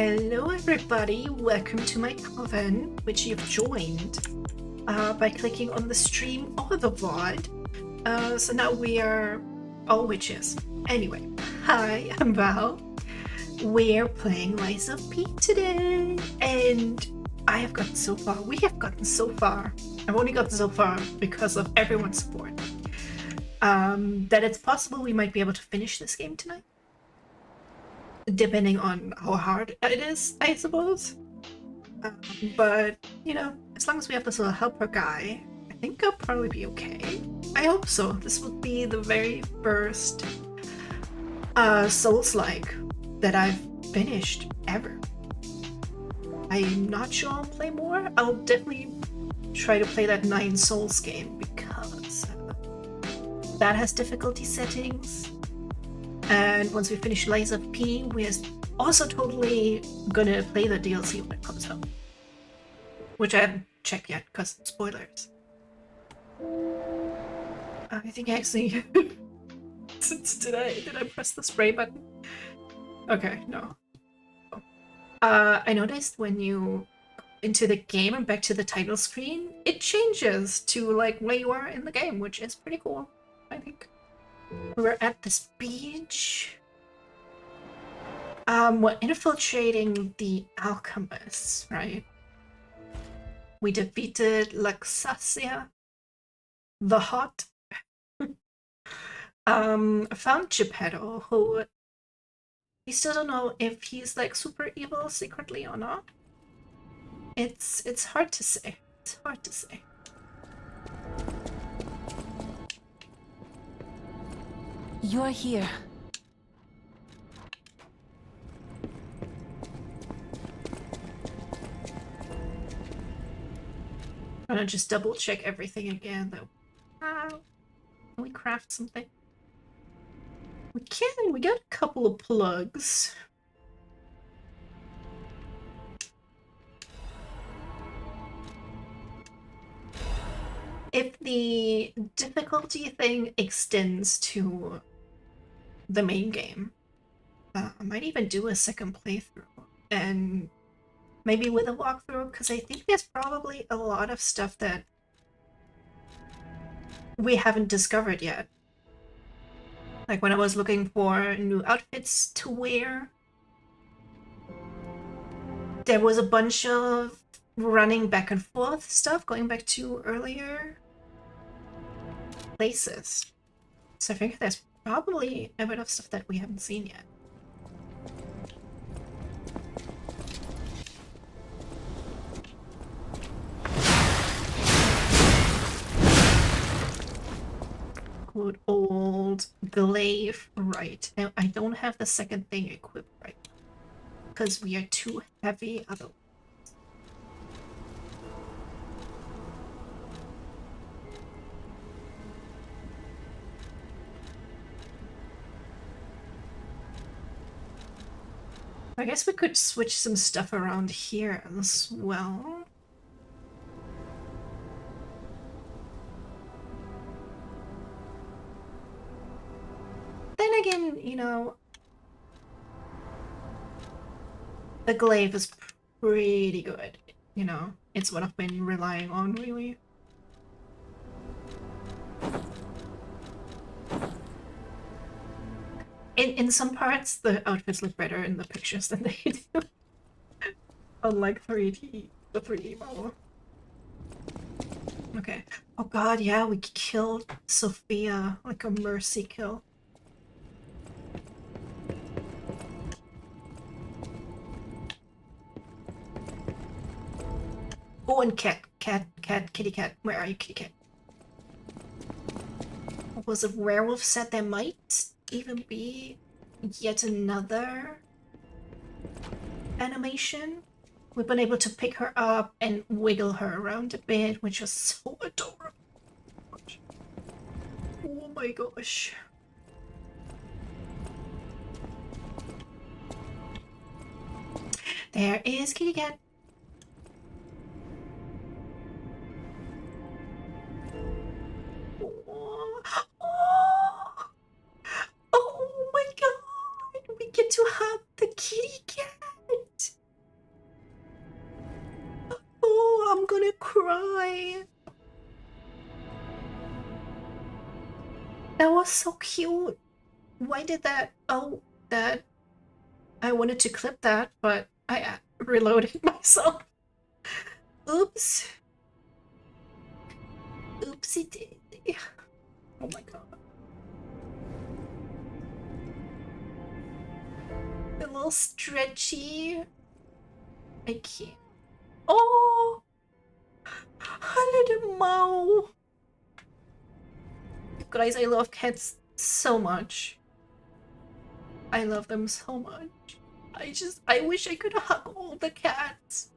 Hello everybody, welcome to my coven, which you've joined by clicking on the stream or the VOD. So now we are all witches. Anyway, hi, I'm Val. We're playing Lies of P today, and I have gotten so far. We have gotten so far. I've only gotten so far because of everyone's support. That it's possible we might be able to finish this game tonight. Depending on how hard it is, I suppose. But, you know, as long as we have this little helper guy, I think I'll probably be okay. I hope so. This would be the very first Souls-like that I've finished ever. I'm not sure I'll play more. I'll definitely try to play that 9 Souls game because that has difficulty settings. And once we finish Lies of P, we're also totally gonna play the DLC when it comes out. Which I haven't checked yet, because spoilers. I think I actually... did I press the spray button? Okay, no. I noticed when you into the game and back to the title screen, it changes to like where you are in the game, which is pretty cool, I think. We're at this beach. We're infiltrating the alchemists, right? We defeated Luxasia, the Hot. Found Geppetto, who we still don't know if he's like super evil secretly or not. It's hard to say. It's hard to say. You're here. I'm gonna just double check everything again though. Can we craft something? We can. We got a couple of plugs. If the difficulty thing extends to the main game, I might even do a second playthrough and maybe with a walkthrough, because I think there's probably a lot of stuff that we haven't discovered yet. Like when I was looking for new outfits to wear, there was a bunch of running back and forth stuff going back to earlier places. So I think there's probably a bit of stuff that we haven't seen yet. Good old glaive, right. Now I don't have the second thing equipped right now because we are too heavy otherwise. I guess we could switch some stuff around here as well. Then again, you know, the glaive is pretty good, you know. It's what I've been relying on, really. In some parts, the outfits look better in the pictures than they do. Unlike the 3D model. Okay. Oh god, yeah, we killed Sophia, like a mercy kill. Oh, and kitty cat. Where are you, kitty cat? Was a werewolf said there might even be yet another animation? We've been able to pick her up and wiggle her around a bit, which was so adorable. Oh my gosh. There is kitty cat. Oh my god! We get to hug the kitty cat! so cute. Why did that? Oh, that. I wanted to clip that, but I reloaded myself. Oops. Oopsie daisy. Oh my god. A little stretchy. I can't. Oh! A little mouse. Guys, I love cats so much. I love them so much. I wish I could hug all the cats.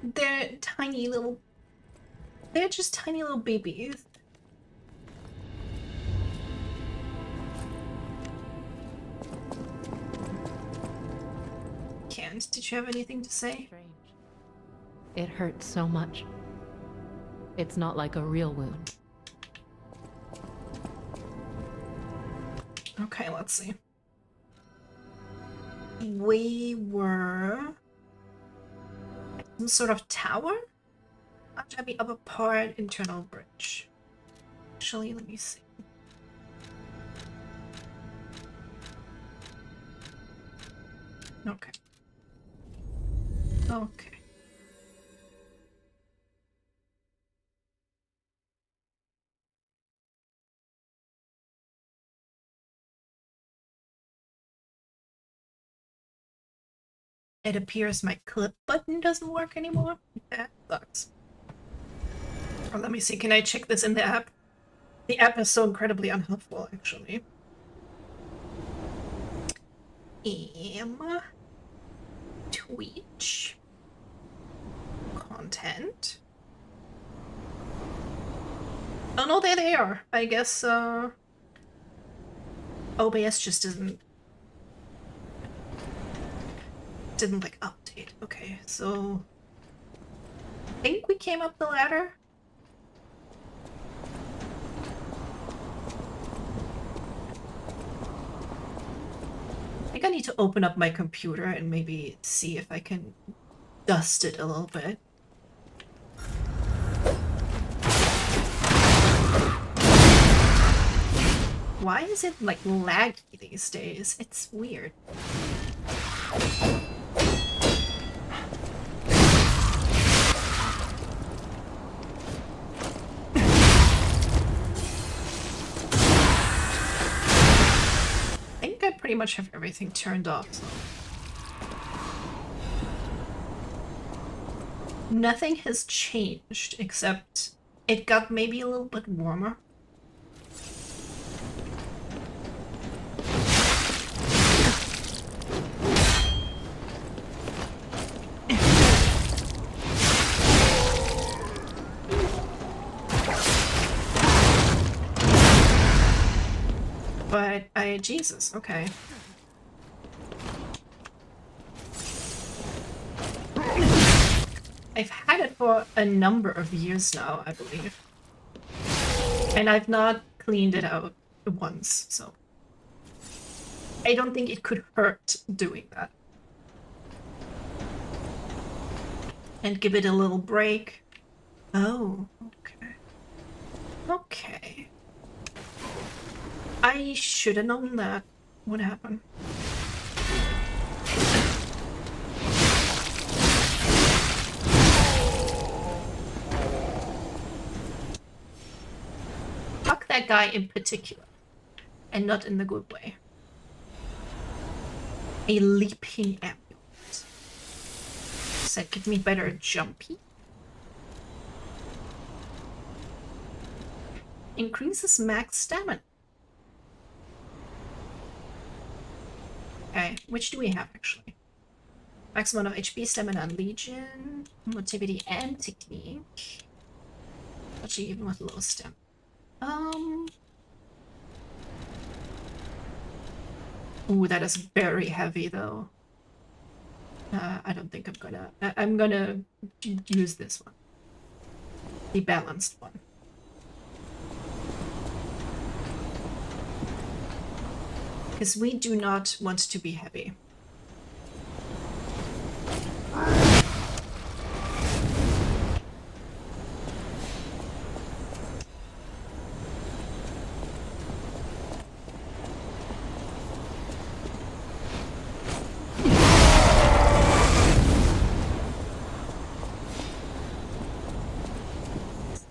They're tiny little... They're just tiny little babies. Kent, did you have anything to say? Strange. It hurts so much. It's not like a real wound. Okay, let's see. We were... some sort of tower? Ajabi upper part, internal bridge. Actually, let me see. Okay. Okay. It appears my clip button doesn't work anymore. That sucks. Oh, let me see. Can I check this in the app? The app is so incredibly unhelpful, actually. Twitch. Content. Oh no, there they are. I guess, OBS just didn't like update. Okay, so I think we came up the ladder. I think I need to open up my computer and maybe see if I can dust it a little bit. Why is it like laggy these days? It's weird. I think I pretty much have everything turned off, so. Nothing has changed except it got maybe a little bit warmer. But Jesus, okay. I've had it for a number of years now, I believe. And I've not cleaned it out once, so. I don't think it could hurt doing that. And give it a little break. Oh, okay. Okay. I should have known that would happen. Fuck that guy in particular. And not in the good way. A leaping amulet. Does that give me better jumpy? Increases max stamina. Okay, which do we have actually? Maximum of HP, stamina, and legion, motivity, and technique. Actually, even with low stamina. Ooh, that is very heavy though. I don't think I'm gonna use this one. The balanced one. Because we do not want to be heavy.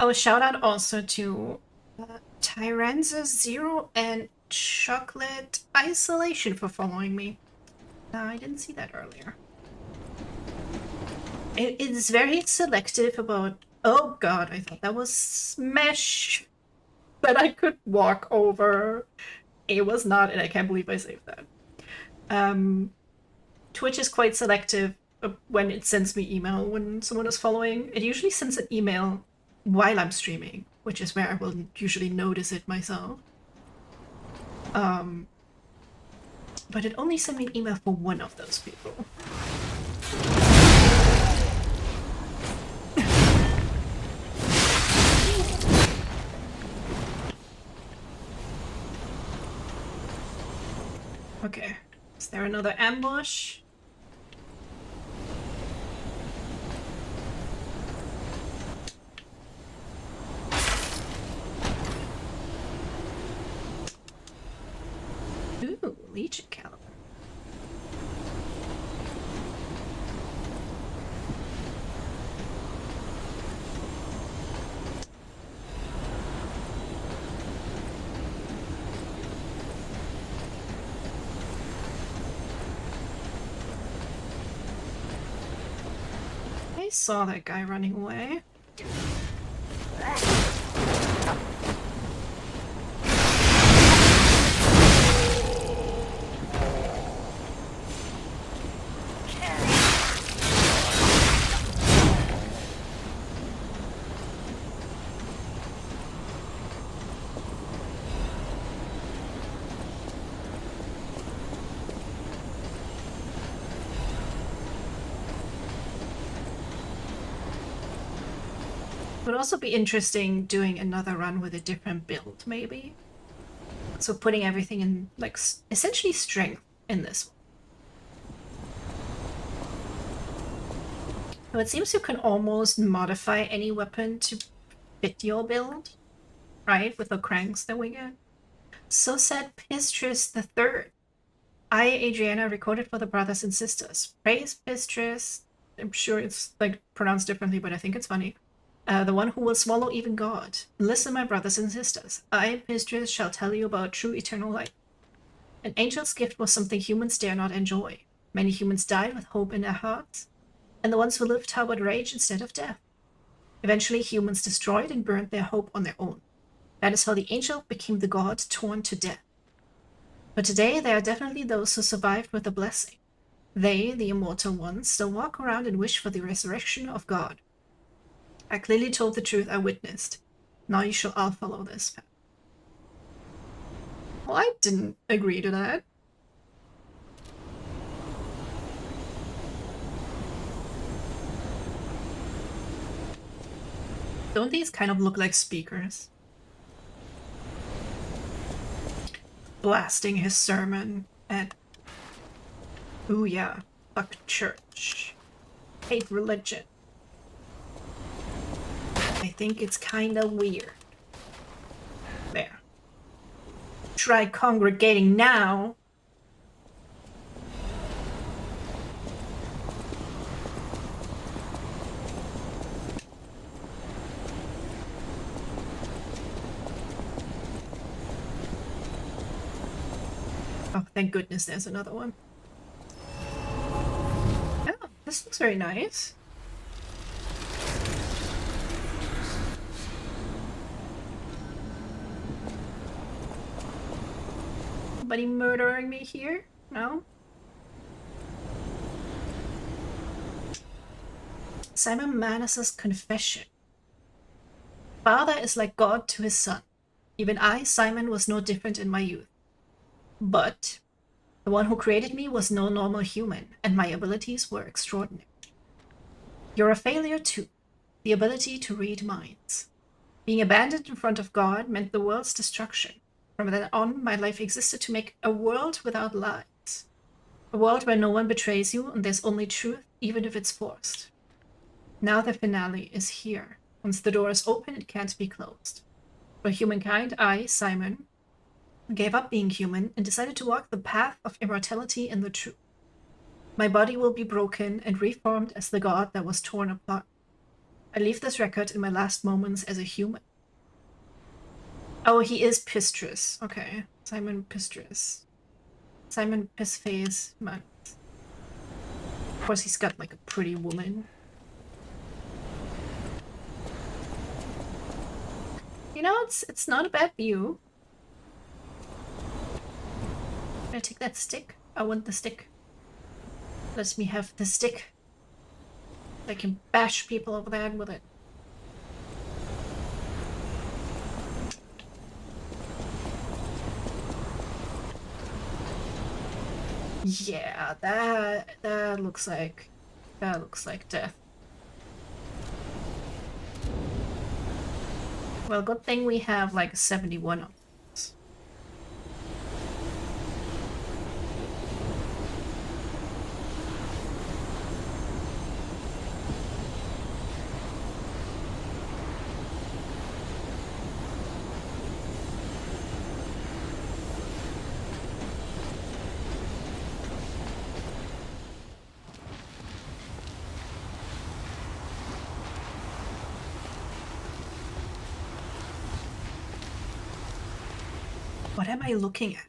Oh, shout out also to Tyranza Zero and Chocolate Isolation for following me. I didn't see that earlier. It is very selective about. Oh god, I thought that was mesh that I could walk over. It was not, and I can't believe I saved that. Twitch is quite selective when it sends me email when someone is following. It usually sends an email while I'm streaming, which is where I will usually notice it myself. But it only sent me an email for one of those people. Okay, is there another ambush? Ooh, Legion caliber. I saw that guy running away. Would also be interesting doing another run with a different build, maybe. So putting everything in, like, essentially strength in this one. So it seems you can almost modify any weapon to fit your build, right? With the cranks that we get. So said Pistris the Third. I, Adriana, recorded for the brothers and sisters. Praise Pistris. I'm sure it's like pronounced differently, but I think it's funny. The one who will swallow even God. Listen, my brothers and sisters. I, Pistris, shall tell you about true eternal life. An angel's gift was something humans dare not enjoy. Many humans died with hope in their hearts, and the ones who lived harbored rage instead of death. Eventually, humans destroyed and burned their hope on their own. That is how the angel became the god torn to death. But today, there are definitely those who survived with a blessing. They, the immortal ones, still walk around and wish for the resurrection of God. I clearly told the truth I witnessed. Now you shall all follow this path. Well, I didn't agree to that. Don't these kind of look like speakers? Blasting his sermon at... Ooh yeah, fuck church. Hate religion. I think it's kinda weird. There. Try congregating now. Oh, thank goodness there's another one. Oh, this looks very nice. Anybody murdering me here? No? Simon Manus's confession. Father is like God to his son. Even I, Simon, was no different in my youth. But the one who created me was no normal human, and my abilities were extraordinary. You're a failure too. The ability to read minds. Being abandoned in front of God meant the world's destruction. From then on, my life existed to make a world without lies. A world where no one betrays you and there's only truth, even if it's forced. Now the finale is here. Once the door is open, it can't be closed. For humankind, I, Simon, gave up being human and decided to walk the path of immortality in the truth. My body will be broken and reformed as the god that was torn apart. I leave this record in my last moments as a human. Oh, he is Pistrus. Okay. Simon Pistrus. Simon Pissface. Man. Of course, he's got like a pretty woman. You know, it's not a bad view. Can I take that stick? I want the stick. Let me have the stick. I can bash people over the head with it. Yeah, that looks like death. Well, good thing we have like 71 of these. What am I looking at?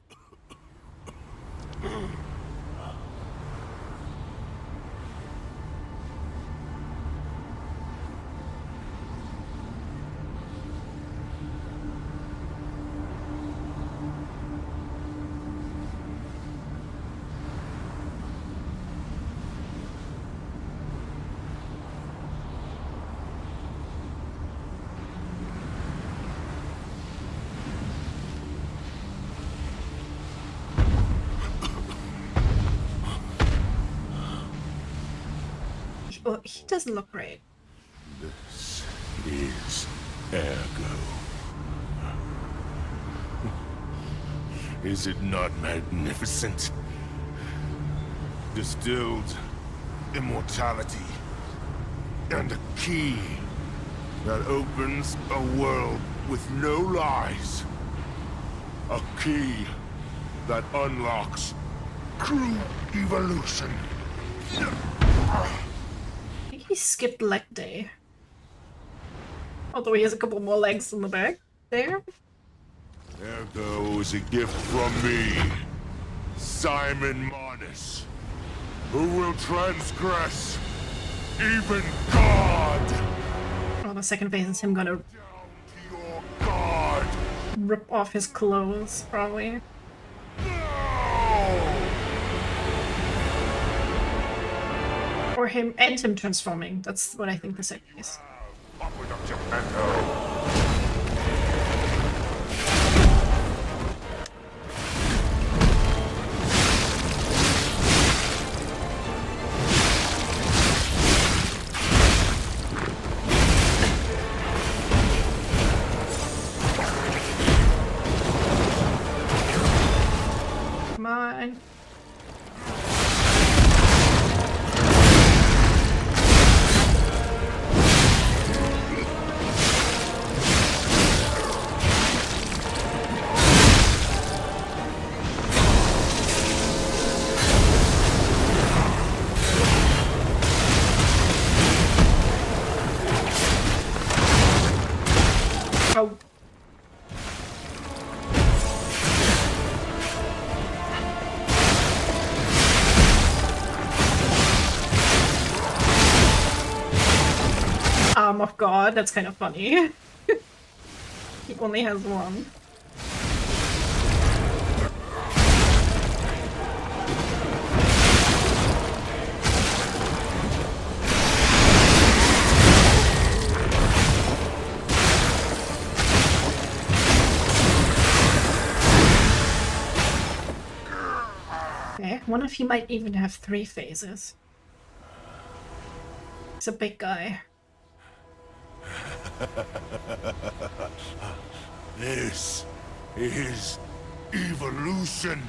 Oh, he doesn't look great. This is Ergo. Is it not magnificent? Distilled immortality and a key that opens a world with no lies. A key that unlocks true evolution. I think he skipped leg day. Although he has a couple more legs in the back there. Ergo is a gift from me, Simon Marnus, who will transgress even God. Oh, the second phase is him gonna Down to your God. rip off his clothes, probably. No! Or him transforming. That's what I think the second is. Upward of Geppetto. Come on. Oh. Arm of God, that's kind of funny. He only has one. Okay, one of you might even have 3 phases. He's a big guy. This is evolution.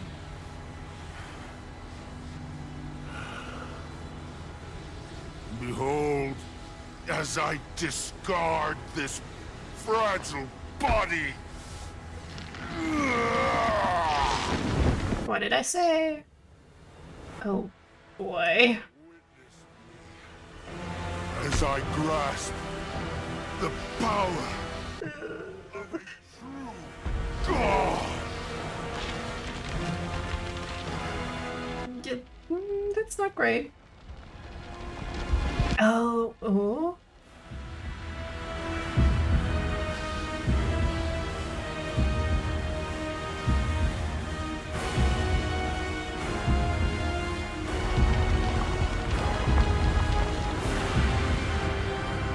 Behold, as I discard this fragile body. What did I say? Oh boy. As I grasp the power of a true god. Yeah, that's not great. Oh, oh.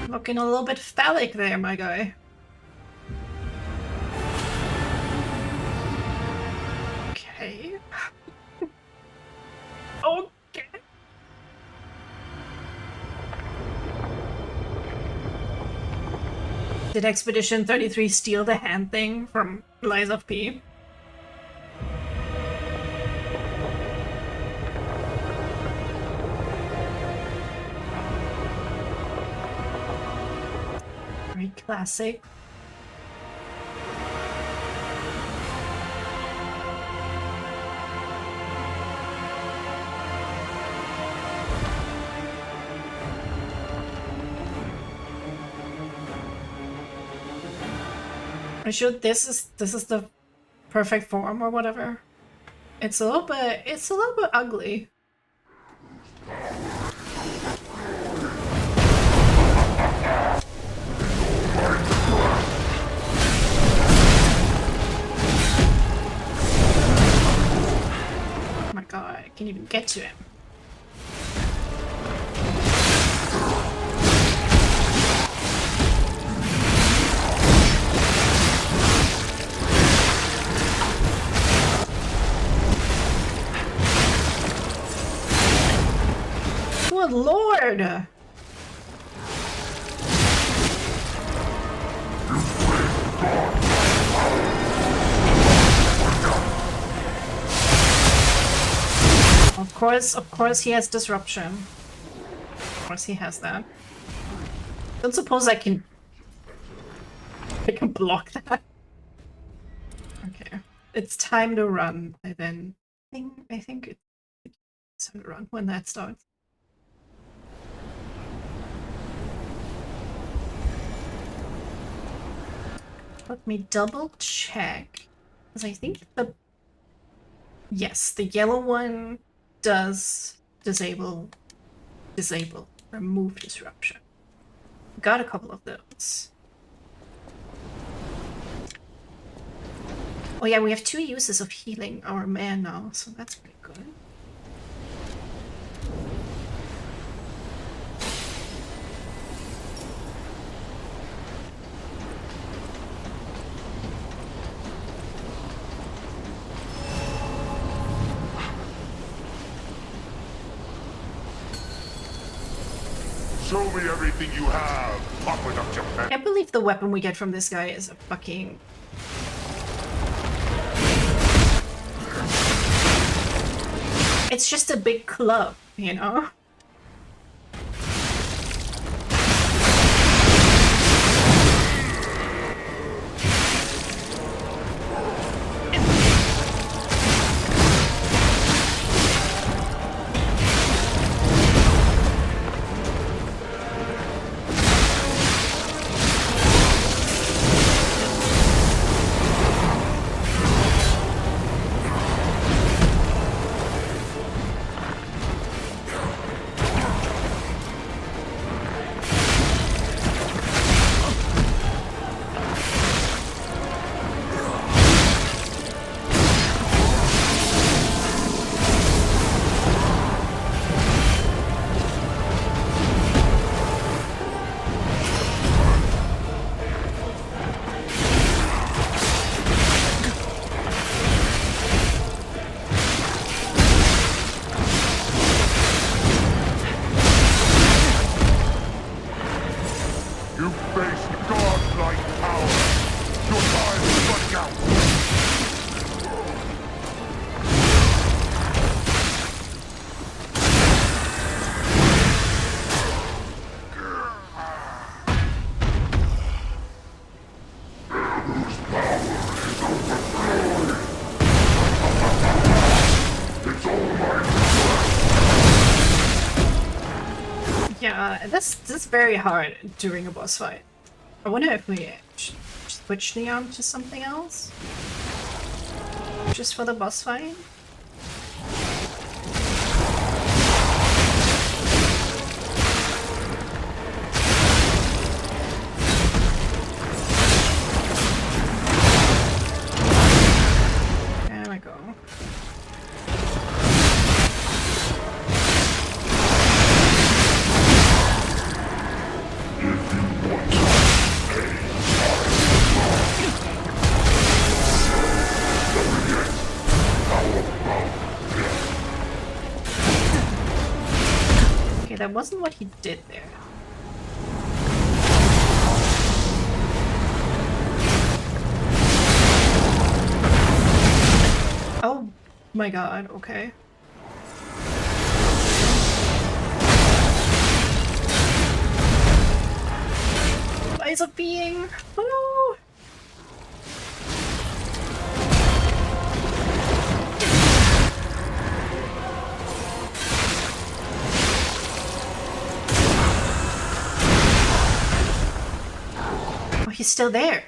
Looking a little bit phallic there, my guy. Okay. Okay. Did Expedition 33 steal the hand thing from Lies of P? Very classic. Are you sure this is the perfect form or whatever? It's a little bit ugly. Oh my god, I can't even get to him. Good lord! Of course he has disruption. Of course he has that. Don't suppose I can block that. Okay. It's time to run. I think it's time to run when that starts. Let me double check. Because I think yes, the yellow one does remove disruption. Got a couple of those. Oh yeah, we have 2 uses of healing our man now, so that's pretty good. Show me everything you have, Aqueduct Geppetto. I can't believe the weapon we get from this guy is a fucking... It's just a big club, you know? Yeah, this is very hard during a boss fight. I wonder if we switch the arm to something else? Just for the boss fight? There we go. Okay, that wasn't what he did there. Oh my god, okay. Eyes of being. Oh. Oh, he's still there.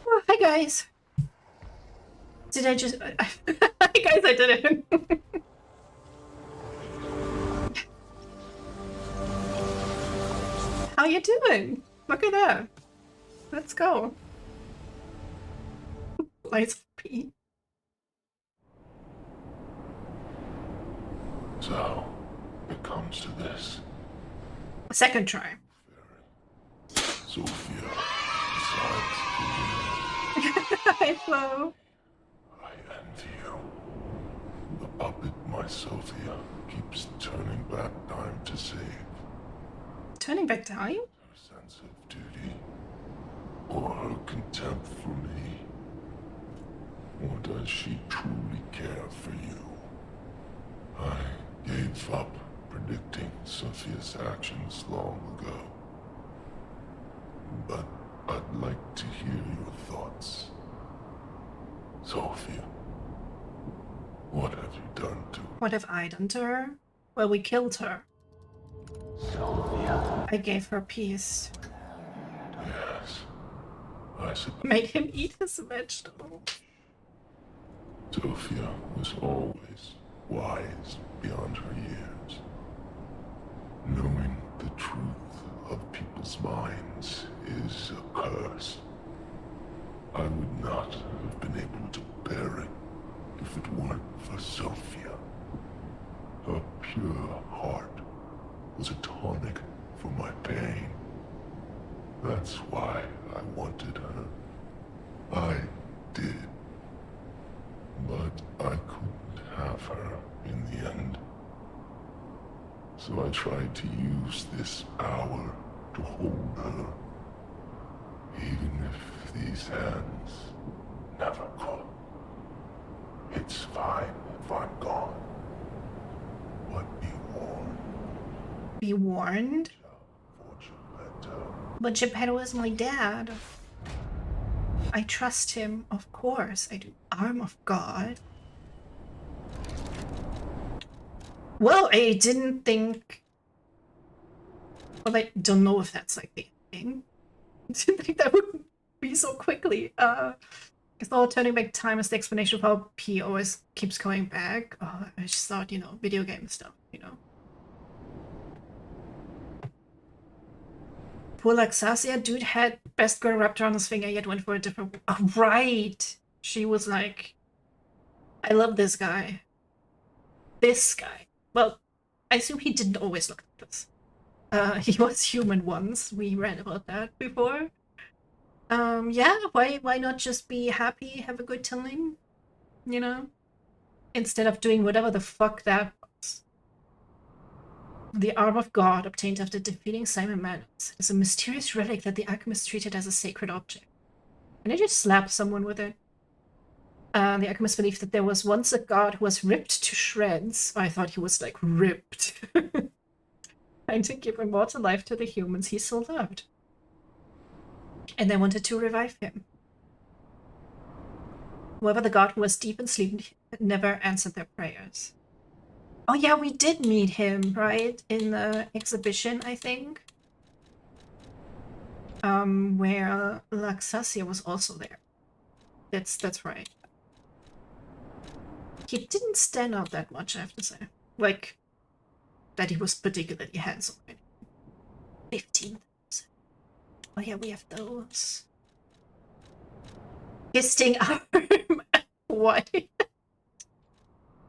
Oh, hi guys. Did I just... Hi guys, I did it. How you doing? Look at that. Let's go. Eyes of being. So, it comes to this. Second try. Sophia decides Hi, Flo. I envy you. The puppet, my Sophia, keeps turning back time to save. Turning back time? Her sense of duty, or her contempt for me. Or does she truly care for you? I gave up predicting Sophia's actions long ago. But I'd like to hear your thoughts. Sophia, what have you done to her? What have I done to her? Well, we killed her. Sophia? I gave her peace. Yes, I suppose. Made him eat his vegetable. Sophia was always wise beyond her years. Knowing the truth of people's minds is a curse. I would not have been able to bear it if it weren't for Sophia. Her pure heart was a tonic for my pain. That's why I wanted her. I did. But I couldn't have her in the end. So I tried to use this power to hold her. Even if these hands never could. It's fine if I'm gone. But be warned. Be warned? Fortune But Geppetto is my dad. I trust him, of course. I do. Arm of God. Well, I didn't think... Well, I don't know if that's like the thing. I didn't think that would be so quickly. I thought turning back time is the explanation for how P always keeps coming back. Oh, I just thought, you know, video game stuff, you know. Poor Laxasia, dude had best girl raptor on his finger, yet went for a different... Oh, right! She was like, I love this guy. This guy. Well, I assume he didn't always look like this. He was human once. We read about that before. Yeah, why not just be happy, have a good time? You know? Instead of doing whatever the fuck that was. The arm of God obtained after defeating Simon Manos is a mysterious relic that the alchemist treated as a sacred object. Can I just slap someone with it? The alchemist believed that there was once a god who was ripped to shreds. I thought he was like ripped. Trying to give immortal life to the humans he so loved. And they wanted to revive him. However, the god who was deep in sleep never answered their prayers. Oh yeah, we did meet him, right? In the exhibition, I think. Where Laxasia was also there. That's right. He didn't stand out that much, I have to say. Like, that he was particularly handsome. 15,000. Oh yeah, we have those. Fisting arm. What?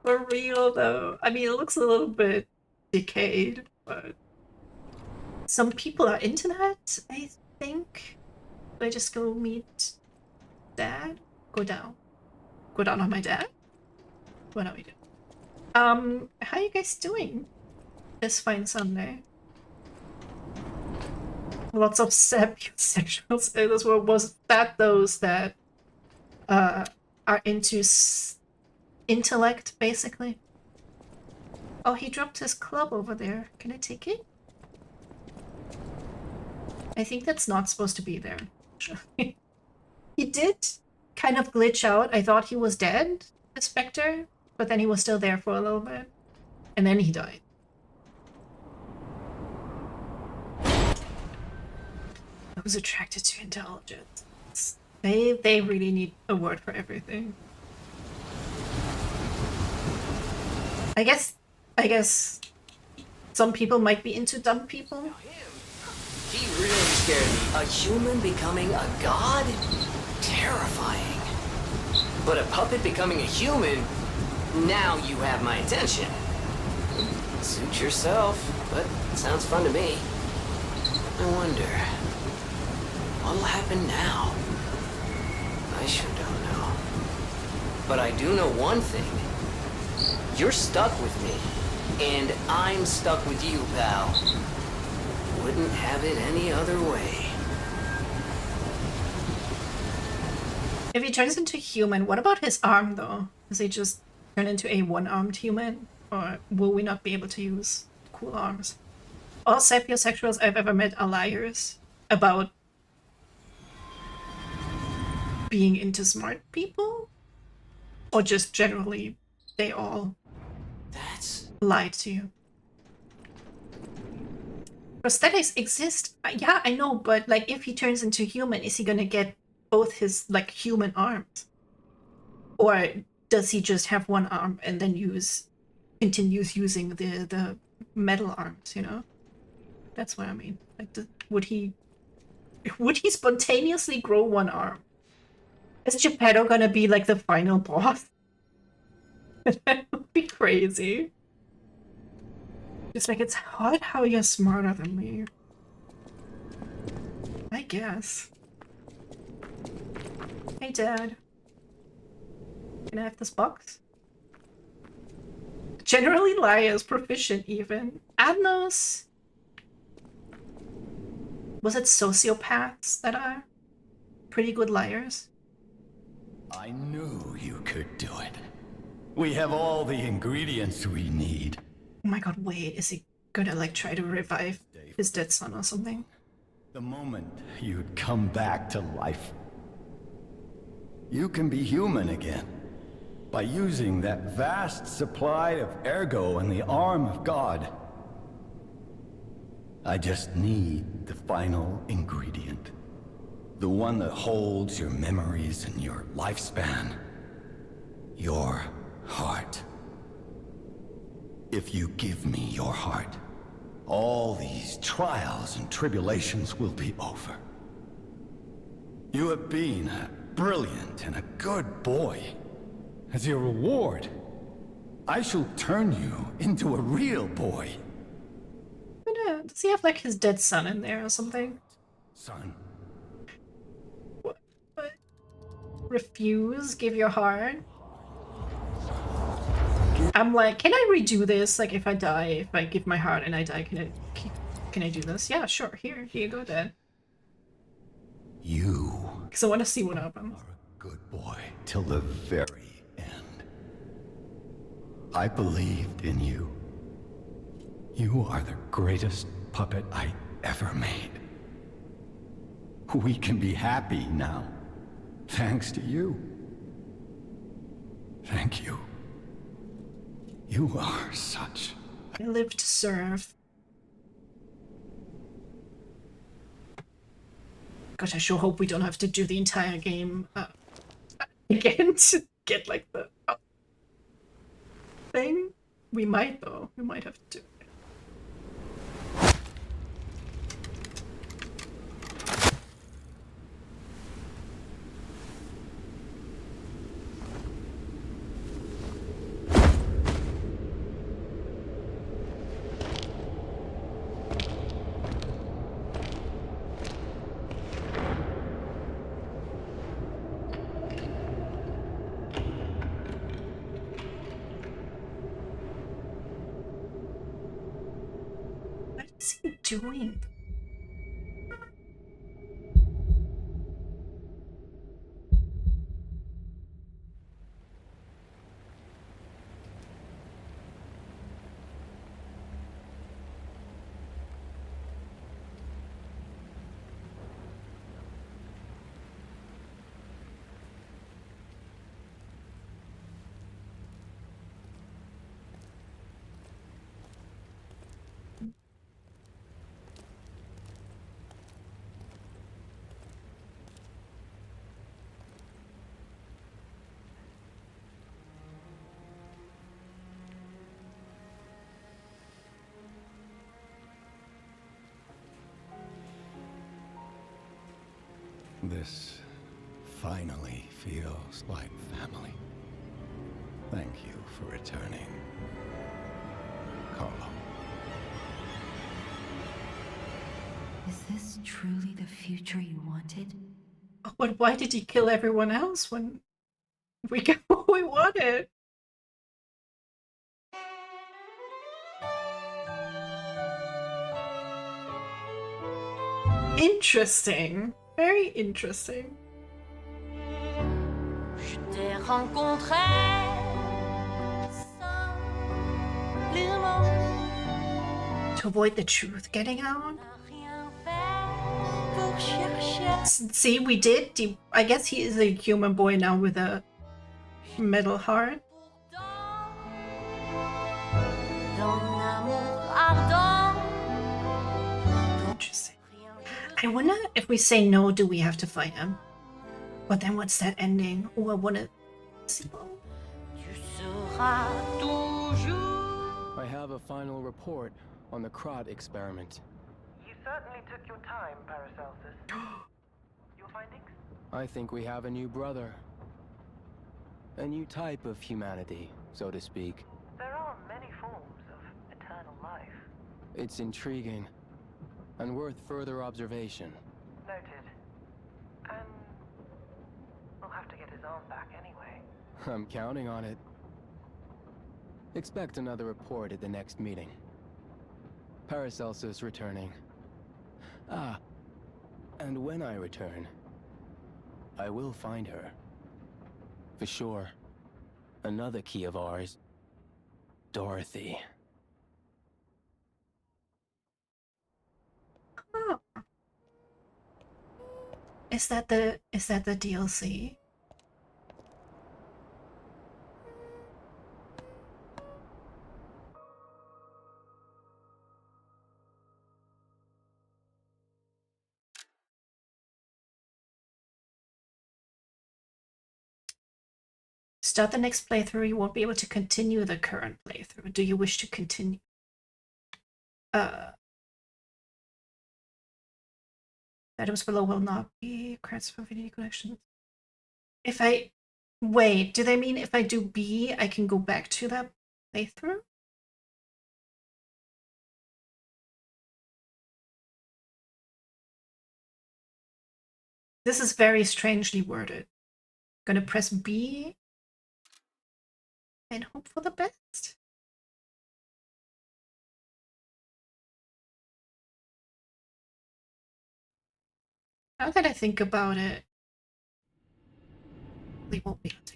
For real though. I mean, it looks a little bit decayed, but some people are into that, I think. Do I just go meet Dad? Go down. Go down on my dad? What are we doing? How you guys doing this fine Sunday? Lots of sapiosexuals. Those were, was that those that are into intellect, basically? Oh, he dropped his club over there. Can I take it? I think that's not supposed to be there. He did kind of glitch out. I thought he was dead, the Spectre, but then he was still there for a little bit. And then he died. I was attracted to intelligence. They really need a word for everything. I guess some people might be into dumb people. He really scared me. A human becoming a god? Terrifying. But a puppet becoming a human? Now you have my attention. Suit yourself, but sounds fun to me. I wonder, what'll happen now? I sure don't know. But I do know one thing. You're stuck with me, and I'm stuck with you, pal. Wouldn't have it any other way. If he turns into human, what about his arm though? Does he just turn into a one-armed human? Or will we not be able to use cool arms? All sapiosexuals I've ever met are liars about being into smart people? Or just generally, they all lied to you. Prosthetics exist. Yeah, I know, but like if he turns into human, is he gonna get both his like human arms? Or does he just have one arm and then continues using the metal arms, you know? That's what I mean. Like would he spontaneously grow one arm? Is Geppetto gonna be like the final boss? That would be crazy. It's like, it's hard how you're smarter than me. I guess. Hey, Dad. Can I have this box? Generally, liars, proficient even. Adnos. Was it sociopaths that are pretty good liars? I knew you could do it. We have all the ingredients we need. Oh my god, wait, is he gonna like try to revive his dead son or something? The moment you'd come back to life. You can be human again. By using that vast supply of ergo in the arm of God. I just need the final ingredient. The one that holds your memories and your lifespan. Your heart. If you give me your heart, all these trials and tribulations will be over. You have been a brilliant and a good boy. As your reward, I shall turn you into a real boy. Does he have like his dead son in there or something? Son. What? Refuse? Give your heart? I'm like, can I redo this? Like, if I die, if I give my heart and I die, can I do this? Yeah, sure. Here you go then. You Because I want to see what happens. are a good boy till the very end. I believed in you. You are the greatest puppet I ever made. We can be happy now, thanks to you. Thank you. You are such... I live to serve. Gosh, I sure hope we don't have to do the entire game again to get like the thing. We might though. We might have to do it. What is he doing? This finally feels like family. Thank you for returning, Carlo. Is this truly the future you wanted? But why did he kill everyone else when we got what we wanted? Interesting. Very interesting. Je t'ai rencontré simplement. To avoid the truth getting out? Rien fait pour chercher. See, we did. I guess he is a human boy now with a metal heart. D'un amour ardent. Interesting. I wonder if we say no, do we have to fight him? But then what's that ending? Oh, I want to see. Tu seras toujours. I have a final report on the Crot experiment. You certainly took your time, Paracelsus. Your findings? I think we have a new brother. A new type of humanity, so to speak. There are many forms of eternal life. It's intriguing and worth further observation. Noted. And we'll have to get his arm back anyway. I'm counting on it. Expect another report at the next meeting. Paracelsus returning. Ah, and when I return, I will find her. For sure. Another key of ours. Dorothy. Oh. Is that the DLC? Start the next playthrough, you won't be able to continue the current playthrough. Do you wish to continue? Items below will not be credits for video collections. If I... Wait, do they mean if I do B, I can go back to that playthrough? This is very strangely worded. Gonna press B. and hope for the best. Now that I think about it, they won't be able to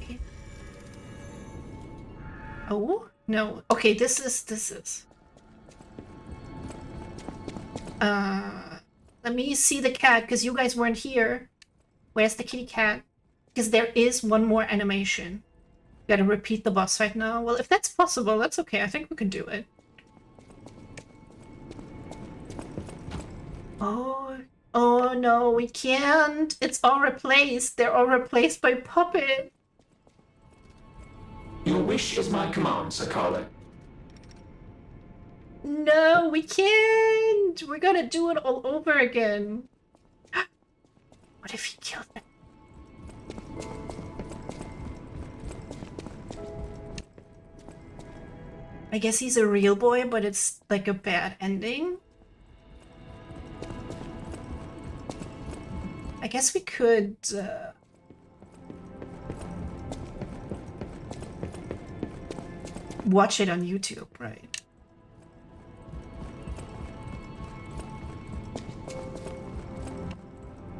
get. Oh no. Okay, this is. Let me see the cat because you guys weren't here. Where's the kitty cat? Because there is one more animation. Gotta repeat the boss fight now. Well, if that's possible, that's okay. I think we can do it. Oh no, we can't. It's all replaced. They're all replaced by puppet. Your wish is my command, Sakala. No, we can't. We're gonna do it all over again. What if he killed him? I guess he's a real boy, but it's like a bad ending. I guess we could watch it on YouTube, right?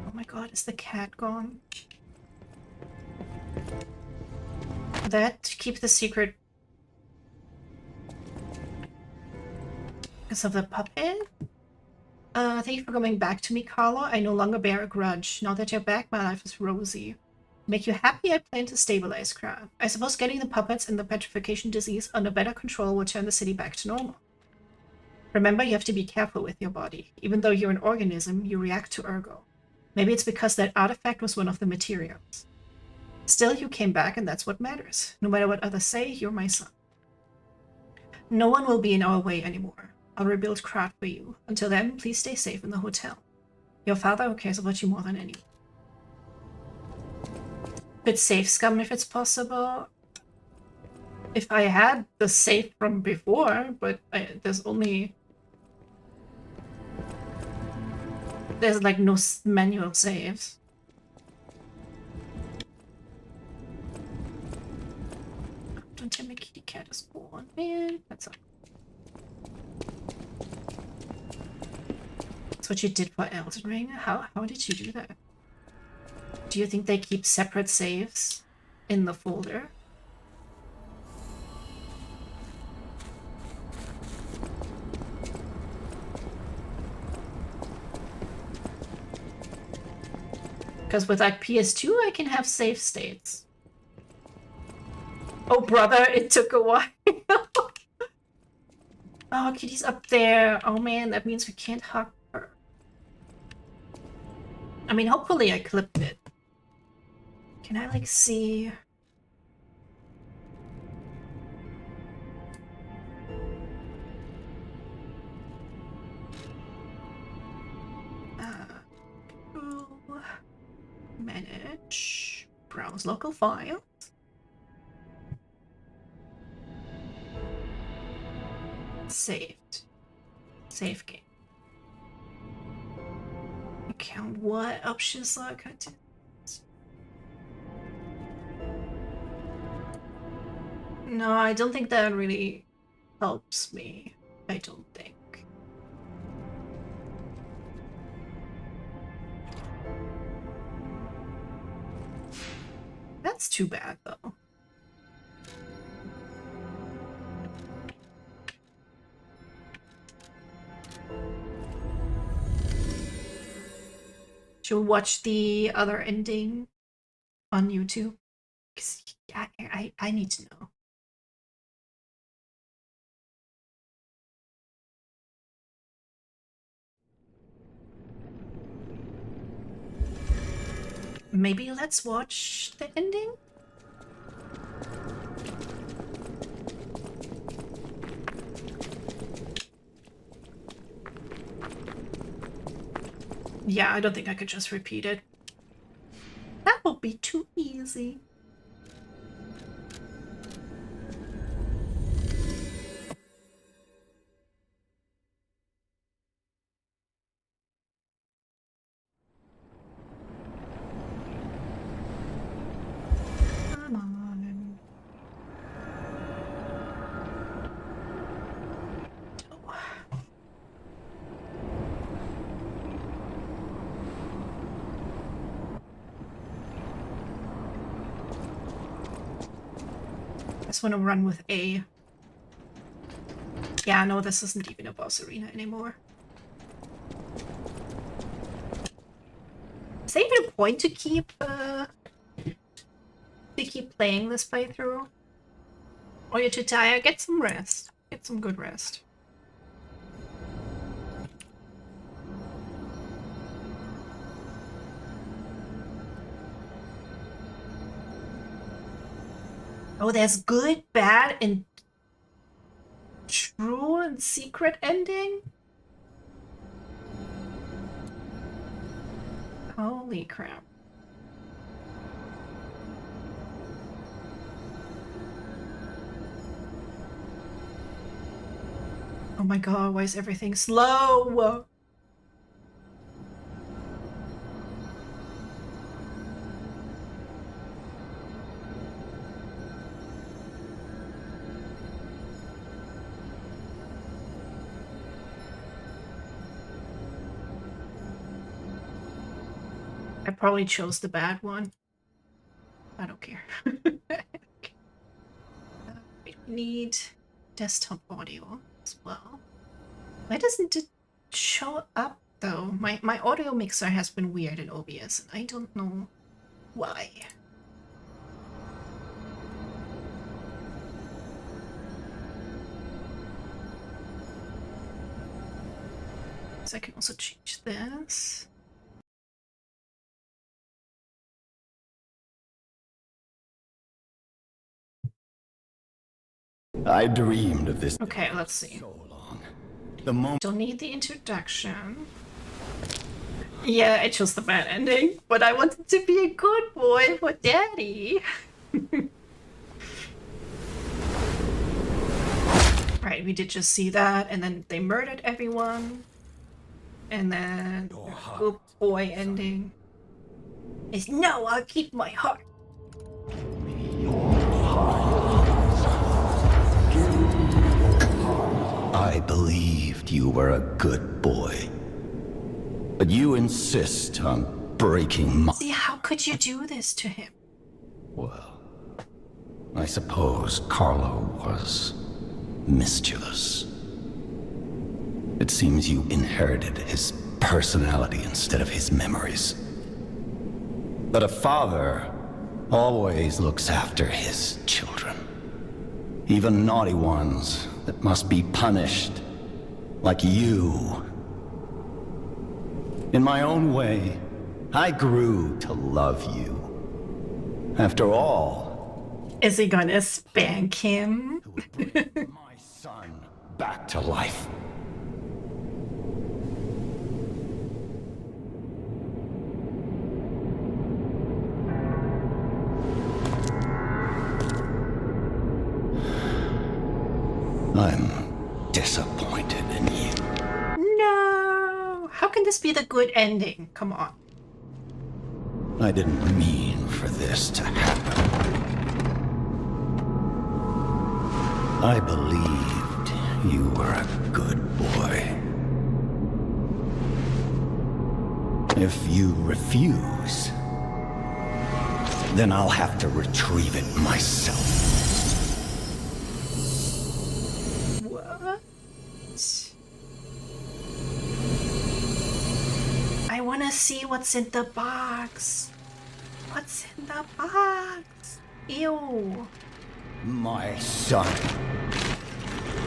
Oh my god, is the cat gone? That keep the secret because of the puppet? Thank you for coming back to me, Carlo. I no longer bear a grudge. Now that you're back, my life is rosy. Make you happy, I plan to stabilize Kran. I suppose getting the puppets and the petrification disease under better control will turn the city back to normal. Remember, you have to be careful with your body. Even though you're an organism, you react to ergo. Maybe it's because that artifact was one of the materials. Still, you came back, and that's what matters. No matter what others say, you're my son. No one will be in our way anymore. I'll rebuild Krat for you. Until then, please stay safe in the hotel. Your father cares about you more than anyone. Could save scum if it's possible. If I had the save from before, but there's only... There's like no manual saves. Don't tell me kitty cat is born, man. That's what you did for Elden Ring. How did you do that? Do you think they keep separate saves in the folder? Because with like PS2, I can have save states. Oh, brother, it took a while. Oh, Kitty's up there. Oh man, that means we can't hug her. I mean, hopefully I clipped it. Can I like see? Manage. Browse local files. Saved. Save game. Account what options like I did. No, I don't think that really helps me. I don't think. That's too bad, though. Should we watch the other ending on YouTube? 'Cause I need to know. Maybe let's watch the ending? Yeah, I don't think I could just repeat it. That will be too easy. Come on. just want to run with A. Yeah, no, this isn't even a boss arena anymore. Is there even a point to keep playing this playthrough? Or you're too tired? Get some rest. Get some good rest. Oh, there's good, bad, and true and secret ending? Holy crap. Oh my god, why is everything slow? I probably chose the bad one. I don't care. We need desktop audio as well. Why doesn't it show up though? My audio mixer has been weird in OBS and I don't know why. So I can also change this. I dreamed of this. Okay, let's see. So long. The moment. Don't need the introduction. Yeah, I chose the bad ending, but I wanted to be a good boy for daddy. Right, we did just see that, and then they murdered everyone. And then good boy ending is no, I'll keep my heart. I believed you were a good boy. But you insist on breaking my... See, how could you do this to him? Well, I suppose Carlo was mischievous. It seems you inherited his personality instead of his memories. But a father always looks after his children. Even naughty ones that must be punished, like you. In my own way, I grew to love you. After all... Is he gonna spank him? Who would bring my son back to life. I'm disappointed in you. No! How can this be the good ending? Come on. I didn't mean for this to happen. I believed you were a good boy. If you refuse, then I'll have to retrieve it myself. What? I wanna see what's in the box. What's in the box? Ew. My son.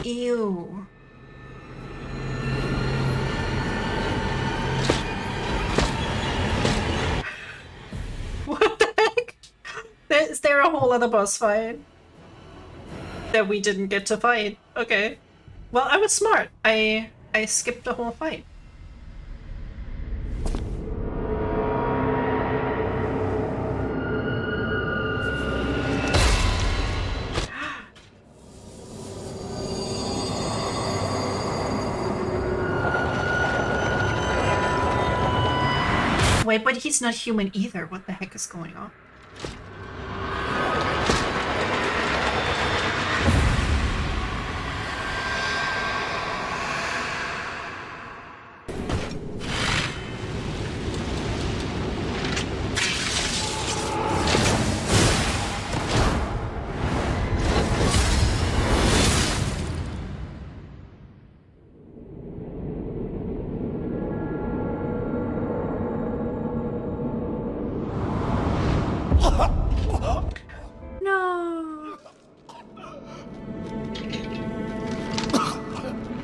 Ew. What the heck? Is there a whole other boss fight that we didn't get to fight? Okay. Well, I was smart. I skipped the whole fight. Wait, but he's not human either. What the heck is going on? No.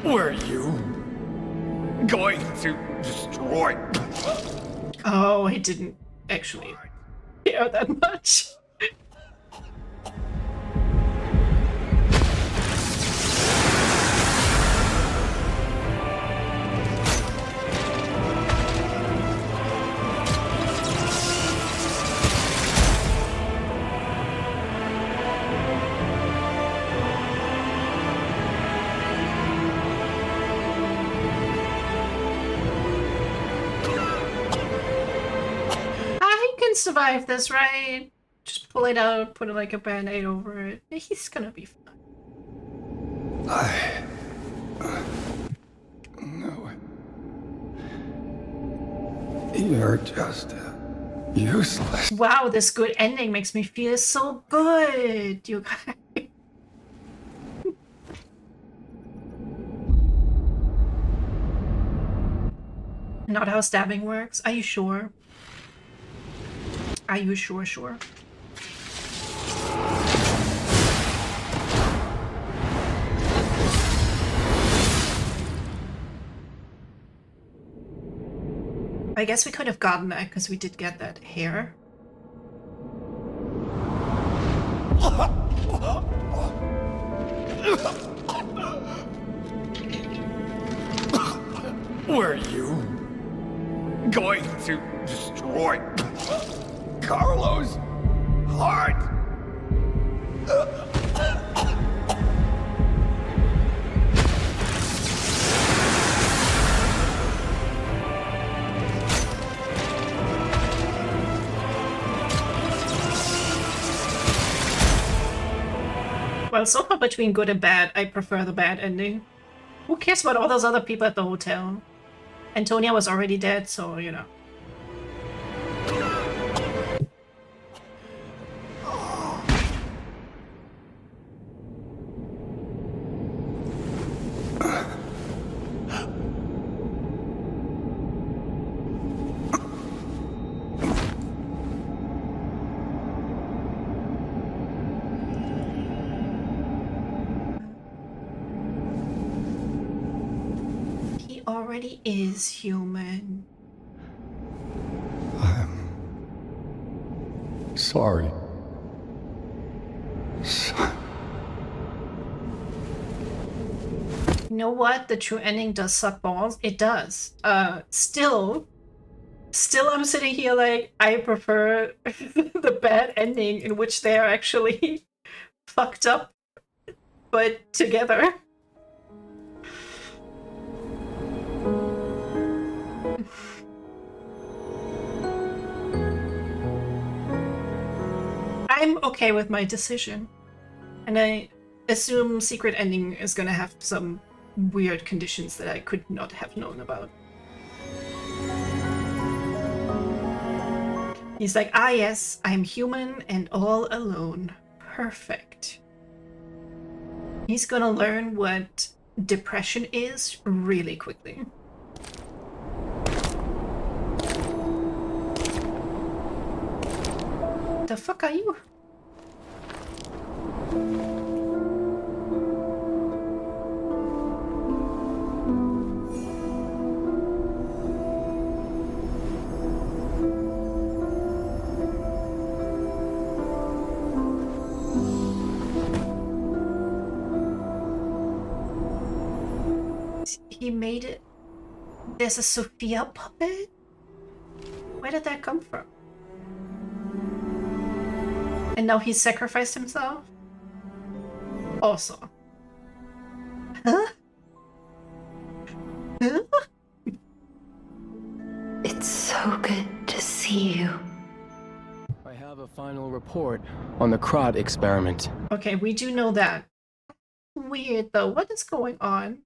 Were you going to destroy? Oh, I didn't actually care that much. I can survive this, right? Just pull it out, put it like a band-aid over it. He's gonna be fine. No. You're just useless. Wow, this good ending makes me feel so good, you guys. Not how stabbing works. Are you sure? Are you sure? I guess we could have gotten that because we did get that hair. Were you going to destroy Carlos' heart? Well, so far between good and bad, I prefer the bad ending. Who cares about all those other people at the hotel? Antonia was already dead, so, you know. He already is human. I'm sorry. You know what? The true ending does suck balls. It does. Still I'm sitting here like, I prefer the bad ending in which they are actually fucked up, but together. I'm okay with my decision. And I assume Secret Ending is gonna have some weird conditions that I could not have known about. He's like, ah yes, I'm human and all alone. Perfect. He's gonna learn what depression is really quickly. The fuck are you? He made it. There's a Sophia puppet? Where did that come from? And now he sacrificed himself? Also. Huh? Huh? It's so good to see you. I have a final report on the Krot experiment. Okay, we do know that. Weird though. What is going on?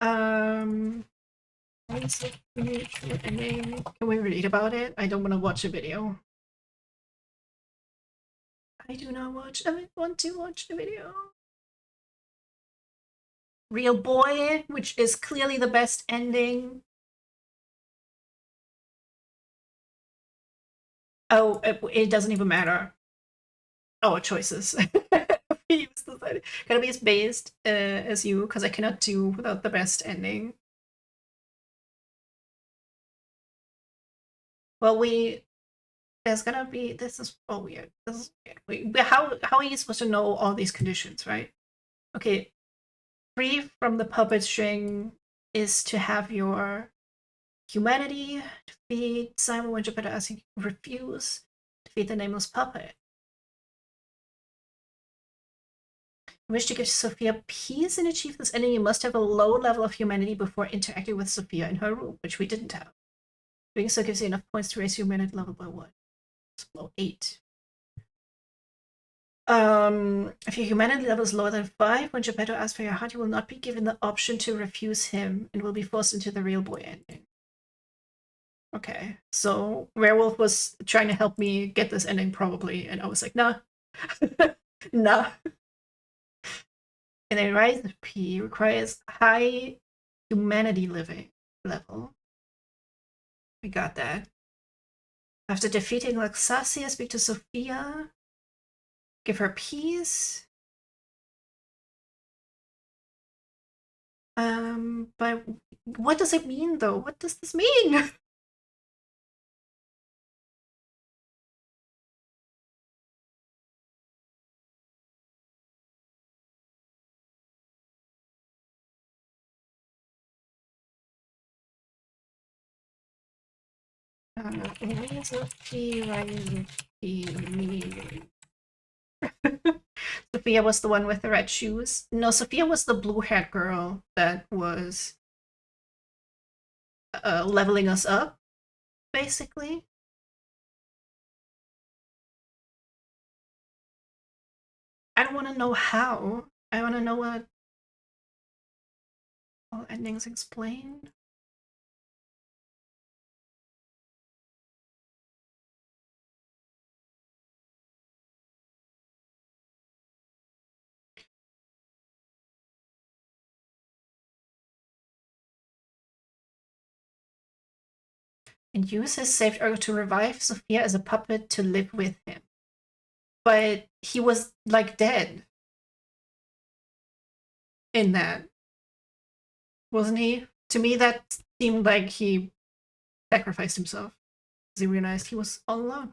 Can we read about it? I don't want to watch a video. I do not watch. I want to watch the video. Real Boy, which is clearly the best ending. Oh, it doesn't even matter. Our choices. We use the side. Gotta be as based as you, because I cannot do without the best ending. Well, there's gonna be, this is weird. This is weird. How are you supposed to know all these conditions, right? Okay, free from the puppet string is to have your humanity, defeat Simon when Geppetto asks you refuse, defeat the nameless puppet. Wish to give Sophia peace and achieve this ending, you must have a low level of humanity before interacting with Sophia in her room, which we didn't have. Doing so gives you enough points to raise your humanity level by 1. It's below 8. If your humanity level is lower than 5, when Geppetto asks for your heart, you will not be given the option to refuse him and will be forced into the real boy ending. Okay, so Werewolf was trying to help me get this ending probably, and I was like, nah. Nah. And then Rise of P requires high humanity level. We got that. After defeating Laxasia, speak to Sophia. Give her peace. But what does it mean though? What does this mean? Rise of P. Sophia was the one with the red shoes. No, Sophia was the blue-haired girl that was leveling us up, basically. I don't want to know how. I want to know what all endings explain. And use his saved Ergo to revive Sophia as a puppet to live with him. But he was like dead in that, wasn't he? To me, that seemed like he sacrificed himself because he realized he was all alone.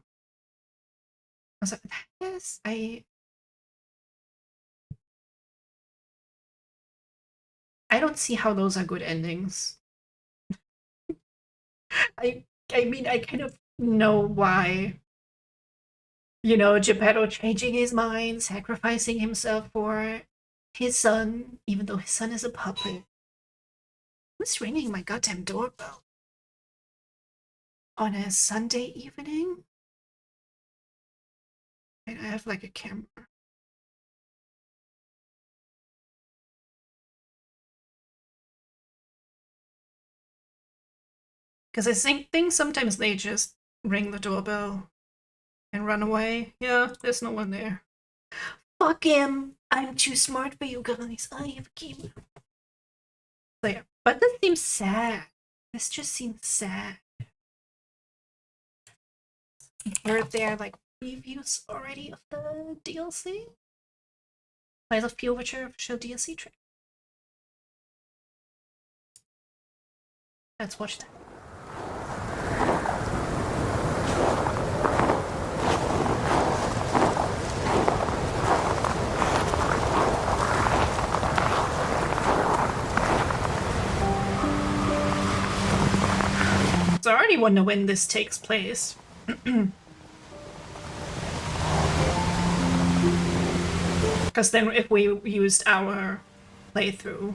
I was like, yes, I don't see how those are good endings. I mean, I kind of know why. You know, Geppetto changing his mind, sacrificing himself for his son, even though his son is a puppet. Who's ringing my goddamn doorbell? On a Sunday evening? And I have like a camera. Because I think sometimes they just ring the doorbell and run away. Yeah, there's no one there. Fuck him! I'm too smart for you guys. I have a camera. So yeah, but this seems sad. This just seems sad. Were there like previews already of the DLC? Lies of P Overture official DLC track. Let's watch that. So I already wonder when this takes place. Because then if we used our playthrough,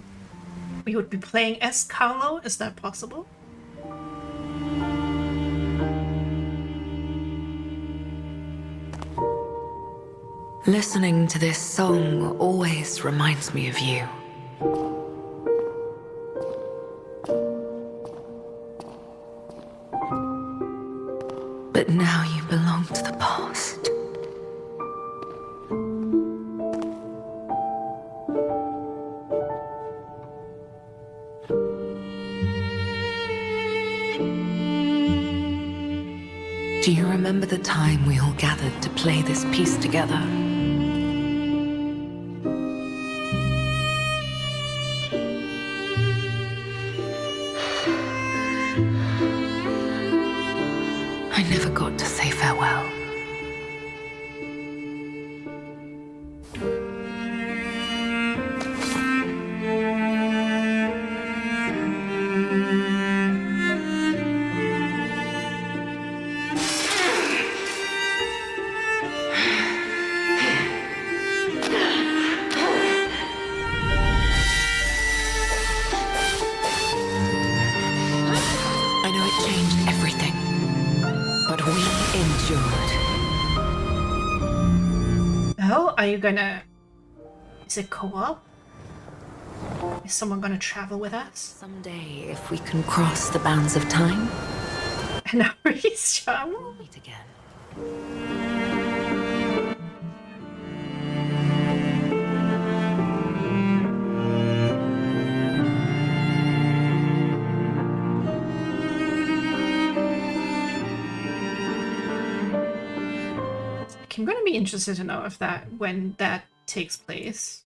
we would be playing as Carlo. Is that possible? Listening to this song always reminds me of you. But now you belong to the past. Do you remember remember the time we all gathered to play this piece together? I never got to say farewell. I know it changed everything, but we endured. Oh, are you gonna... Is it co-op? Is someone gonna travel with us? Someday, if we can cross the bounds of time, And now he's travel? we'll meet again. I'm gonna be interested to know if when that takes place.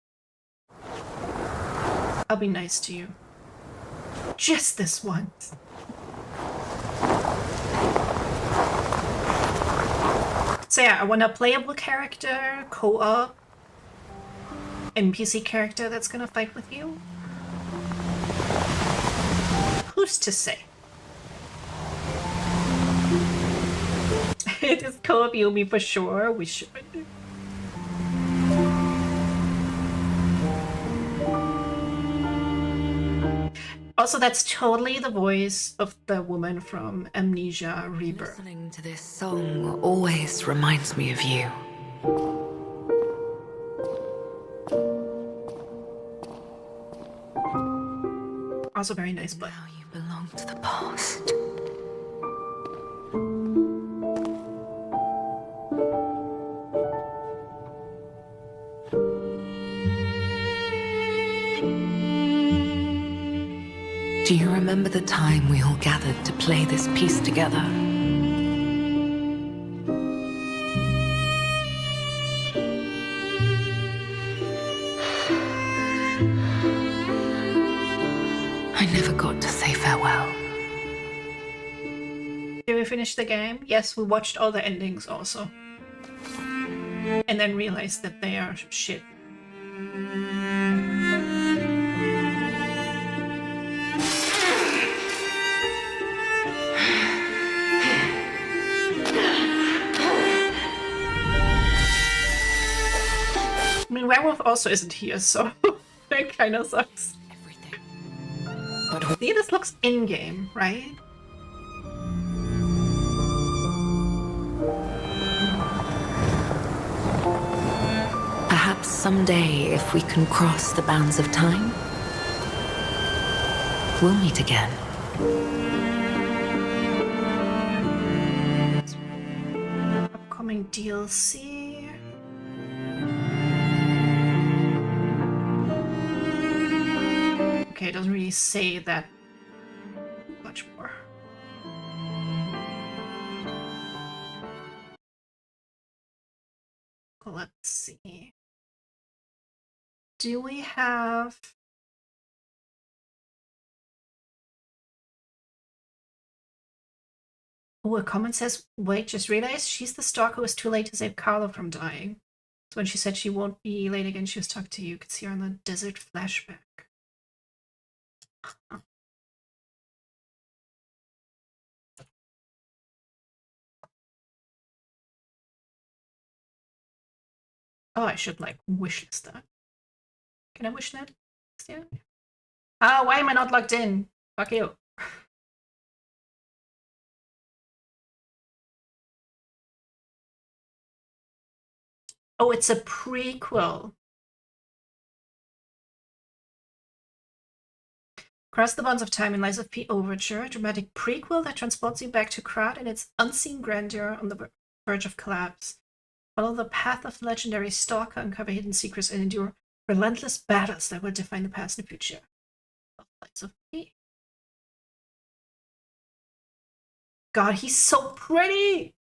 I'll be nice to you. Just this once. So yeah, I want a playable character, co-op, NPC character that's gonna fight with you. Who's to say? It is co-op Yumi for sure. We should. Also, that's totally the voice of the woman from Amnesia Rebirth. Listening to this song always reminds me of you. Also very nice, but Now you belong to the past. Do you remember the time we all gathered to play this piece together? I never got to say farewell. did we finish the game? Yes, we watched all the endings also. And then realized that they are shit. I mean, Werewolf also isn't here, so it kind of sucks. Everything. See, this looks in-game, right? Perhaps someday, if we can cross the bounds of time, we'll meet again. Upcoming DLC. Okay, it doesn't really say that much more. Let's see. Do we have... Oh, a comment says, wait, just realized she's the stalker who was too late to save Carlo from dying. So when she said she won't be late again, she was talking to you. You could see her on the desert flashback. Oh, I should like wishlist that. Can I wish that? Yeah. Ah, why am I not logged in? Fuck you. Oh, it's a prequel. Cross the Bonds of Time in Lies of P. Overture, a dramatic prequel that transports you back to Krat and its unseen grandeur on the verge of collapse. Follow the path of the legendary stalker, uncover hidden secrets, and endure relentless battles that will define the past and future of Lies of P. God, he's so pretty!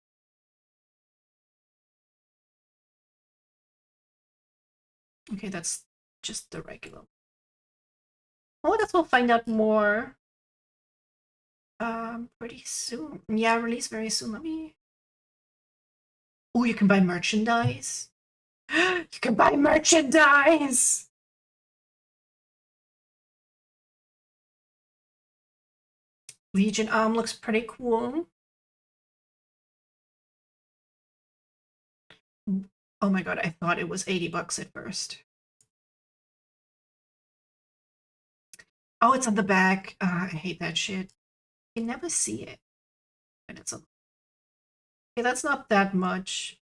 Okay, that's just the regular. Oh, I guess we'll find out more pretty soon. Yeah, release very soon. Let me. Oh, you can buy merchandise. You can buy merchandise. Legion arm looks pretty cool. Oh my god, I thought it was 80 bucks at first. Oh, it's on the back. I hate that shit. You never see it. And it's on. Okay, that's not that much.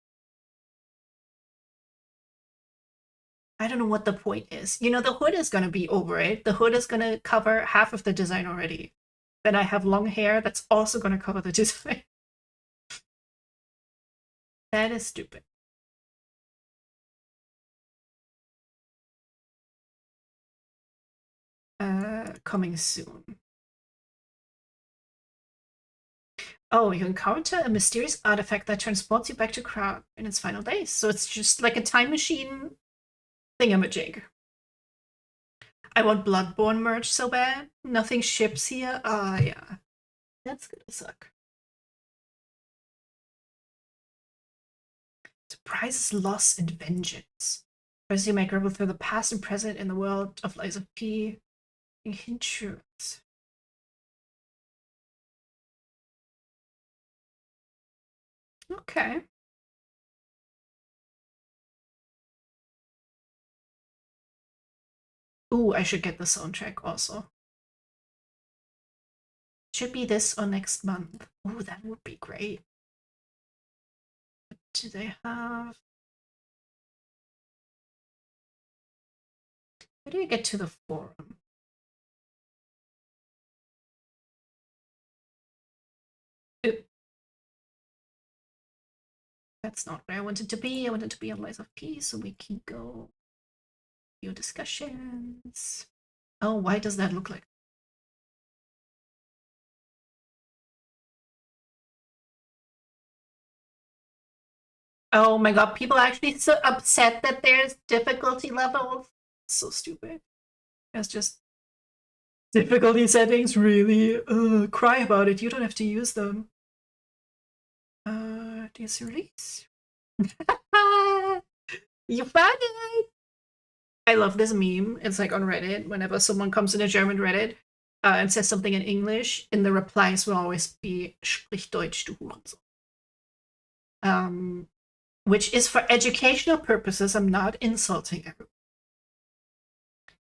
I don't know what the point is. You know, the hood is going to be over it. The hood is going to cover half of the design already. Then I have long hair that's also going to cover the design. That is stupid. Coming soon. Oh, you encounter a mysterious artifact that transports you back to Krark in its final days. So it's just like a time machine thingamajig. I want Bloodborne merch so bad. Nothing ships here. Ah, yeah. That's gonna suck. Surprises, loss, and vengeance. First, you may grapple through the past and present in the world of Lies of P. Insurance. Okay. Ooh, I should get the soundtrack also. Should be this or next month. Ooh, that would be great. What do they have? How do you get to the forum? Ooh. That's not where I wanted to be. I wanted to be on Lies of P, so we can go view discussions. Oh, why does that look like? Oh my god, people are actually so upset that there's difficulty levels. So stupid. It's just difficulty settings, really? Cry about it. You don't have to use them. This release. You found it! I love this meme. It's like on Reddit. Whenever someone comes in a German Reddit and says something in English, in the replies will always be "Sprich Deutsch, du Hurensohn." Which is for educational purposes. I'm not insulting everyone.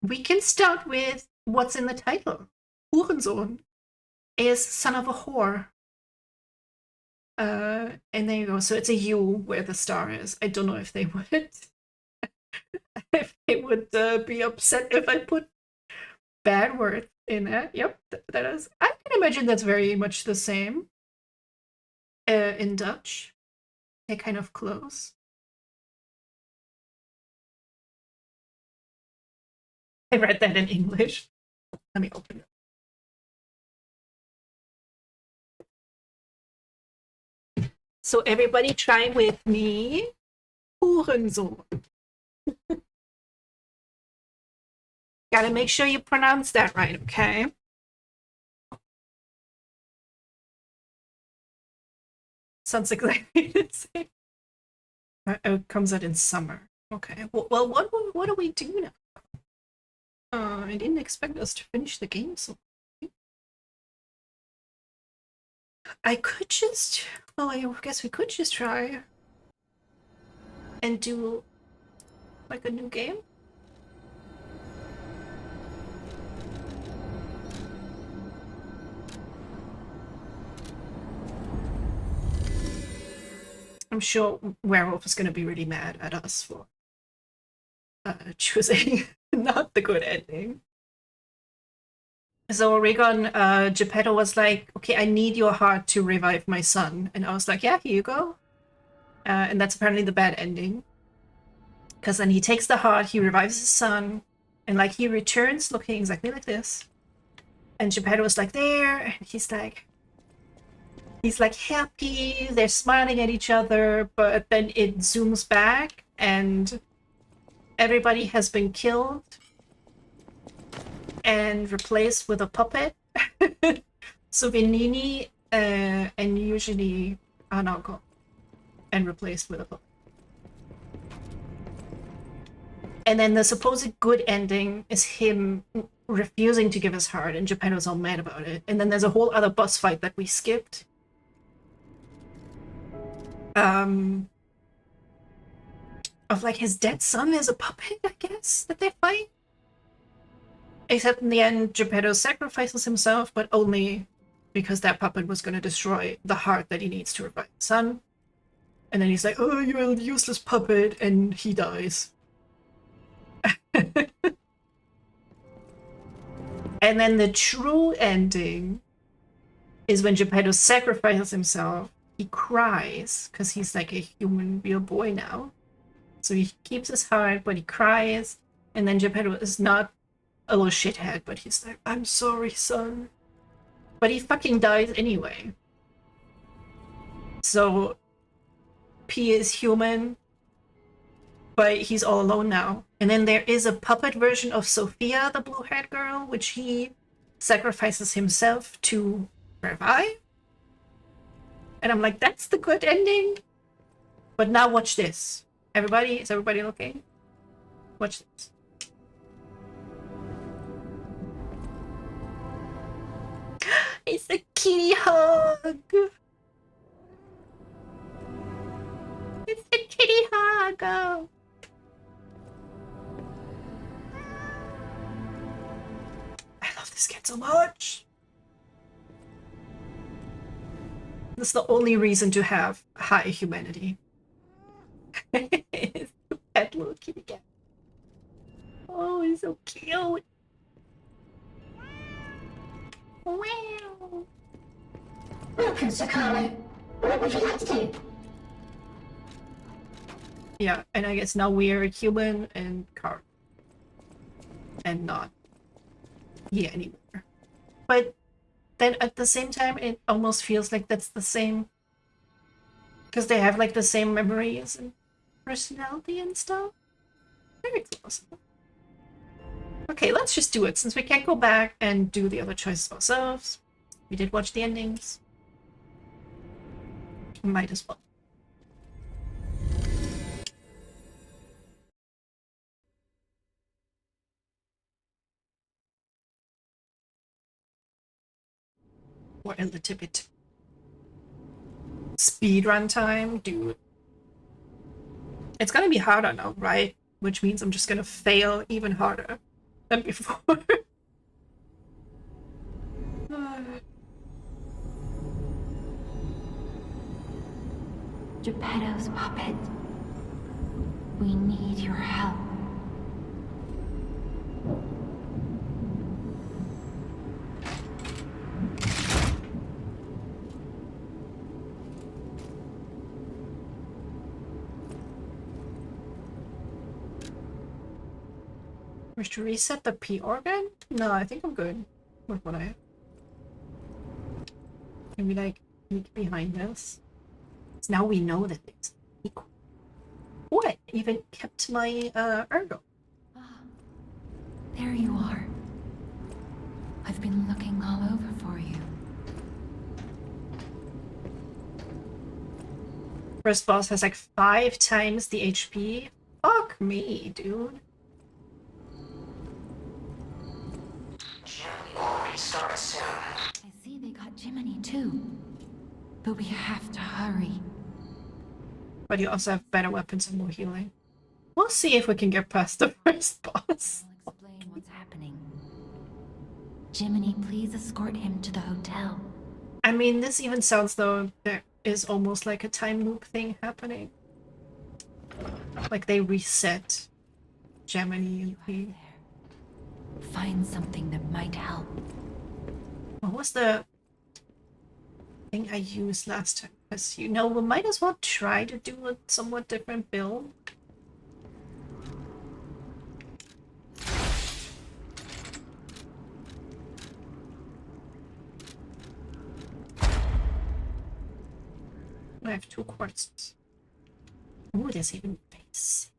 We can start with what's in the title. Hurensohn is son of a whore. And there you go. So it's a U where the star is. I don't know if they would if they would be upset if I put bad words in it. Yep, that is. I can imagine that's very much the same in Dutch. They're kind of close. I read that in English. Let me open it. So everybody try with me. Hurensohn. Gotta make sure you pronounce that right, okay? Sounds exactly the same. It comes out in summer. Okay. Well, what do we do now? I didn't expect us to finish the game so. I could just. Well, I guess we could just try and do like a new game. I'm sure Werewolf is going to be really mad at us for choosing not the good ending. So Regon, Geppetto was like, okay, I need your heart to revive my son. And I was like, yeah, here you go. And that's apparently the bad ending. Because then he takes the heart, he revives his son, and like he returns looking exactly like this. And Geppetto was like there, and he's like happy, they're smiling at each other, but then it zooms back and everybody has been killed and replaced with a puppet. So Venini and usually are now gone and replaced with a puppet. And then the supposed good ending is him refusing to give his heart, and Geppetto's all mad about it. And then there's a whole other boss fight that we skipped. Of like his dead son as a puppet, I guess, that they fight. Except in the end, Geppetto sacrifices himself, but only because that puppet was going to destroy the heart that he needs to revive his son. And then he's like, oh, you're a useless puppet, and he dies. And then the true ending is when Geppetto sacrifices himself. He cries, because he's like a human real boy now. So he keeps his heart, but he cries. And then Geppetto is not a little shithead, but he's like, I'm sorry, son. But he fucking dies anyway. So P is human, but he's all alone now. And then there is a puppet version of Sophia, the blue-haired girl, which he sacrifices himself to revive. And I'm like, that's the good ending. But now watch this. Everybody, is everybody okay? Watch this. It's a kitty hug. It's a kitty hug. Oh. I love this kid so much. That's the only reason to have high humanity. It's a pet little kitty cat. Oh, he's so cute. Wow. Welcome, Sakara. What would you like to do? Yeah, and I guess now we're human and car. And not here anymore. But then at the same time, it almost feels like that's the same. Because they have like the same memories and personality and stuff. Very close. Okay, let's just do it. Since we can't go back and do the other choices ourselves. We did watch the endings. Might as well. Or a little bit. Speedrun time, dude. It's gonna be harder now, right? Which means I'm just gonna fail even harder than before. Geppetto's puppet. We need your help. Wish to reset the P organ? No, I think I'm good with what I have. Can we like peek behind this? So now we know that it's equal. What? Even kept my ergo. There you are. I've been looking all over for you. First boss has like 5 times the HP. Fuck me, dude. Restart soon. I see they got Jiminy too. But we have to hurry. But you also have better weapons and more healing. We'll see if we can get past the first boss. I'll explain what's happening. Jiminy, please escort him to the hotel. I mean, this even sounds though there is almost like a time loop thing happening. Like they reset Gemini and P. Find something that might help. What was the thing I used last time? Because, you know, we might as well try to do a somewhat different build. I have 2 quartzes. Ooh, there's even base.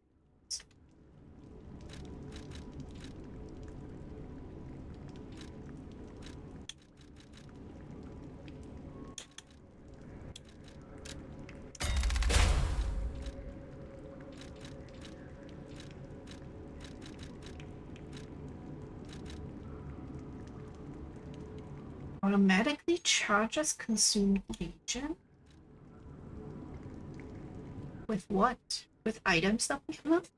Automatically charges consumed legion? With what? With items that we have?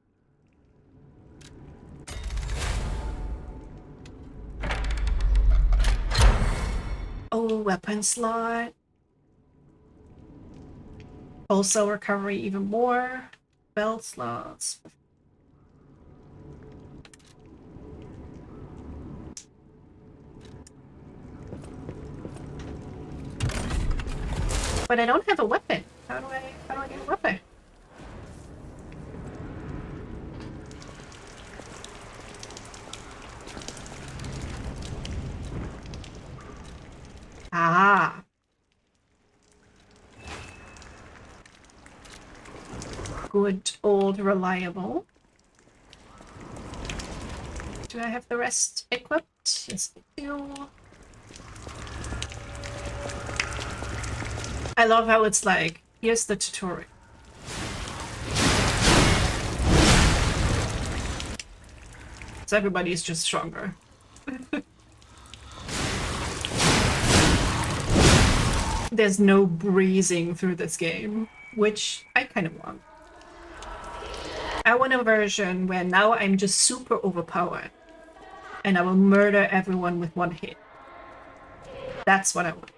Oh, weapon slot. Also recovery even more. Belt slots. But I don't have a weapon. How do I get a weapon? Ah. Good old reliable. Do I have the rest equipped? Yes, I do. I love how it's like, here's the tutorial. So everybody's just stronger. There's no breezing through this game, which I kind of want. I want a version where now I'm just super overpowered and I will murder everyone with one hit. That's what I want.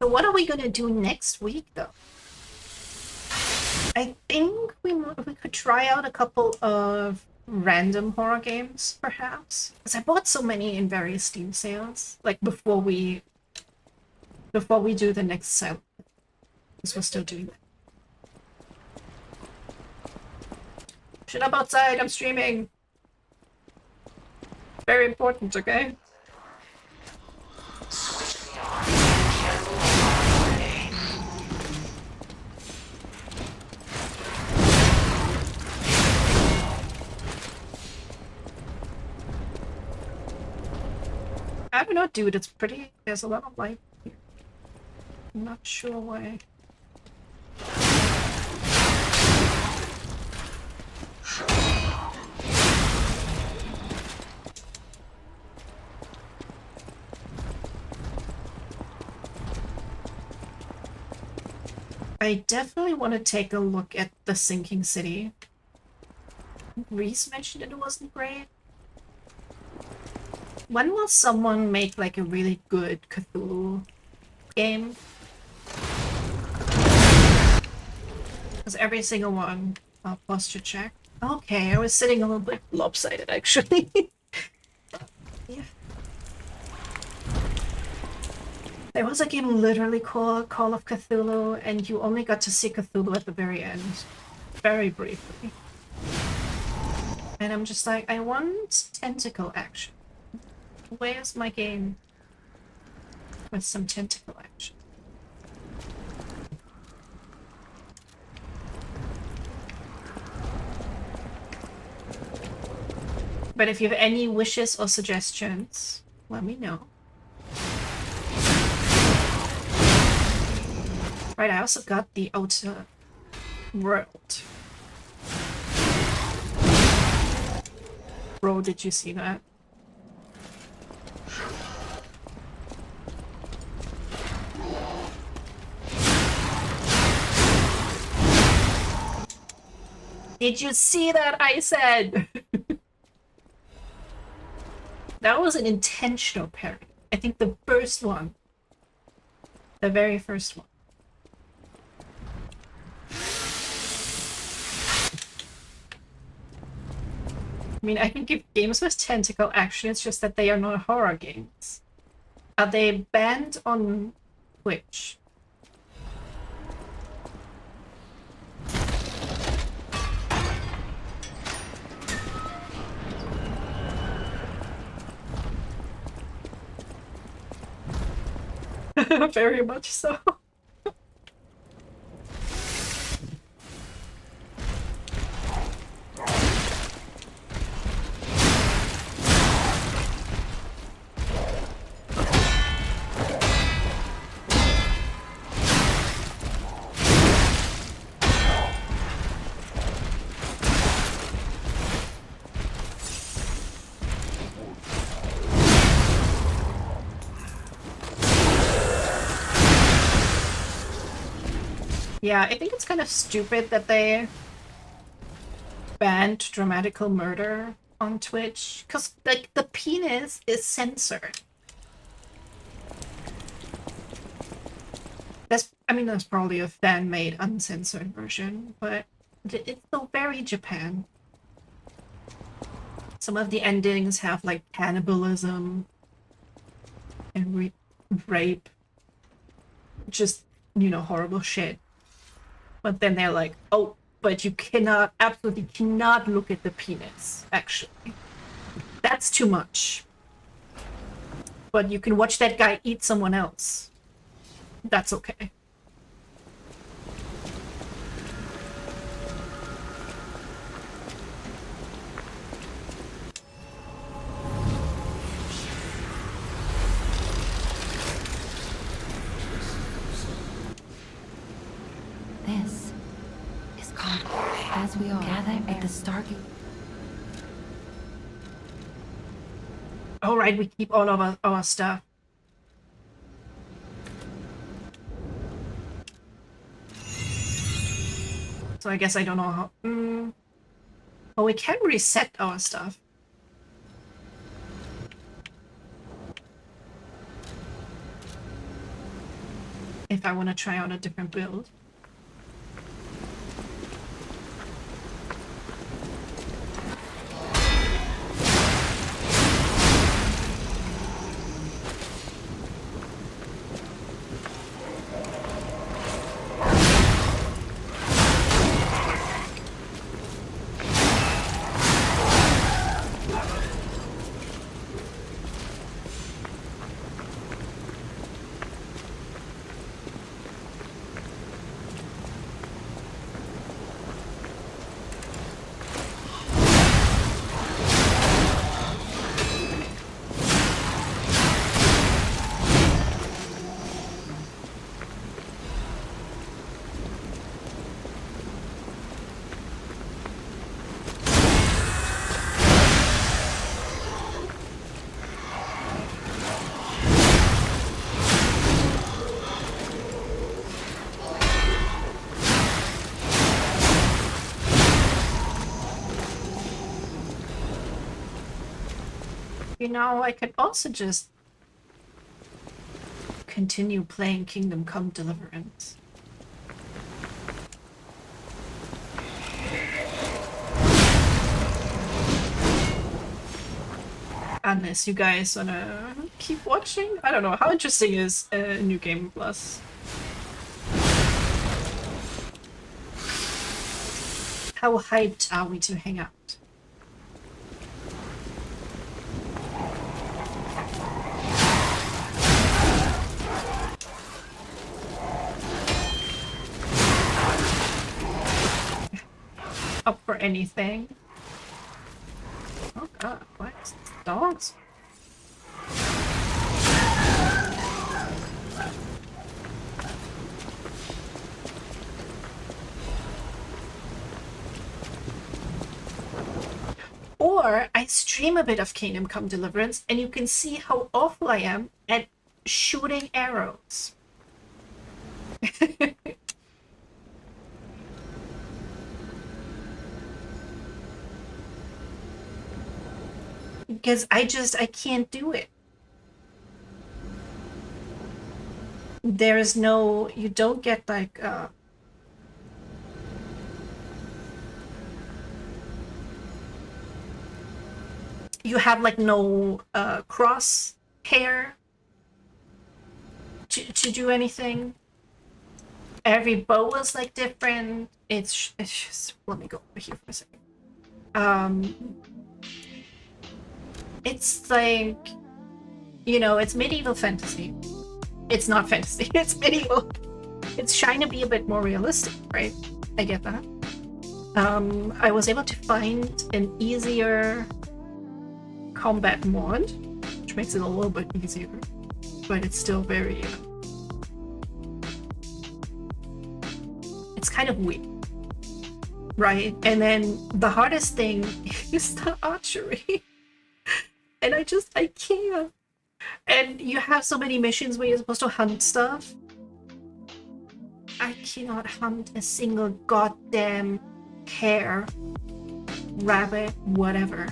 So what are we gonna do next week, though? I think we could try out a couple of random horror games, perhaps. Because I bought so many in various Steam sales, like before we do the next sale. Because we're still doing that. Shut up outside, I'm streaming. Very important, okay? I don't know, dude, it's pretty... There's a lot of light here. I'm not sure why. I definitely want to take a look at the sinking city. Reese mentioned it wasn't great. When will someone make like a really good Cthulhu game? Because every single one, I'll posture check. Okay, I was sitting a little bit lopsided actually. Yeah. There was a game literally called Call of Cthulhu, and you only got to see Cthulhu at the very end. Very briefly. And I'm just like, I want tentacle action. Where's my game with some tentacle action? But if you have any wishes or suggestions, let me know. Right, I also got the Outer World. Bro, did you see that? Did you see that, I said? That was an intentional parry. I think the first one. The very first one. I mean, I can give games with tentacle action, it's just that they are not horror games. Are they banned on Twitch? Very much so. Yeah, I think it's kind of stupid that they banned dramatical murder on Twitch, because like the penis is censored. That's probably a fan-made uncensored version, but it's still very Japan. Some of the endings have like cannibalism and rape, just, horrible shit. But then they're like, oh, but you absolutely cannot look at the penis, actually. That's too much. But you can watch that guy eat someone else. That's okay. This is called As We All Gather at the Stargate. All right, we keep all of our stuff. So I guess I don't know how... Oh, we can reset our stuff. If I want to try out a different build. I could also just continue playing Kingdom Come Deliverance. Unless you guys wanna keep watching? I don't know, how interesting is New Game Plus? How hyped are we to hang out? Up for anything. Oh god, what? Dogs? Or I stream a bit of Kingdom Come Deliverance and you can see how awful I am at shooting arrows. Because I can't do it. There is no, you don't get like, you have like no cross hair to do anything. Every bow is like different. It's just, let me go over here for a second. It's like, it's medieval fantasy. It's not fantasy, it's medieval. It's trying to be a bit more realistic, right? I get that. I was able to find an easier combat mod, which makes it a little bit easier, but it's still very... it's kind of weak, right? And then the hardest thing is the archery. And I can't. And you have so many missions where you're supposed to hunt stuff. I cannot hunt a single goddamn hare, rabbit, whatever.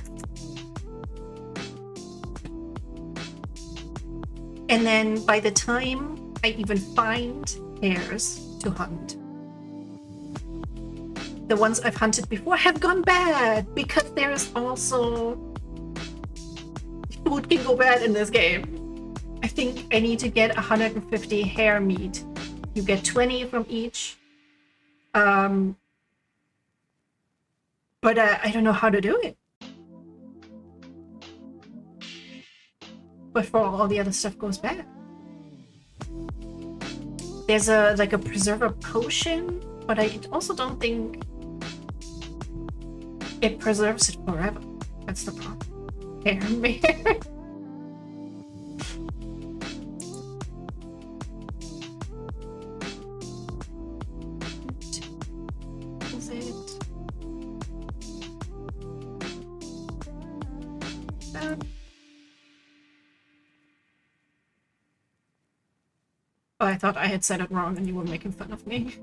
And then by the time I even find hares to hunt, the ones I've hunted before have gone bad because there's also food can go bad in this game. I think I need to get 150 hare meat. You get 20 from each. But I don't know how to do it. Before all the other stuff goes bad. There's a preserver potion, but I also don't think it preserves it forever. That's the problem. Hare mare. Is it? Oh, I thought I had said it wrong and you were making fun of me.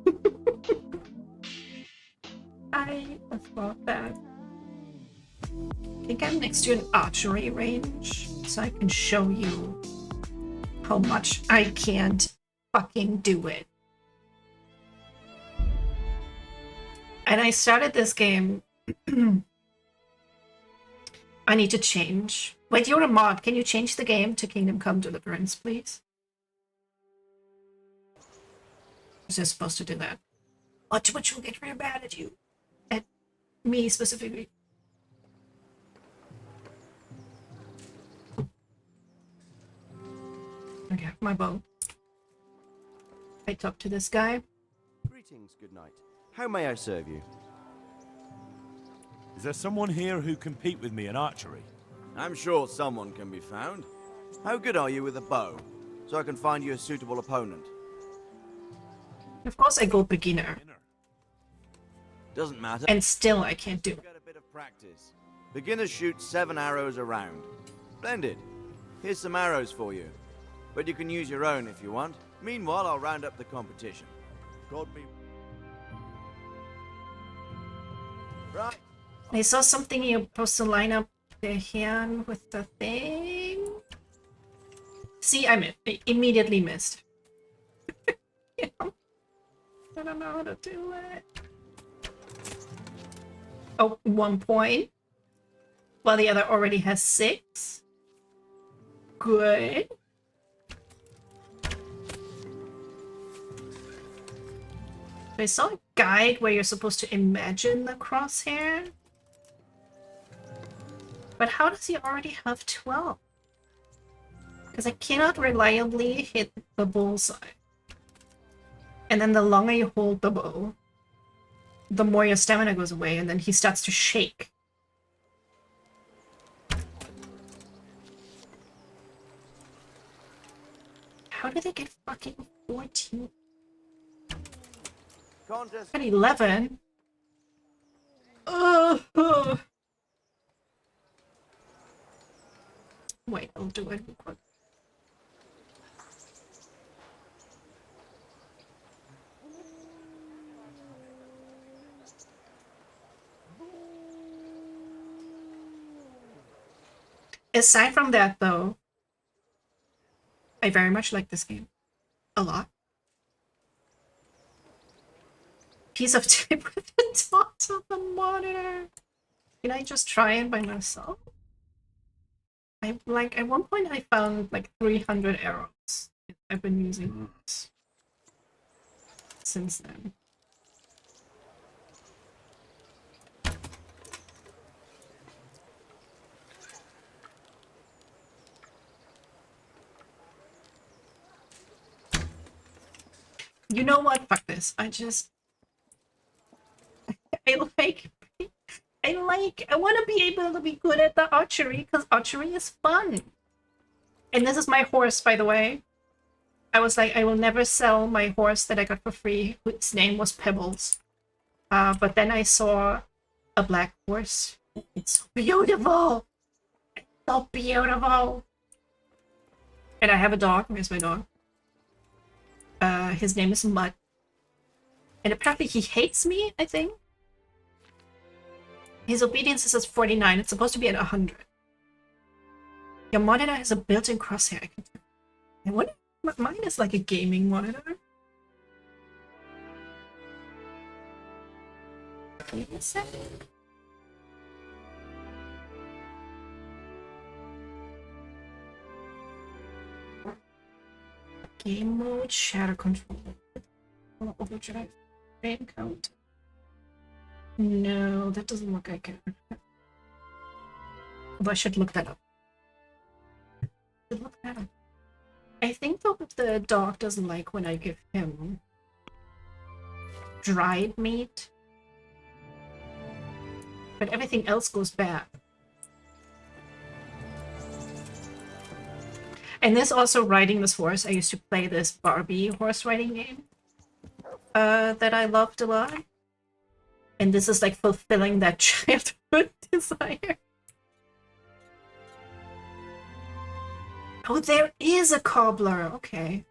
I thought that. I think I'm next to an archery range, so I can show you how much I can't fucking do it. And I started this game. I need to change. Wait, you're a mod. Can you change the game to Kingdom Come Deliverance, please? Is it supposed to do that? Oh, too much will get real bad at you. At me specifically. Okay, my bow. I talk to this guy. Greetings, good night. How may I serve you? Is there someone here who can compete with me in archery? I'm sure someone can be found. How good are you with a bow? So I can find you a suitable opponent. Of course I go beginner. Doesn't matter. And still I can't do it. Get a bit of practice. Beginners shoot 7 arrows a round. Splendid. Here's some arrows for you. But you can use your own if you want. Meanwhile, I'll round up the competition. God be... Right. I saw something you're supposed to line up the hand with the thing. See, I immediately missed. Yeah. I don't know how to do it. Oh, 1 point. While the other already has 6. Good. I saw a guide where you're supposed to imagine the crosshair. But how does he already have 12? Because I cannot reliably hit the bullseye. And then the longer you hold the bow, the more your stamina goes away, and then he starts to shake. How did they get fucking 14? Contest. At 11? Wait, I'll do it real quick. Aside from that, though, I very much like this game. A lot. Piece of tape with the dots of the monitor. Can I just try it by myself? At one point I found like 300 arrows. I've been using this since then. You know what? Fuck this. I want to be able to be good at the archery because archery is fun. And this is my horse, by the way. I was like, I will never sell my horse that I got for free, whose name was Pebbles. But then I saw a black horse. It's so beautiful. It's so beautiful. And I have a dog. Where's my dog? His name is Mud. And apparently he hates me, I think. His obedience is at 49. It's supposed to be at 100. Your monitor has a built-in crosshair. I wonder if mine is like a gaming monitor. Give me a second. Game mode, shadow control. Overdrive. Frame count. No, that doesn't look like it. Although I should look that up. I think though the dog doesn't like when I give him dried meat. But everything else goes bad. And this also riding this horse. I used to play this Barbie horse riding game that I loved a lot. And this is like fulfilling that childhood desire. Oh, there is a cobbler. Okay.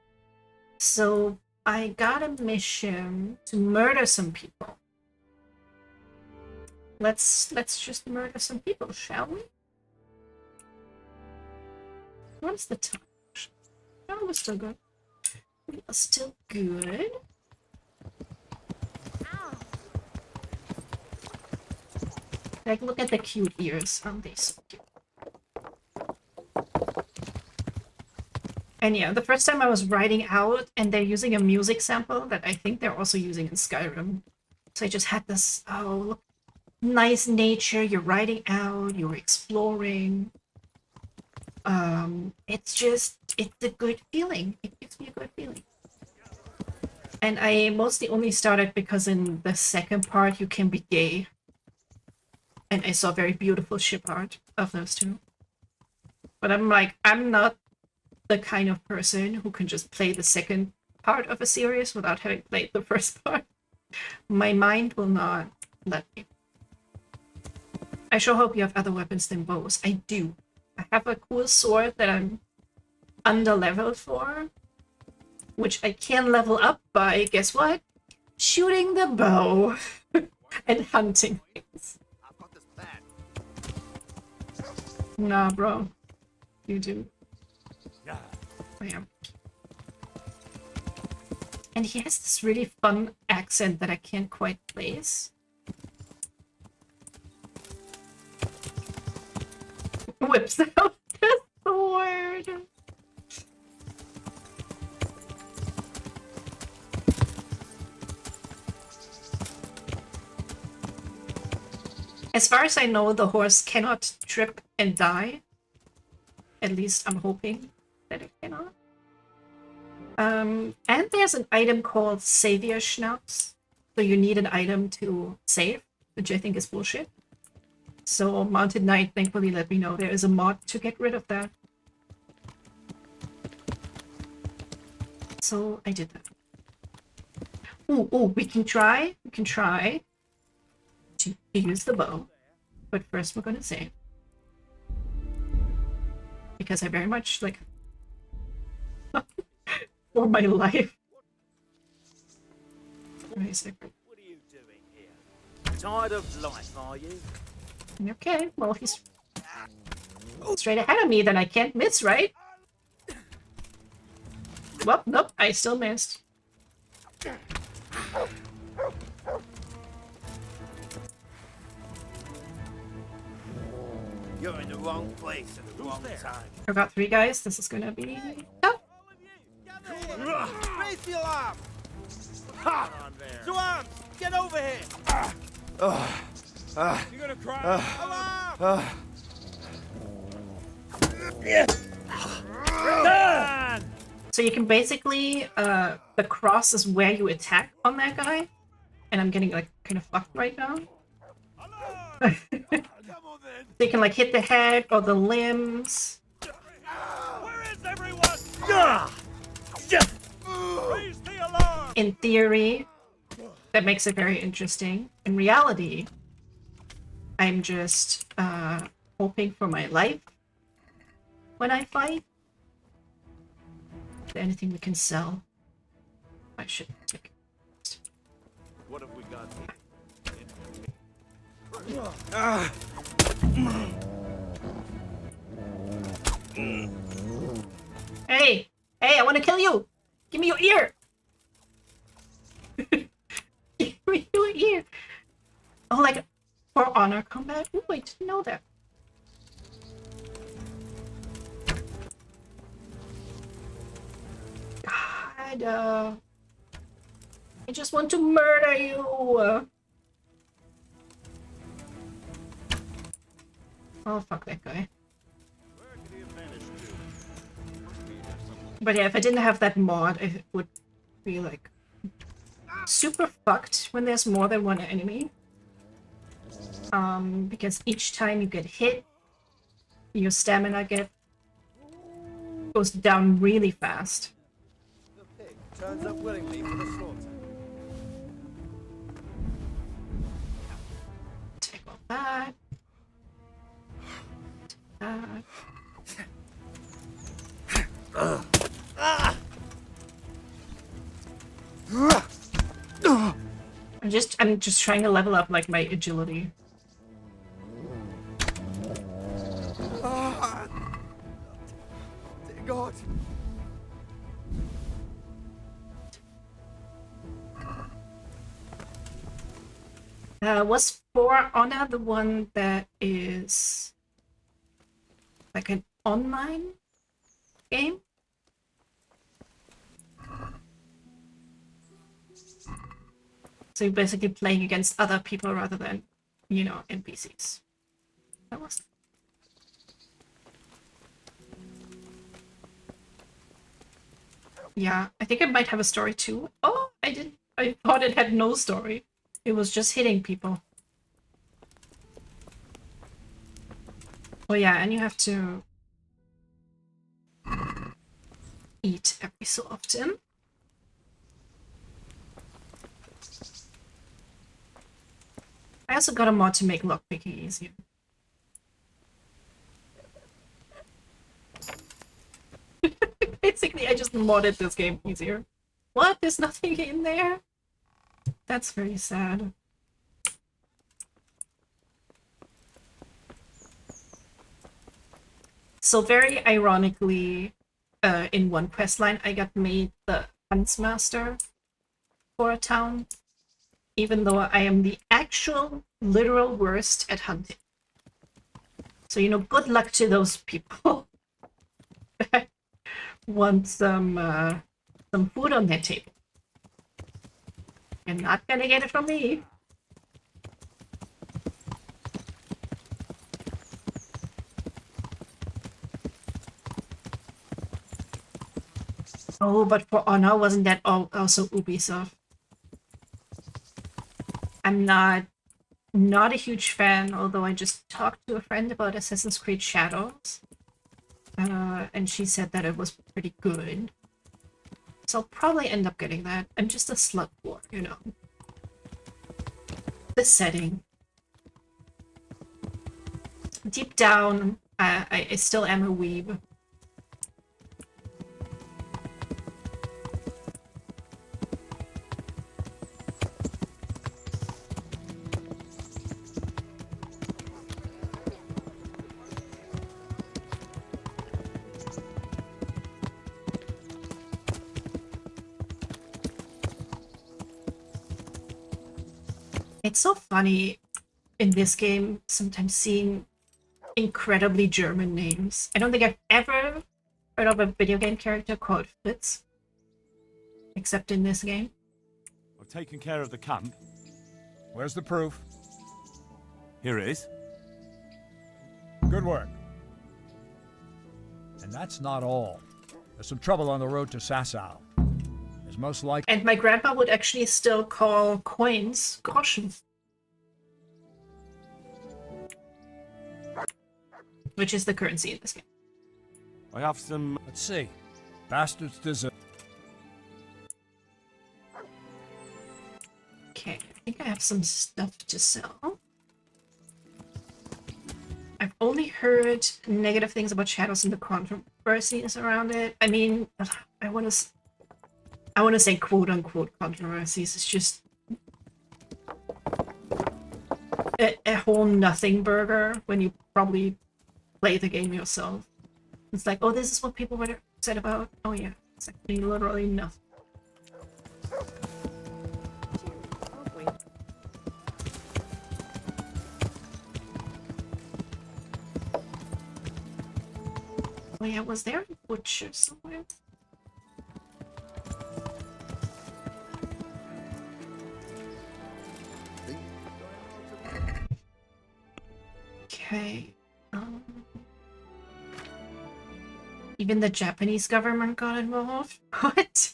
So I got a mission to murder some people. Let's just murder some people, shall we? What is the time? Oh, we're still good. We are still good. Like, look at the cute ears. Aren't they so cute? And yeah, the first time I was writing out and they're using a music sample that I think they're also using in Skyrim. So I just had this, oh, look, nice nature, you're writing out, you're exploring. It's a good feeling. It gives me a good feeling. And I mostly only started because in the second part you can be gay. And I saw very beautiful ship art of those two. But I'm like, I'm not the kind of person who can just play the second part of a series without having played the first part. My mind will not let me. I sure hope you have other weapons than bows. I do. I have a cool sword that I'm under-leveled for, which I can level up by, guess what? Shooting the bow and hunting things. Nah, bro. You do. I am. And he has this really fun accent that I can't quite place. Whips out the sword. As far as I know, the horse cannot trip and die. At least I'm hoping that it cannot. And there's an item called Savior Schnapps. So you need an item to save, which I think is bullshit. So Mounted Knight thankfully let me know there is a mod to get rid of that. So I did that. Oh, we can try to use the bow. But first we're gonna save. Because I very much like for my life. What are you doing here? Tired of life, are you? Okay, well he's straight ahead of me, then I can't miss, right? Well, nope, I still missed. You're in the wrong place at the wrong time. I've got 3 guys, this is gonna be tough. Raise the alarm! Ha! To arms! Get over here! You're gonna cry? Alarm! So you can basically, the cross is where you attack on that guy. And I'm getting like kind of fucked right now. So you can like hit the head or the limbs. Where is everyone? Raise the alarm! In theory, that makes it very interesting. In reality, I'm just hoping for my life when I fight. Is there anything we can sell? I should take it. What have we got Hey! Hey, I want to kill you! Give me your ear! Give me your ear! Oh, like, for honor combat? Ooh, I didn't know that. God, I just want to murder you! Oh, fuck that guy. But yeah, if I didn't have that mod, I would be like super fucked when there's more than one enemy. Because each time you get hit, your stamina goes down really fast. The pig turns up willingly for the slaughter. Take all that. I'm just trying to level up like my agility. Dear God. Was For Honor the one that is like an online game? So you're basically playing against other people rather than, you know, NPCs. That was. Yeah, I think it might have a story too. Oh, I thought it had no story. It was just hitting people. Oh yeah, and you have to eat every so often. I also got a mod to make lockpicking easier. Basically, I just modded this game easier. What? There's nothing in there? That's very sad. So very ironically, in one questline, I got made the Huntsmaster for a town, even though I am the actual, literal worst at hunting. So, you know, good luck to those people. Want some food on their table. You're not gonna get it from me. Oh, but For Honor, wasn't that also Ubisoft? I'm not a huge fan, although I just talked to a friend about Assassin's Creed Shadows. And she said that it was pretty good. So I'll probably end up getting that. I'm just a slut for, you know. The setting. Deep down, I still am a weeb. It's so funny in this game, sometimes seeing incredibly German names. I don't think I've ever heard of a video game character called Fritz, except in this game. I've taken care of the camp. Where's the proof? Here it is. Good work. And that's not all. There's some trouble on the road to Sasau. There's most likely... And my grandpa would actually still call coins groschen. Which is the currency in this game. I have some... Let's see. Bastards deserve... Okay, I think I have some stuff to sell. I've only heard negative things about Shadows and the controversies around it. I mean, I want to say quote-unquote controversies. It's just a whole nothing burger when you probably play the game yourself. It's like, oh, this is what people were upset about. Oh yeah, it's actually literally nothing. Oh yeah, was there a butcher somewhere? Okay. Even the Japanese government got involved? What?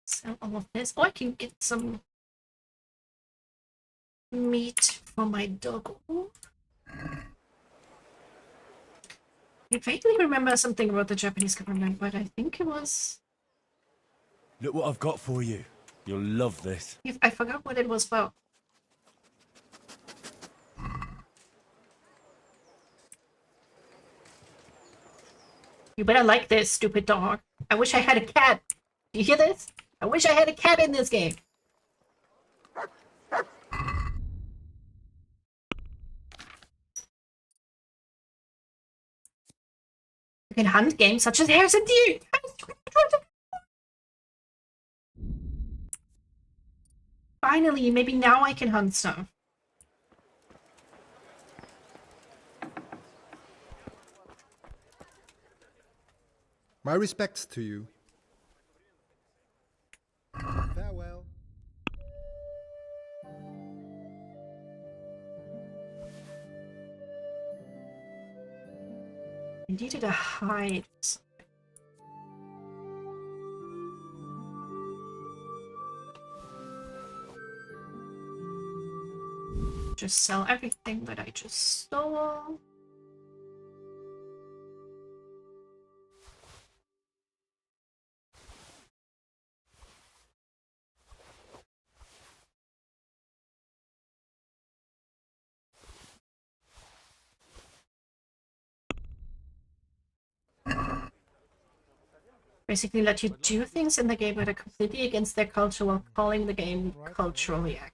Sell all of this. Oh, I can get some meat for my dog. I vaguely remember something about the Japanese government, but I think it was... Look what I've got for you. You'll love this. I forgot what it was about. You better like this, stupid dog. I wish I had a cat. Do you hear this? I wish I had a cat in this game. You can hunt games such as Hares and Deer. Finally, maybe now I can hunt stuff. My respects to you. Farewell. I needed a hide. Just sell everything that I just stole. Basically let you do things in the game that are completely against their culture while calling the game culturally accurate.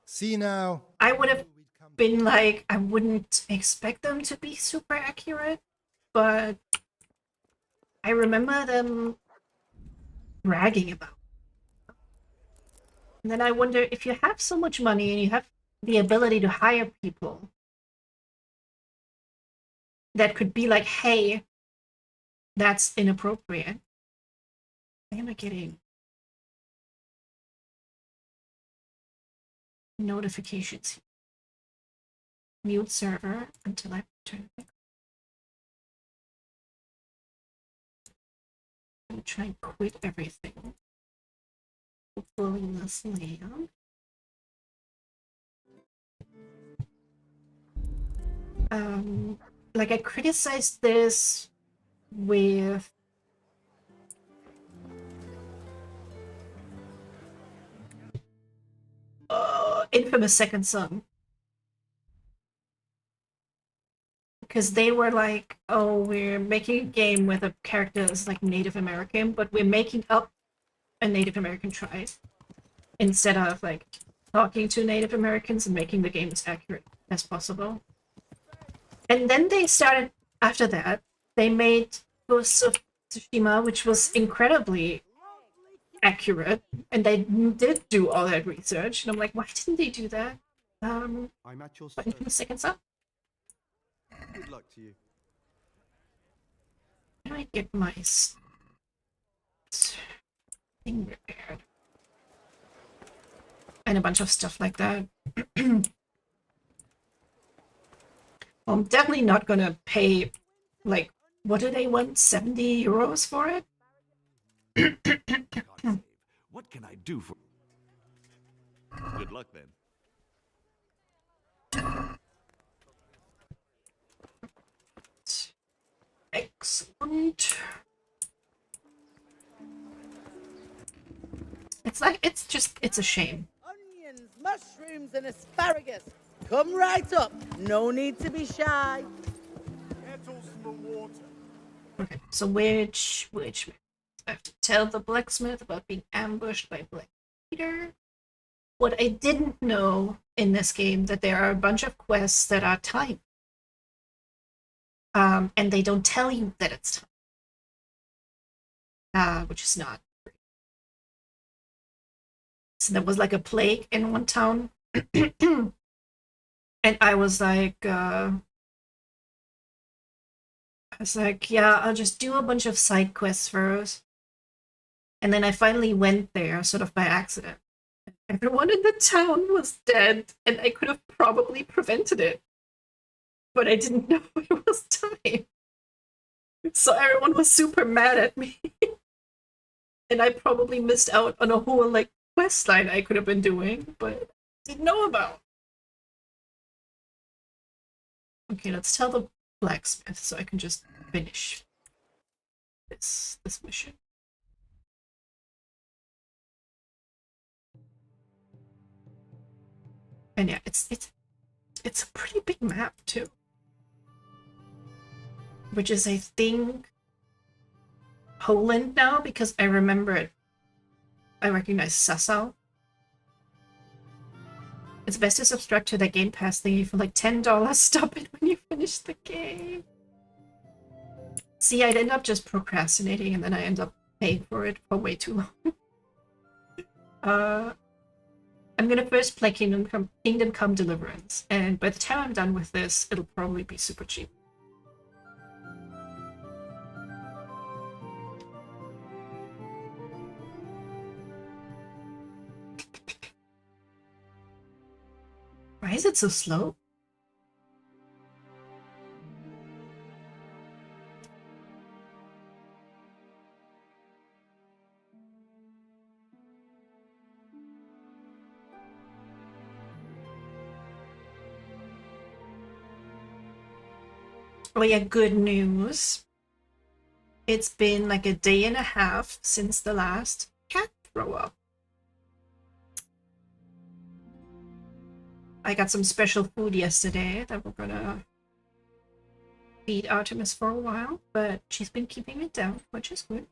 See now. I would have been like, I wouldn't expect them to be super accurate, but I remember them bragging about it. And then I wonder, if you have so much money and you have the ability to hire people that could be like, hey, that's inappropriate. Why am I getting notifications? Mute server until I return. I'm gonna try and quit everything. Hopefully this layout. Like I criticized this with Infamous Second Son, because they were like, oh, we're making a game with a character that's like Native American, but we're making up a Native American tribe instead of like talking to Native Americans and making the game as accurate as possible. And then they started, after that, they made Ghosts of Tsushima, which was incredibly accurate, and they did do all that research, and I'm like, why didn't they do that? I'm at your But in a second, up. Good luck to you. Can I get my thing repaired? And a bunch of stuff like that. Well, I'm definitely not gonna pay, like, what do they want, 70 euros for it? What can I do for... Good luck, then. Excellent. It's like, it's a shame. Onions, mushrooms, and asparagus. Come right up. No need to be shy. Kettles for water. Okay, so which I have to tell the blacksmith about being ambushed by Black Peter. What I didn't know in this game, that there are a bunch of quests that are timed. And they don't tell you that it's timed. Which is not great. So there was like a plague in one town. And I was like, yeah, I'll just do a bunch of side quests first. And then I finally went there, sort of by accident. Everyone in the town was dead, and I could have probably prevented it. But I didn't know it was time. So everyone was super mad at me. And I probably missed out on a whole, like, quest line I could have been doing, but didn't know about. Okay, let's tell the blacksmith so I can just finish this mission. And yeah, it's a pretty big map too. Which is, I think, Poland now, because I remember it. I recognize Sasau. It's best to subscribe to the Game Pass thingy for like $10. Stop it when you finish the game. See, I'd end up just procrastinating and then I end up paying for it for way too long. I'm gonna first play Kingdom Come Deliverance, and by the time I'm done with this, it'll probably be super cheap. Why is it so slow? Oh yeah, good news. It's been like a day and a half since the last cat throw up. I got some special food yesterday that we're gonna feed Artemis for a while, but she's been keeping it down, which is good.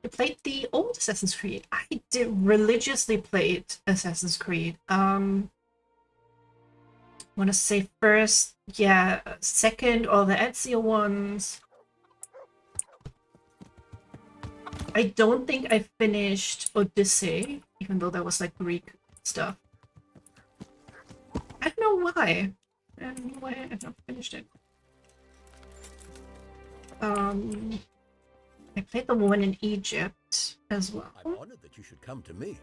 I played the old Assassin's Creed. I did religiously played Assassin's Creed. I want to say first, yeah, second, all the Ezio ones. I don't think I finished Odyssey, even though that was like Greek stuff. I don't know why. I don't know why I haven't finished it. I played the one in Egypt as well. I'm honored that you should come to me.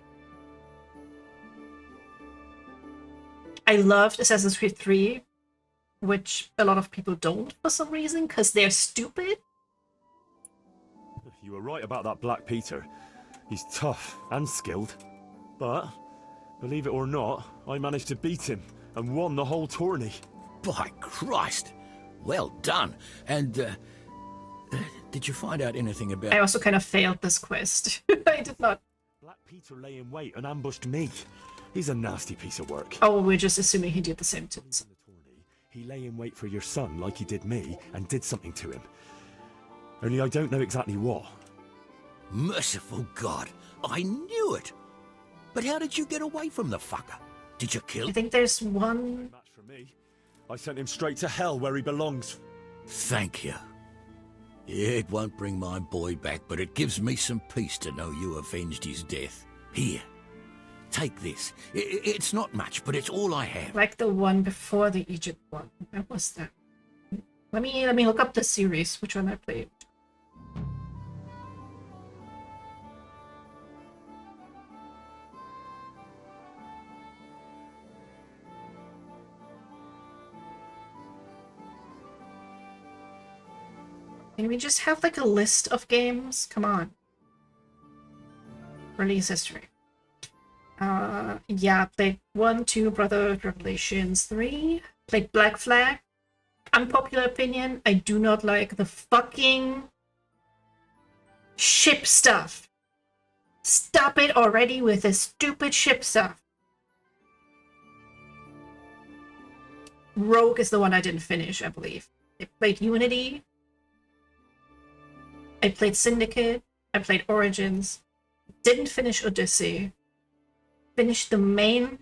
I loved Assassin's Creed 3, which a lot of people don't for some reason, because they're stupid. You were right about that Black Peter. He's tough and skilled. But, believe it or not, I managed to beat him and won the whole tourney. By Christ! Well done. And, did you find out anything about... I also kind of failed this quest. I did not. Black Peter lay in wait and ambushed me. He's a nasty piece of work. Oh, we're just assuming he did the same to us. He lay in wait for your son like he did me and did something to him. Only I don't know exactly what. Merciful God, I knew it! But how did you get away from the fucker? Did you kill him? I think there's one... Match for me. I sent him straight to hell where he belongs. Thank you. It won't bring my boy back, but it gives me some peace to know you avenged his death. Here, take this. It's not much, but it's all I have. Like the one before the Egypt one. What was that? Let me look up the series, which one I played. Can we just have like a list of games? Come on. Release history. Yeah, played 1, 2, Brotherhood, Revelations 3. Played Black Flag. Unpopular opinion, I do not like the fucking ship stuff. Stop it already with this stupid ship stuff. Rogue is the one I didn't finish, I believe. I played Unity. I played Syndicate. I played Origins. Didn't finish Odyssey. Finished the main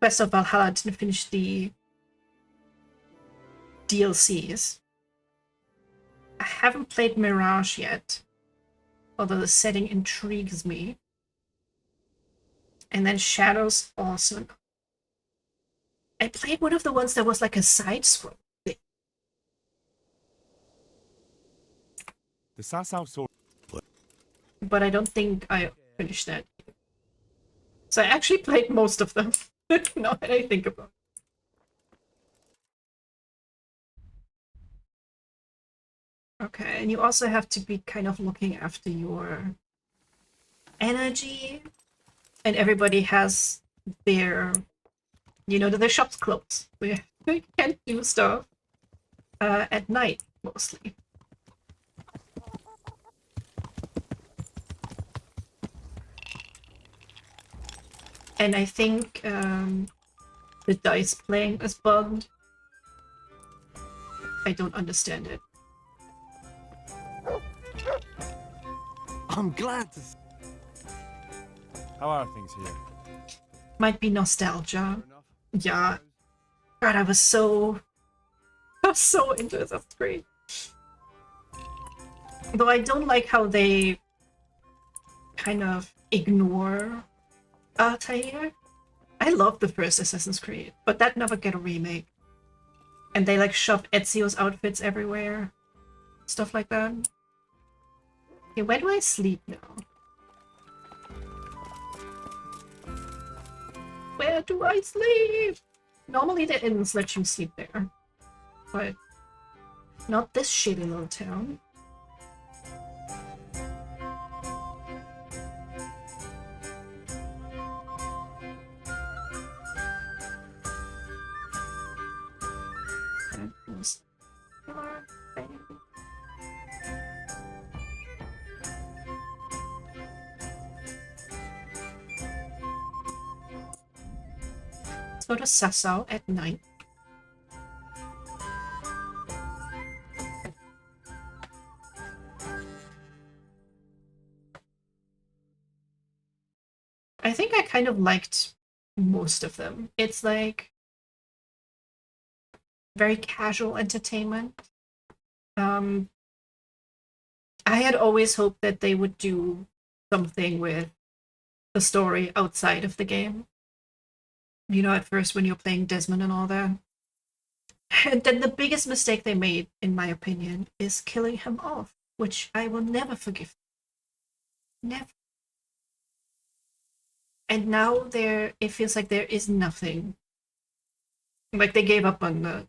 Quest of Valhalla. Didn't finish the DLCs. I haven't played Mirage yet, although the setting intrigues me. And then Shadows also. I played one of the ones that was like a side scroll thing. The Sasau sword. But I don't think I finished that. So I actually played most of them. Now that I think about it. Okay, and you also have to be kind of looking after your energy. And everybody has their, you know, their shops closed. We can't do stuff at night, mostly. And I think the dice playing is bugged. I don't understand it. I'm glad to. How are things here? Might be nostalgia. Yeah. God, I was so into Assassin's Creed. Though I don't like how they kind of ignore Altair. I love the first Assassin's Creed, but that never get a remake. And they like shove Ezio's outfits everywhere. Stuff like that. Okay, where do I sleep now? Where do I sleep? Normally the inns let you sleep there. But not this shitty little town. Let's go to Sasau at night. I think I kind of liked most of them. It's like very casual entertainment. I had always hoped that they would do something with the story outside of the game. You know, at first when you're playing Desmond and all that. And then the biggest mistake they made, in my opinion, is killing him off, which I will never forgive. Never. And now it feels like there is nothing. Like they gave up on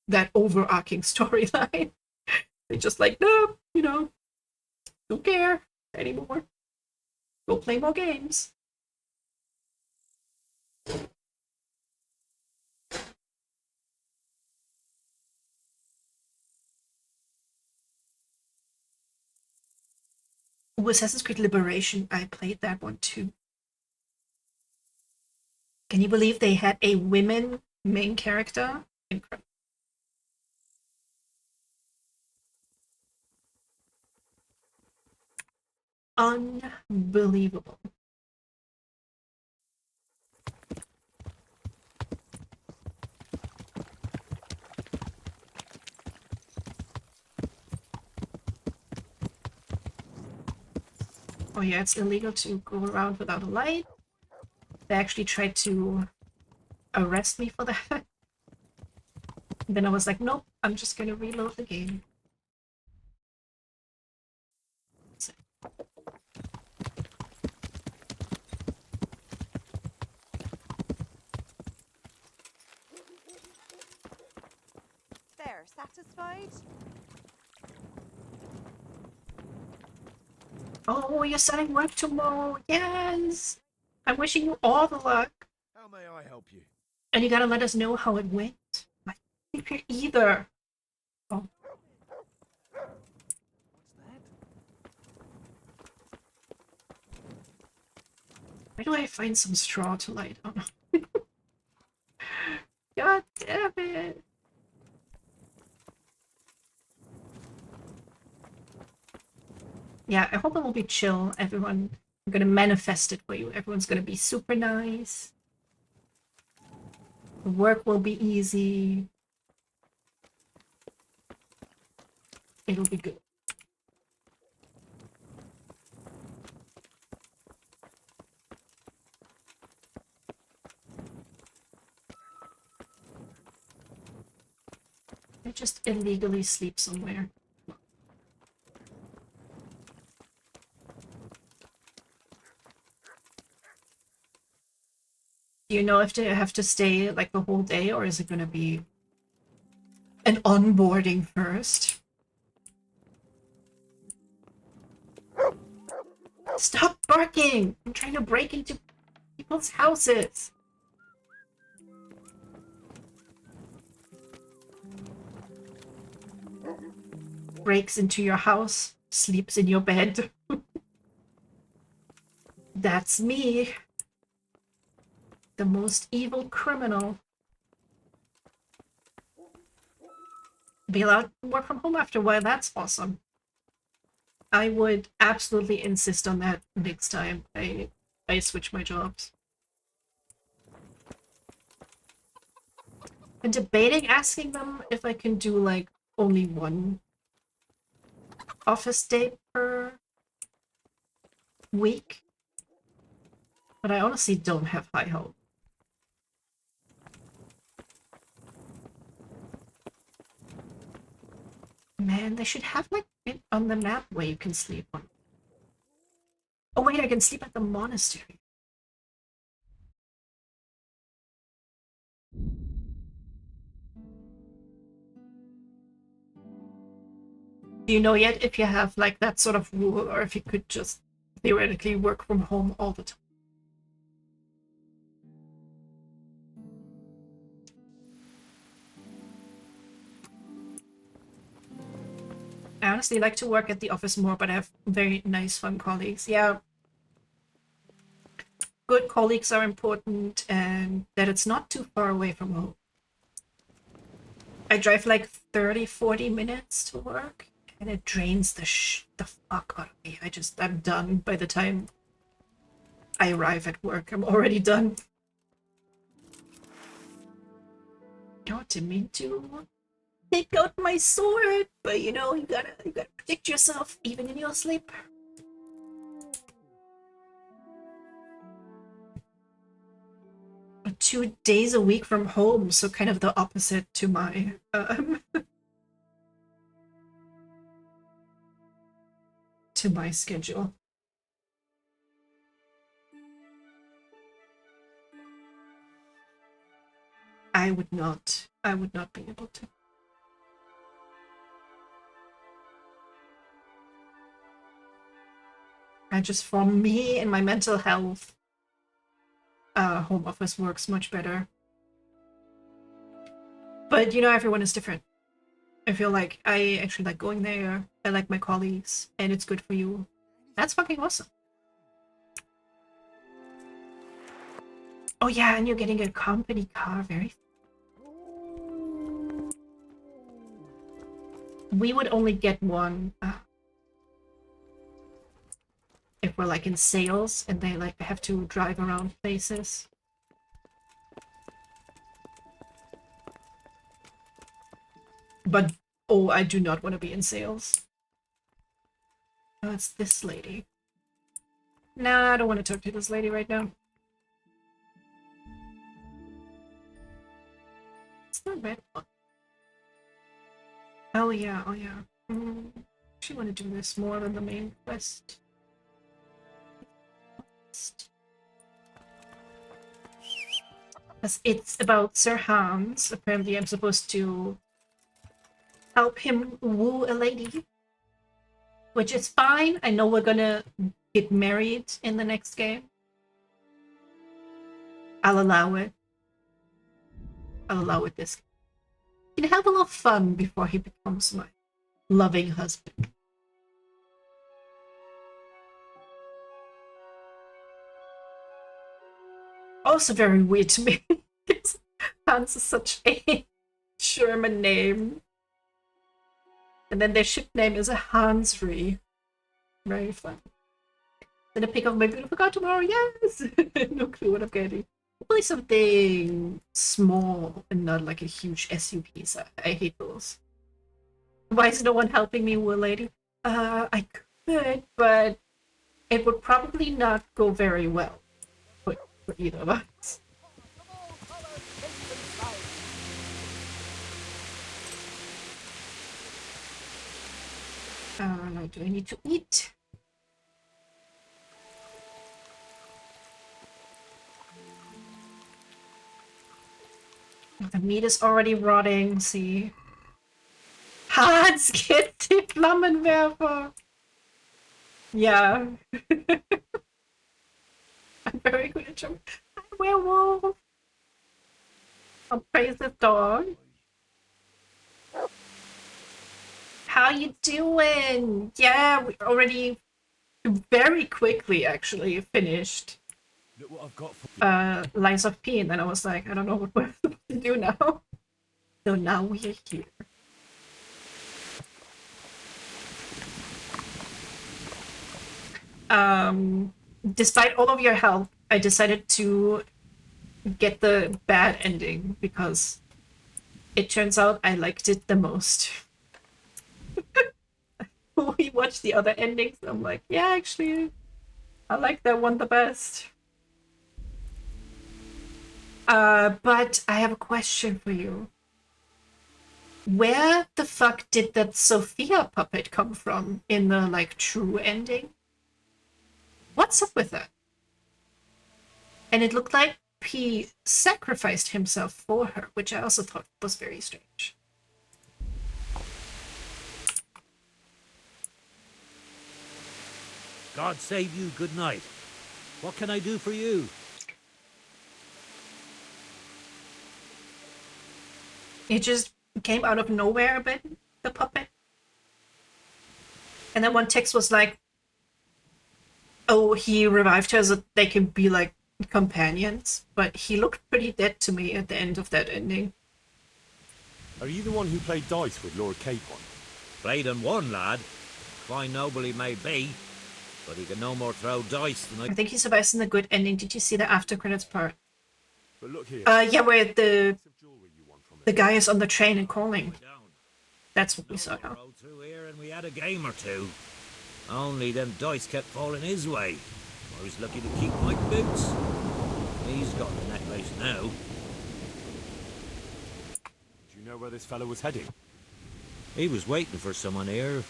that overarching storyline. They just like, no, you know, don't care anymore. Go play more games. Ooh, Assassin's Creed Liberation, I played that one too. Can you believe they had a women main character? Incredible. Unbelievable. Oh yeah, it's illegal to go around without a light. They actually tried to arrest me for that. And then I was like, nope, I'm just gonna reload the game. There, satisfied? Oh, you're starting work tomorrow. Yes! I'm wishing you all the luck. How may I help you? And you gotta let us know how it went. I can't sleep here either. Oh. Where do I find some straw to light on? God damn it. Yeah, I hope it will be chill, everyone. I'm gonna manifest it for you. Everyone's gonna be super nice. The work will be easy. It'll be good. I just illegally sleep somewhere. Do you know if they have to stay like the whole day, or is it gonna be an onboarding first? Stop barking! I'm trying to break into people's houses. Breaks into your house, sleeps in your bed. That's me. The most evil criminal. Be allowed to work from home after a while, that's awesome. I would absolutely insist on that next time I switch my jobs. I'm debating asking them if I can do like only one office day per week. But I honestly don't have high hope. Man, they should have like it on the map where you can sleep on. Oh wait, I can sleep at the monastery. Do you know yet if you have like that sort of rule, or if you could just theoretically work from home all the time? I honestly like to work at the office more, but I have very nice, fun colleagues. Yeah. Good colleagues are important, and that it's not too far away from home. I drive like 30-40 minutes to work, and it drains the fuck out of me. I'm done by the time I arrive at work. I'm already done. Oh, didn't mean to take out my sword, but you know, you gotta protect yourself even in your sleep. 2 days a week from home, so kind of the opposite to my to my schedule. I would not be able to. For me and my mental health, home office works much better. But you know, everyone is different. I feel like I actually like going there. I like my colleagues, and it's good for you. That's fucking awesome. Oh yeah, and you're getting a company car. Very. We would only get one if we're like in sales and they like have to drive around places. But oh, I do not want to be in sales. Oh, it's this lady. Nah, I don't want to talk to this lady right now. It's the red one. Oh yeah, oh yeah. Actually want to do this more than the main quest. Because it's about Sir Hans. Apparently I'm supposed to help him woo a lady. Which is fine. I know we're gonna get married in the next game. I'll allow it. I'll allow it this game. He can have a little fun before he becomes my loving husband. Also very weird to me. Hans is such a German name. And then their ship name is a Hansry. Very fun. Then I pick up my beautiful car tomorrow, yes! No clue what I'm getting. Hopefully something small and not like a huge SUV. So I hate those. Why is no one helping me, Will Lady? I could, but it would probably not go very well for either of us. Do I need to eat? The meat is already rotting, see. Hans, get the Flammenwerfer! Yeah. I'm very good at jumping. Hi, werewolf! I'll praise the dog. How you doing? Yeah, we already very quickly actually finished Look what I've got for Lies of P, and then I was like, I don't know what we're supposed to do now. So now we are here. Despite all of your help, I decided to get the bad ending because it turns out I liked it the most. We watched the other endings, and I'm like, yeah, actually, I like that one the best. But I have a question for you. Where the fuck did that Sophia puppet come from in the, like, true ending? What's up with that? And it looked like P sacrificed himself for her, which I also thought was very strange. God save you, good night. What can I do for you? It just came out of nowhere a bit, the puppet. And then one text was like, oh, he revived her so they can be like companions. But he looked pretty dead to me at the end of that ending. Are you the one who played dice with Lord Capon? Played and won, lad. Fine noble he may be, but he can no more throw dice than I think he survives in the good ending. Did you see the after credits part? But look here. Yeah, where the guy is on the train and calling. That's what we saw now. Rode through here and we had a game or two. Only them dice kept falling his way. I was lucky to keep my boots. He's got the necklace now. Do you know where this fellow was heading? He was waiting for someone here,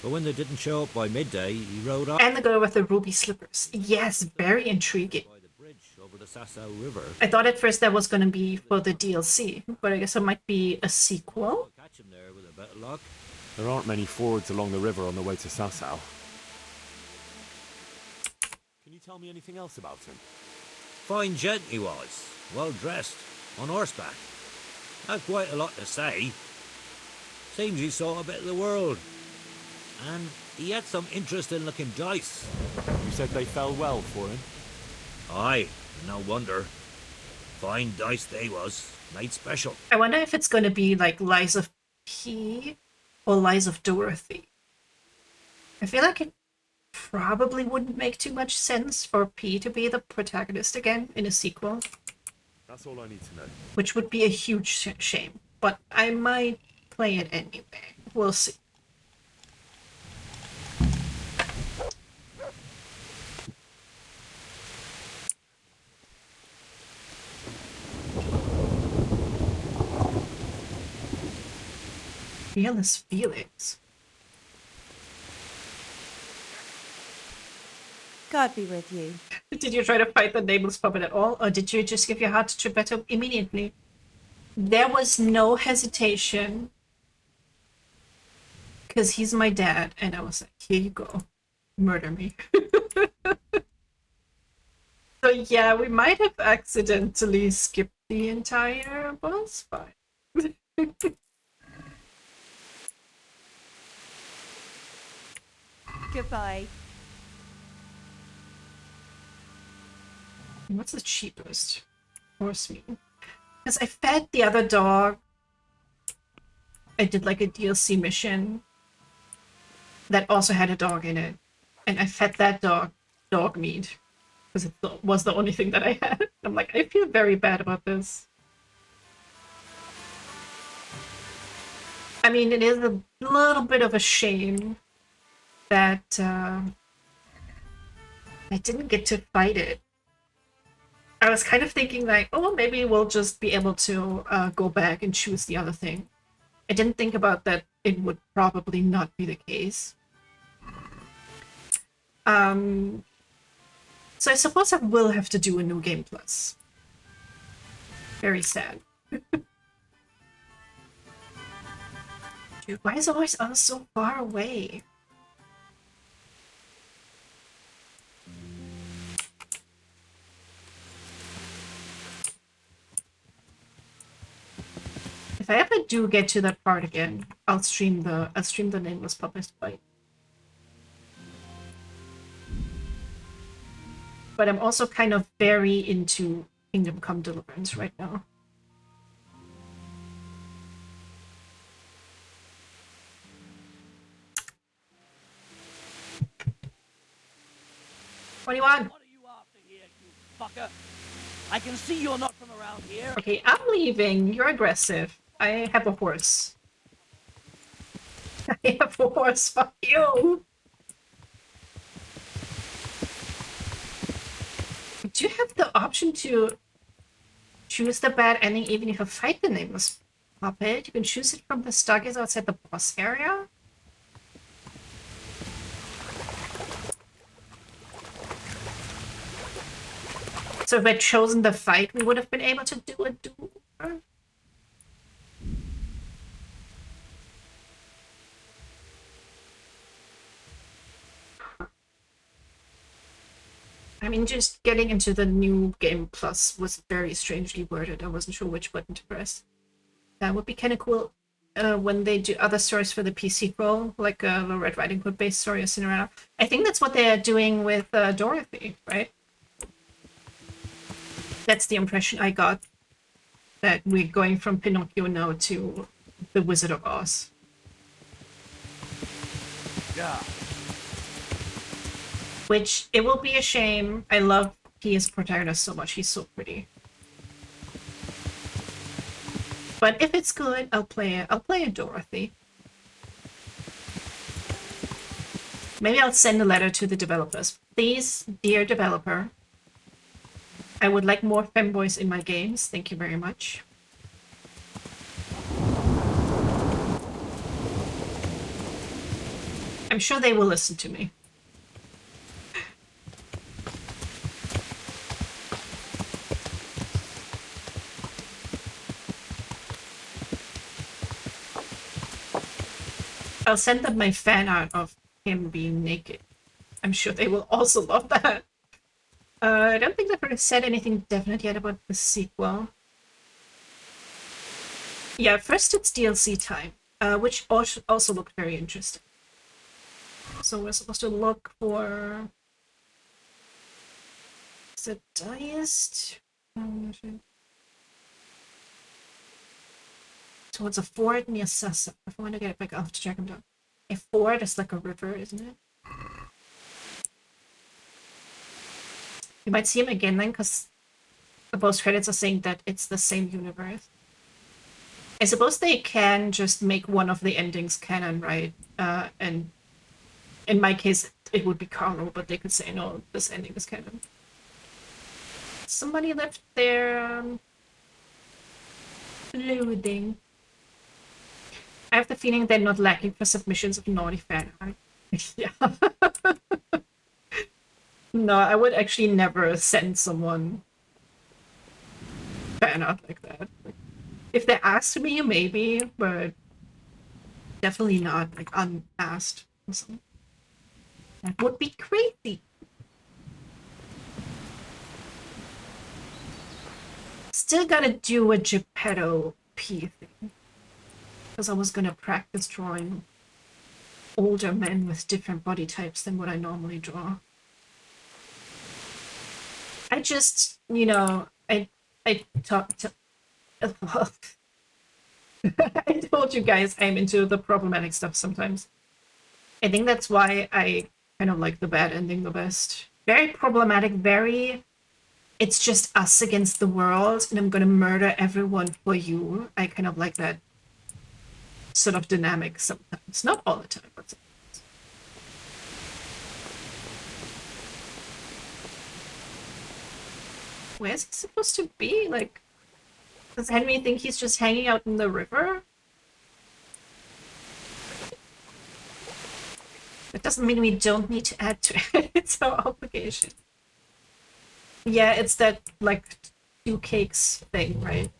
but when they didn't show up by midday, he rode off. And the girl with the ruby slippers. Yes, very intriguing. By the bridge over the Sasau River. I thought at first that was going to be for the DLC, but I guess it might be a sequel. Catch him there with a bit of luck. There aren't many fords along the river on the way to Sasau. Can you tell me anything else about him? Fine gent he was, well dressed, on horseback. Had quite a lot to say. Seems he saw a bit of the world. And he had some interesting looking dice. You said they fell well for him? Aye, no wonder. Fine dice they was, made special. I wonder if it's going to be like Lies of P or Lies of Dorothy. I feel like it probably wouldn't make too much sense for P to be the protagonist again in a sequel. That's all I need to know. Which would be a huge shame, but I might play it anyway. We'll see. Fearless Felix. God be with you. Did you try to fight the nameless puppet at all, or did you just give your heart to Geppetto immediately? There was no hesitation, because he's my dad, and I was like, here you go, murder me. So yeah, we might have accidentally skipped the entire boss fight. Goodbye. What's the cheapest? Horse meat. Because I fed the other dog. I did like a DLC mission that also had a dog in it. And I fed that dog dog meat. Because it was the only thing that I had. I'm like, I feel very bad about this. I mean, it is a little bit of a shame that I didn't get to fight it. I was kind of thinking like, oh, maybe we'll just be able to go back and choose the other thing. I didn't think about that it would probably not be the case. So I suppose I will have to do a new game plus. Very sad. Dude, why is always us so far away? If I ever do get to that part again, I'll stream the nameless puppet fight. But I'm also kind of very into Kingdom Come Deliverance right now. What do you want? What are you after here, you fucker? I can see you're not from around here. Okay, I'm leaving. You're aggressive. I have a horse. I have a horse. Fuck you. Do you have the option to choose the bad ending even if you fight the nameless puppet? You can choose it from the stargazer outside the boss area? So if we'd chosen the fight, we would have been able to do a do-over? I mean, just getting into the new game plus was very strangely worded. I wasn't sure which button to press. That would be kind of cool when they do other stories for the PC role, like a Red Riding Hood based story or Cinderella. I think that's what they're doing with Dorothy, right? That's the impression I got, that we're going from Pinocchio now to the Wizard of Oz. Yeah. Which, it will be a shame. I love Pia's protagonist so much. He's so pretty. But if it's good, I'll play it. I'll play a Dorothy. Maybe I'll send a letter to the developers. Please, dear developer, I would like more femboys in my games. Thank you very much. I'm sure they will listen to me. I'll send them my fan art of him being naked. I'm sure they will also love that. I don't think they've said anything definite yet about the sequel. Yeah, first it's DLC time, which also looked very interesting. So we're supposed to look for... Is it Diest? Towards a ford near Sessa. If I want to get it back, I'll have to track him down. A ford is like a river, isn't it? You might see him again then, because the post credits are saying that it's the same universe. I suppose they can just make one of the endings canon, right? And in my case, it would be Carlo, but they could say, no, this ending is canon. Somebody left their clothing. I have the feeling they're not lacking for submissions of naughty fan art. Yeah. No, I would actually never send someone fan art like that. If they asked me, maybe, but definitely not like unasked. That would be crazy. Still gotta do a Geppetto P thing. Because I was gonna practice drawing older men with different body types than what I normally draw. I just, you know, I talked to... I told you guys I'm into the problematic stuff sometimes. I think that's why I kind of like the bad ending the best. Very problematic, very... It's just us against the world, and I'm gonna murder everyone for you. I kind of like that sort of dynamic sometimes. Not all the time, but sometimes. Where's he supposed to be? Like, does Henry think he's just hanging out in the river? That doesn't mean we don't need to add to it. It's our obligation. Yeah, it's that, like, 2 cakes thing, right?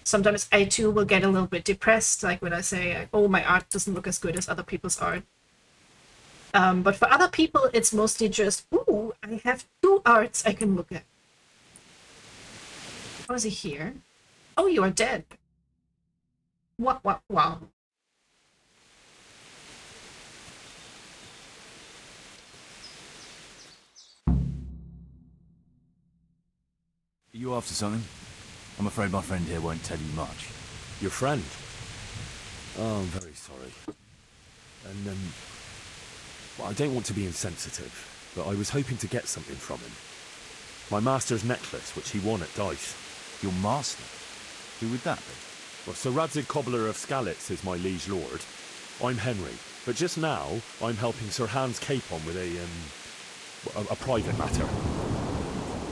Sometimes I too will get a little bit depressed, like when I say, oh, my art doesn't look as good as other people's art. But for other people, it's mostly just, ooh, I have 2 arts I can look at. How is he here? Oh, you are dead. What, wow. Are you after something? I'm afraid my friend here won't tell you much. Your friend? Oh, I'm very sorry. And, well, I don't want to be insensitive, but I was hoping to get something from him. My master's necklace, which he won at dice. Your master? Who would that be? Well, Sir Radzig Cobbler of Skalitz is my liege lord. I'm Henry, but just now I'm helping Sir Hans Capon with a private matter.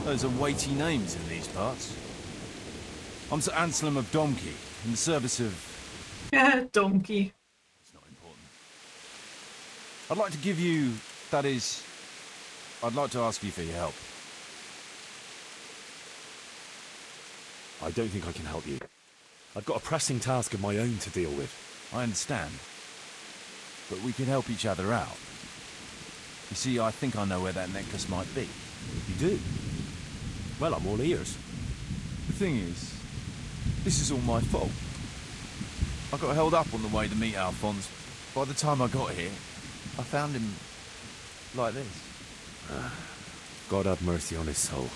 Those are weighty names in these parts. I'm Sir Anselm of Donkey, in the service of... Donkey. It's not important. I'd like to give you... that is... I'd like to ask you for your help. I don't think I can help you. I've got a pressing task of my own to deal with. I understand. But we can help each other out. You see, I think I know where that necklace might be. You do? Well, I'm all ears. The thing is, this is all my fault. I got held up on the way to meet Alphonse. By the time I got here, I found him like this. God have mercy on his soul.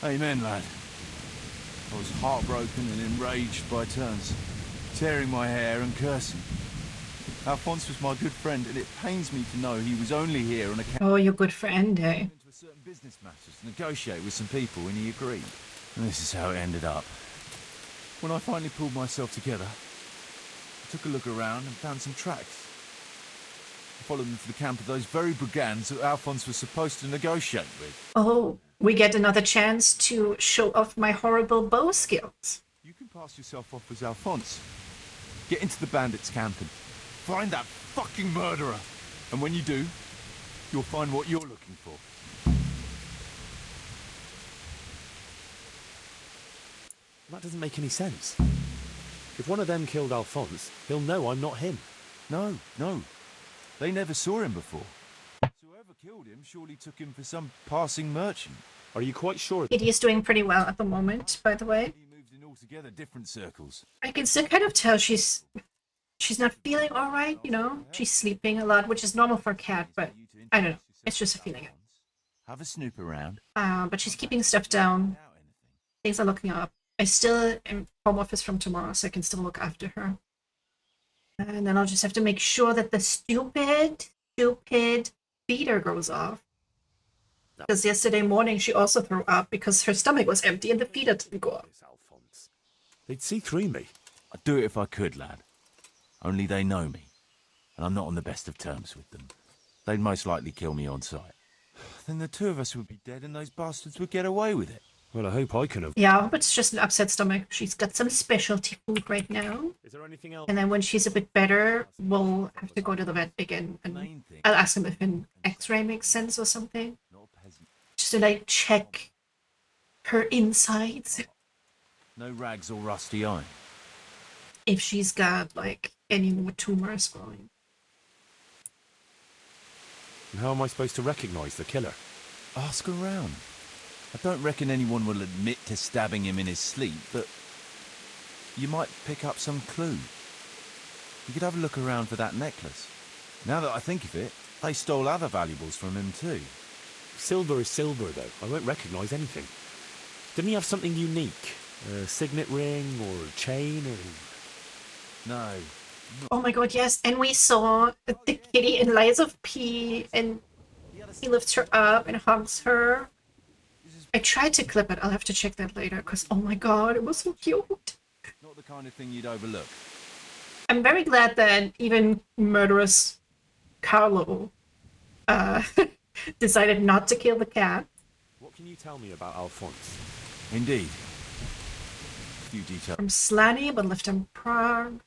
Amen, lad. I was heartbroken and enraged by turns, tearing my hair and cursing. Alphonse was my good friend, and it pains me to know he was only here on account... Oh, your good friend, eh? ...into certain business matters, negotiate with some people, and he agreed. And this is how it ended up. When I finally pulled myself together, I took a look around and found some tracks. I followed them to the camp of those very brigands that Alphonse was supposed to negotiate with. Oh, we get another chance to show off my horrible bow skills. You can pass yourself off as Alphonse. Get into the bandits' camp and find that fucking murderer. And when you do, you'll find what you're looking for. That doesn't make any sense. If one of them killed Alphonse, he'll know I'm not him. No. They never saw him before. Whoever killed him surely took him for some passing merchant. Are you quite sure? Kitty is doing pretty well at the moment, by the way. He moved in altogether different circles. I can still kind of tell she's not feeling all right, you know? She's sleeping a lot, which is normal for a cat, but I don't know. It's just a feeling. Have a snoop around. But she's keeping stuff down. Things are looking up. I still am home office from tomorrow, so I can still look after her. And then I'll just have to make sure that the stupid feeder goes off. Because yesterday morning she also threw up because her stomach was empty and the feeder didn't go off. They'd see through me. I'd do it if I could, lad. Only they know me, and I'm not on the best of terms with them. They'd most likely kill me on sight. Then the 2 of us would be dead and those bastards would get away with it. Well, I hope I can have. Yeah, I hope it's just an upset stomach. She's got some specialty food right now. Is there anything else? And then when she's a bit better, we'll have to go to the vet again. And I'll ask him if an x-ray makes sense or something. Just to like check her insides. No rags or rusty iron. If she's got like any more tumors growing. And how am I supposed to recognize the killer? Ask around. I don't reckon anyone will admit to stabbing him in his sleep, but you might pick up some clue. You could have a look around for that necklace. Now that I think of it, they stole other valuables from him too. Silver is silver, though. I won't recognize anything. Didn't he have something unique? A signet ring or a chain or... No. Oh my god, yes. And we saw the kitty in Lies of P, and he lifts her up and hugs her. I tried to clip it. I'll have to check that later, because oh my god, it was so cute. Not the kind of thing you'd overlook. I'm very glad that even murderous Carlo decided not to kill the cat. What can you tell me about Alphonse? Indeed. Few details. From Slani, but lived in Prague.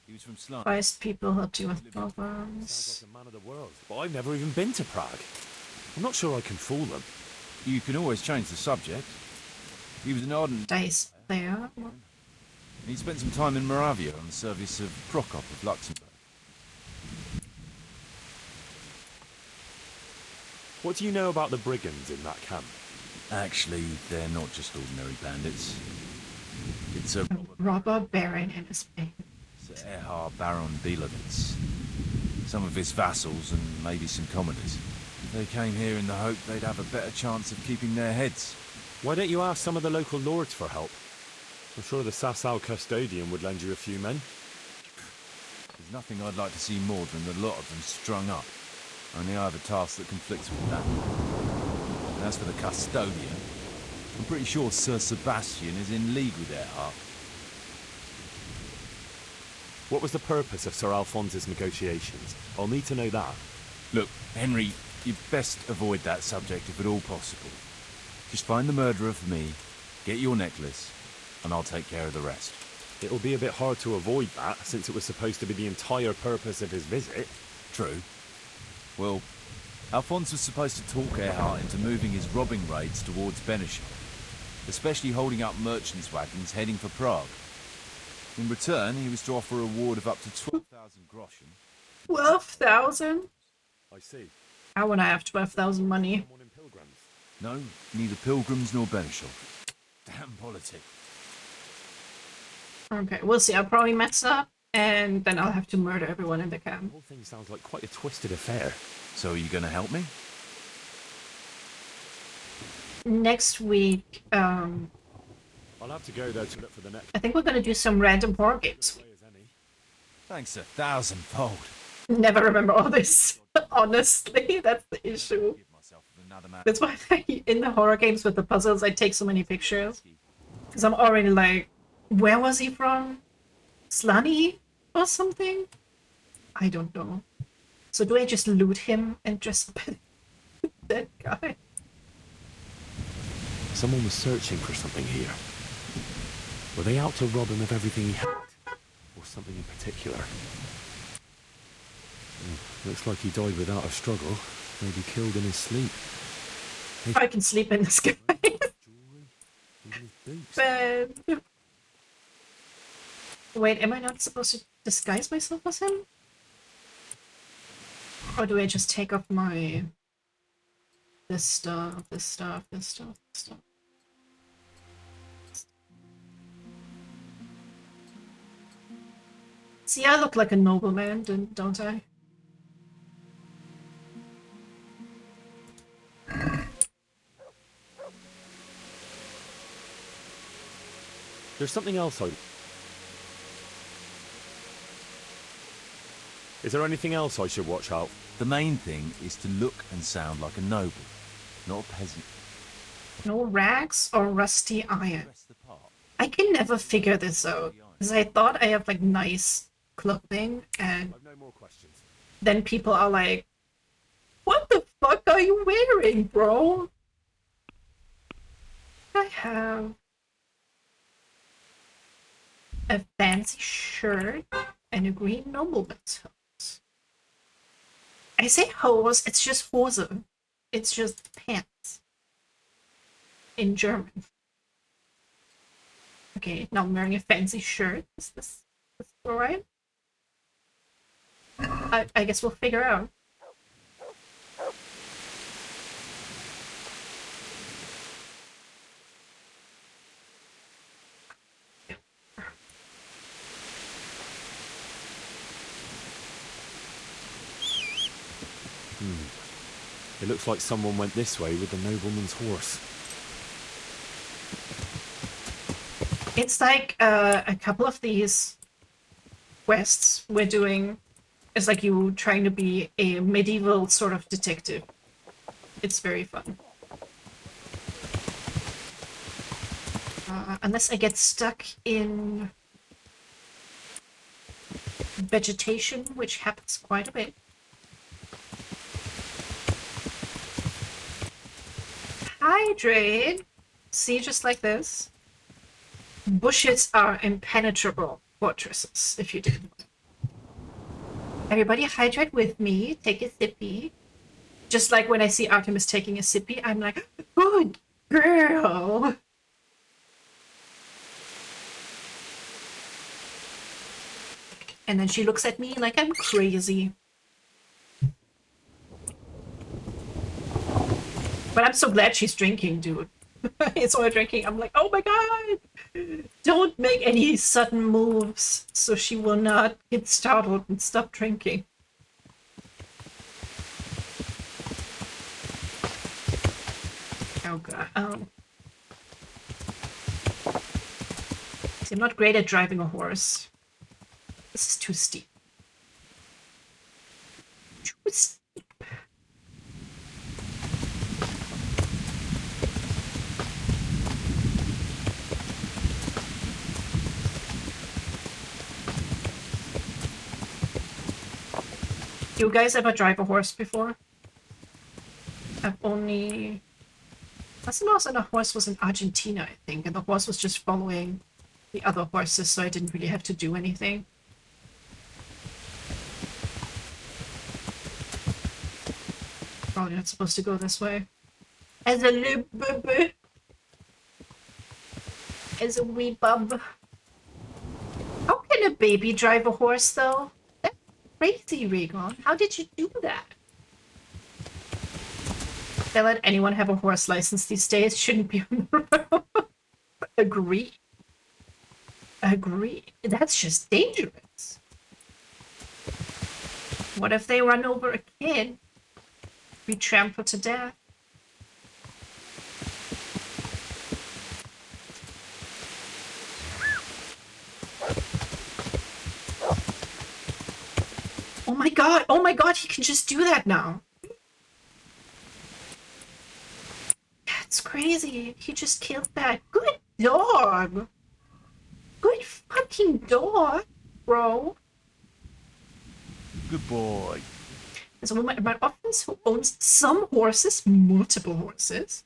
He was from Slani. Advised people helped you with Sounds problems. like a man of the world, but I've never even been to Prague. I'm not sure I can fool them. You can always change the subject. He was an ardent Dice player. He spent some time in Moravia on the service of Prokop of Luxembourg. What do you know about the brigands in that camp? Actually, they're not just ordinary bandits. It's a robber baron and his band. It's Erhard Baron Bielowitz. Some of his vassals and maybe some commoners. They came here in the hope they'd have a better chance of keeping their heads. Why don't you ask some of the local lords for help? I'm sure the Sasau custodian would lend you a few men. There's nothing I'd like to see more than the lot of them strung up. Only I have a task that conflicts with that. And as for the custodian, I'm pretty sure Sir Sebastian is in league with Erhard. What was the purpose of Sir Alphonse's negotiations? I'll need to know that. Look, Henry, you'd best avoid that subject if at all possible. Just find the murderer for me, get your necklace, and I'll take care of the rest. It'll be a bit hard to avoid that, since it was supposed to be the entire purpose of his visit. True. Well, Alphonse was supposed to talk Erhard into moving his robbing raids towards Benishov, especially holding up merchants' wagons heading for Prague. In return, he was to offer a reward of up to 12,000 groschen. 12,000? I see. How would I have 12,000 money? No, neither pilgrims nor Benishov. Damn politics. Okay, we'll see. I'll probably mess up, and then I'll have to murder everyone in the camp. The whole thing sounds like quite a twisted affair. So are you going to help me? Next week, I'll have to go though to look for the next. I think we're going to do some random horror games. Thanks 1,000-fold. Never remember all this. Honestly, that's the issue. That's why in the horror games with the puzzles, I take so many pictures. Because I'm already like, where was he from? Slani or something? I don't know. So do I just loot him and dress up as that guy? Someone was searching for something here. Were they out to rob him of everything he had? Or something in particular? Looks like he died without a struggle. Maybe killed in his sleep. I can sleep in this guy. But... Wait, am I not supposed to disguise myself as him? Or do I just take off my... this stuff, this stuff, this stuff, this stuff? See, I look like a nobleman, don't I? There's something else Is there anything else I should watch out? The main thing is to look and sound like a noble, not a peasant. No rags or rusty iron. I can never figure this out. Because I thought I have like nice clothing and then people are like, what the fuck are you wearing, bro? I have a fancy shirt and a green nobleman's hose. I say hose, it's just Hose. It's just pants. In German. Okay, now I'm wearing a fancy shirt. Is this alright? I guess we'll figure out. It looks like someone went this way with the nobleman's horse. It's like a couple of these quests we're doing. It's like you trying to be a medieval sort of detective. It's very fun. Unless I get stuck in vegetation, which happens quite a bit. Hydrate! See, just like this. Bushes are impenetrable fortresses, if you didn't know. Everybody hydrate with me. Take a sippy. Just like when I see Artemis taking a sippy, I'm like, good girl! And then she looks at me like I'm crazy. But I'm so glad she's drinking, dude. It's all drinking. I'm like, oh my god! Don't make any sudden moves so she will not get startled and stop drinking. Oh god. See, I'm not great at driving a horse. This is too steep. Too steep. You guys ever drive a horse before? I've only... Last time I was on a horse was in Argentina, I think, and the horse was just following the other horses, so I didn't really have to do anything. Probably not supposed to go this way. As a little baby. As a wee bub. How can a baby drive a horse, though? That's crazy, Regon. How did you do that? They let anyone have a horse license these days. Shouldn't be on the road. Agree. Agree. That's just dangerous. What if they run over a kid? Be trampled to death. Oh my god, he can just do that now. That's crazy. He just killed that. Good dog. Good fucking dog, bro. Good boy. There's a woman in my office who owns some horses, multiple horses.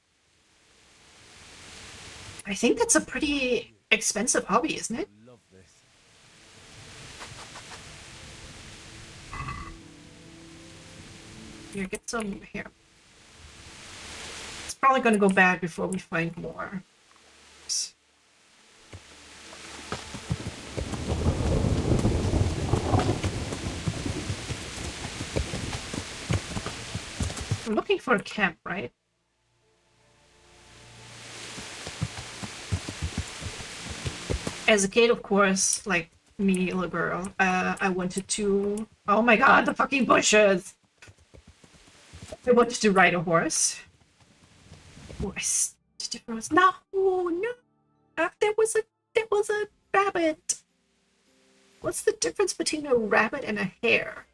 I think that's a pretty expensive hobby, isn't it? Love this. Here, get some here. It's probably gonna go bad before we find more. I'm looking for a camp, right? As a kid, of course, like me, little girl, I wanted to... Oh my god, the fucking bushes! I wanted to ride a horse. Oh, I stitched it. No, no! There was a rabbit! What's the difference between a rabbit and a hare?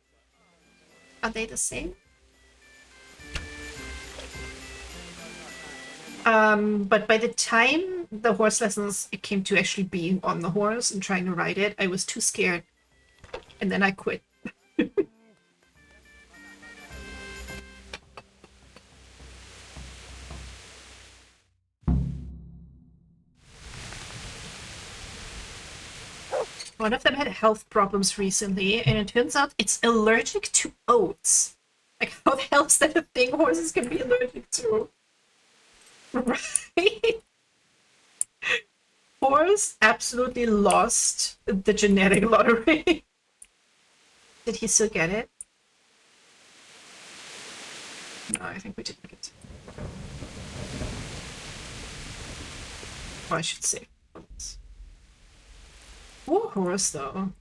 Are they the same? But by the time the horse lessons it came to actually being on the horse and trying to ride it, I was too scared. And then I quit. One of them had health problems recently, and it turns out it's allergic to oats. Like, how the hell is that a thing horses can be allergic to? Right? Horse absolutely lost the genetic lottery. Did he still get it? No, I think we didn't get it. Or I should say. Poor horse, though.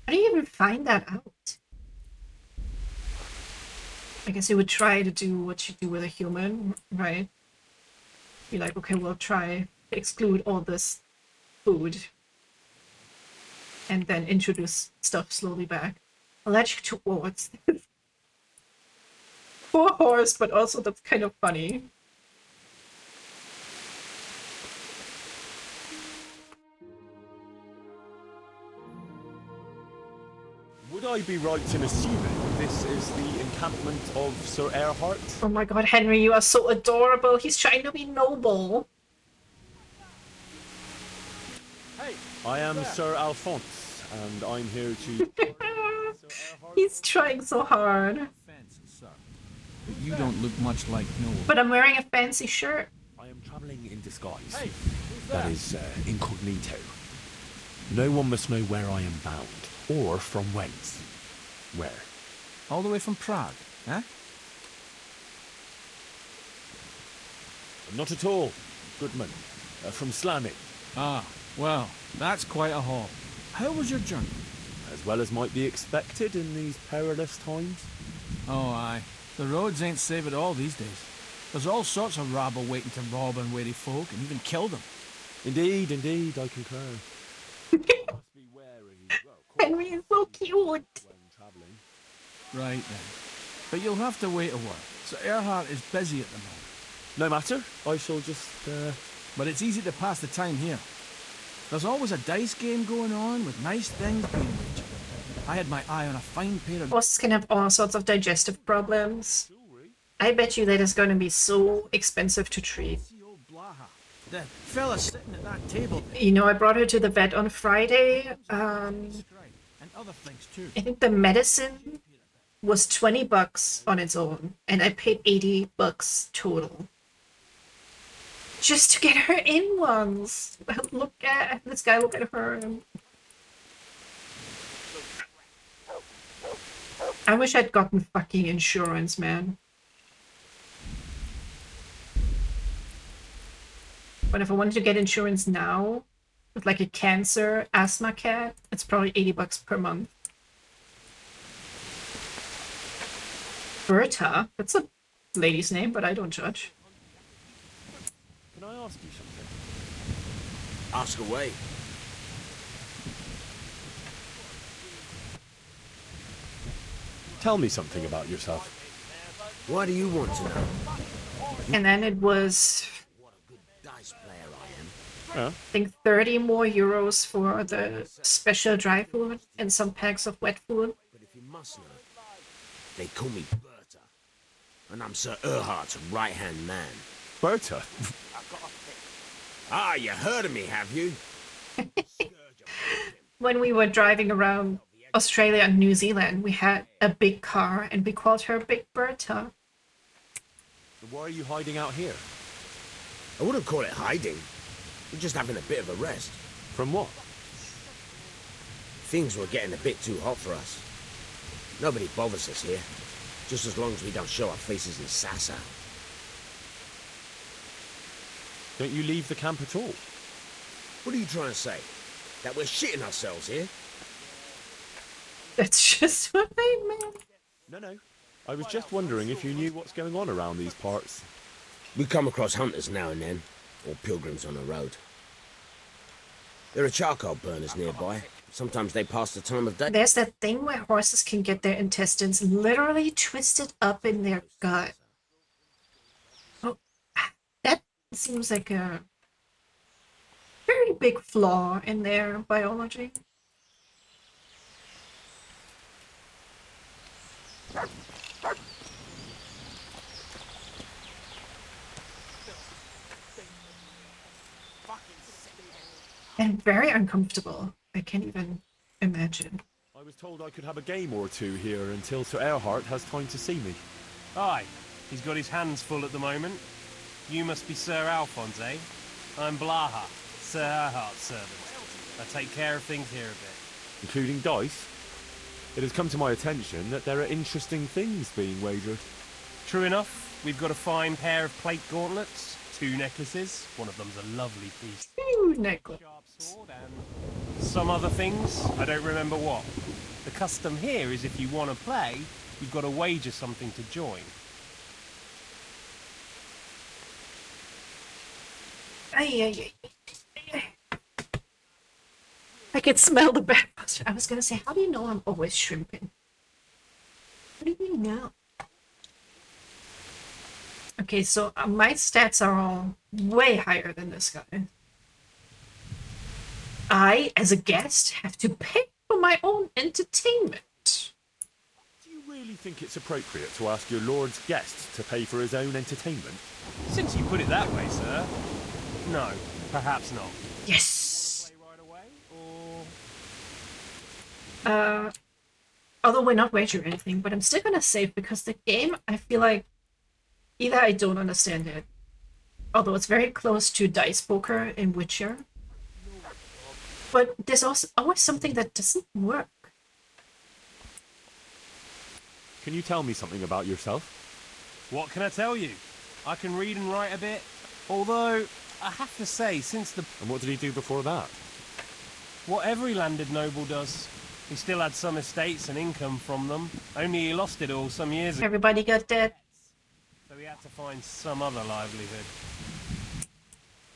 How do you even find that out? I guess you would try to do what you do with a human, right? Be like, okay, we'll try to exclude all this food. And then introduce stuff slowly back. Allergic to oats. Poor horse, but also that's kind of funny. Would I be right in assuming this is the encampment of Sir Erhard? Oh my god, Henry, you are so adorable. He's trying to be noble. Hey, I am Sir Alphonse, and I'm here to... He's trying so hard. You don't look much like Noel. But I'm wearing a fancy shirt. I am travelling in disguise. Hey, that is incognito. No one must know where I am bound, or from whence. Where? All the way from Prague, eh? Not at all. Goodman. From Slamming. Ah, well, that's quite a haul. How was your journey? As well as might be expected in these perilous times. Oh, aye. The roads ain't safe at all these days. There's all sorts of rabble waiting to rob unwary folk and even kill them. Indeed, indeed, I concur. Must be wary. Henry is so cute. When travelling. Right then. But you'll have to wait a while. So Erhard is busy at the moment. No matter. I shall just, But it's easy to pass the time here. There's always a dice game going on with nice things being wagered. I had my eye on a fine pair of... Horses can have all sorts of digestive problems. I bet you that is going to be so expensive to treat. The fella sitting at that table. You know, I brought her to the vet on Friday. And other things too. I think the medicine was $20 on its own, and I paid $80 total. Just to get her in once. Look at this guy, look at her. I wish I'd gotten fucking insurance, man. But if I wanted to get insurance now, with like a cancer asthma cat, it's probably $80 per month. Berta? That's a lady's name, but I don't judge. Can I ask you something? Ask away. Tell me something about yourself. Why do you want to know? And then it was, Dice player I am. Yeah. I think 30 more euros for the special dry food and some packs of wet food. But if you must know, they call me Berta. And I'm Sir Erhard's right-hand man. Berta? Ah, you heard of me, have you? When we were driving around Australia and New Zealand, we had a big car and we called her Big Berta. Why are you hiding out here? I wouldn't call it hiding. We're just having a bit of a rest. From what? Things were getting a bit too hot for us. Nobody bothers us here. Just as long as we don't show our faces in Sassa. Don't you leave the camp at all? What are you trying to say? That we're shitting ourselves here? That's just what I meant. No. I was just wondering if you knew what's going on around these parts. We come across hunters now and then, or pilgrims on the road. There are charcoal burners nearby. Sometimes they pass the time of day. There's that thing where horses can get their intestines literally twisted up in their gut. Oh, that seems like a very big flaw in their biology. And very uncomfortable. I can't even imagine. I was told I could have a game or two here until Sir Erhard has time to see me. Aye, he's got his hands full at the moment. You must be Sir Alphonse, eh? I'm Blaha, Sir Erhard's servant. I take care of things here a bit. Including dice? It has come to my attention that there are interesting things being wagered. True enough, we've got a fine pair of plate gauntlets, 2 necklaces, one of them's a lovely piece. Ooh, necklace. Sharp sword and some other things, I don't remember what. The custom here is if you want to play, you've got to wager something to join. Ay. I can smell the bad mustard. I was gonna say, how do you know I'm always shrimping? What do you know? Okay, so my stats are all way higher than this guy. I, as a guest, have to pay for my own entertainment. Do you really think it's appropriate to ask your lord's guest to pay for his own entertainment? Since you put it that way, sir. No, perhaps not. Yes! Play right away, or... Although we're not wagering anything, but I'm still gonna save because the game, I feel like either I don't understand it, although it's very close to dice poker in Witcher, but there's also always something that doesn't work. Can you tell me something about yourself? What can I tell you? I can read and write a bit, although I have to say, since the... And what did he do before that? What every landed noble does. He still had some estates and income from them, only he lost it all some years ago. Everybody got dead. So he had to find some other livelihood.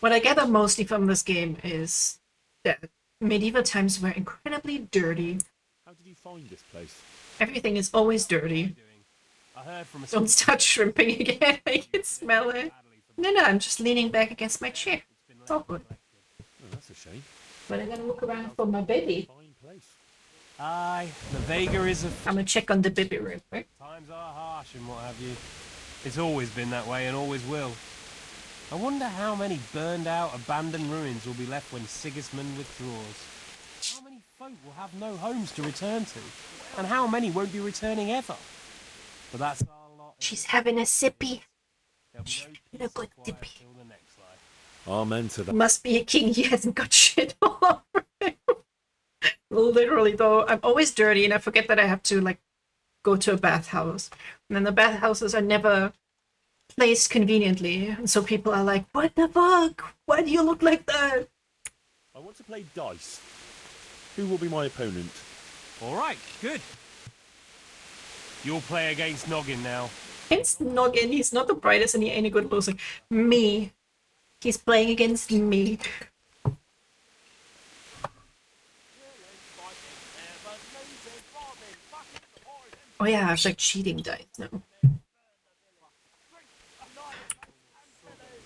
What I gather mostly from this game is that medieval times were incredibly dirty. How did you find this place? Everything is always dirty. I heard from a... Don't start shrimping again, I can smell it. No, I'm just leaning back against my chair. It's all good. Oh, that's a shame. But I'm gonna look around for my baby. Fine place. Aye, the Vega is a... I'm gonna check on the baby real quick. Times are harsh and what have you. It's always been that way and always will. I wonder how many burned out, abandoned ruins will be left when Sigismund withdraws. How many folk will have no homes to return to? And how many won't be returning ever? But that's our lot. She's having a sippy. She's having a good sippy. Amen to that. Must be a king, he hasn't got shit all over him. Literally though, I'm always dirty and I forget that I have to like go to a bathhouse. And then the bathhouses are never placed conveniently. And so people are like, what the fuck? Why do you look like that? I want to play dice. Who will be my opponent? Alright, good. You'll play against Noggin now. Against Noggin, he's not the brightest and he ain't a good loser. Me. He's playing against me. Oh yeah, it's like cheating dice now.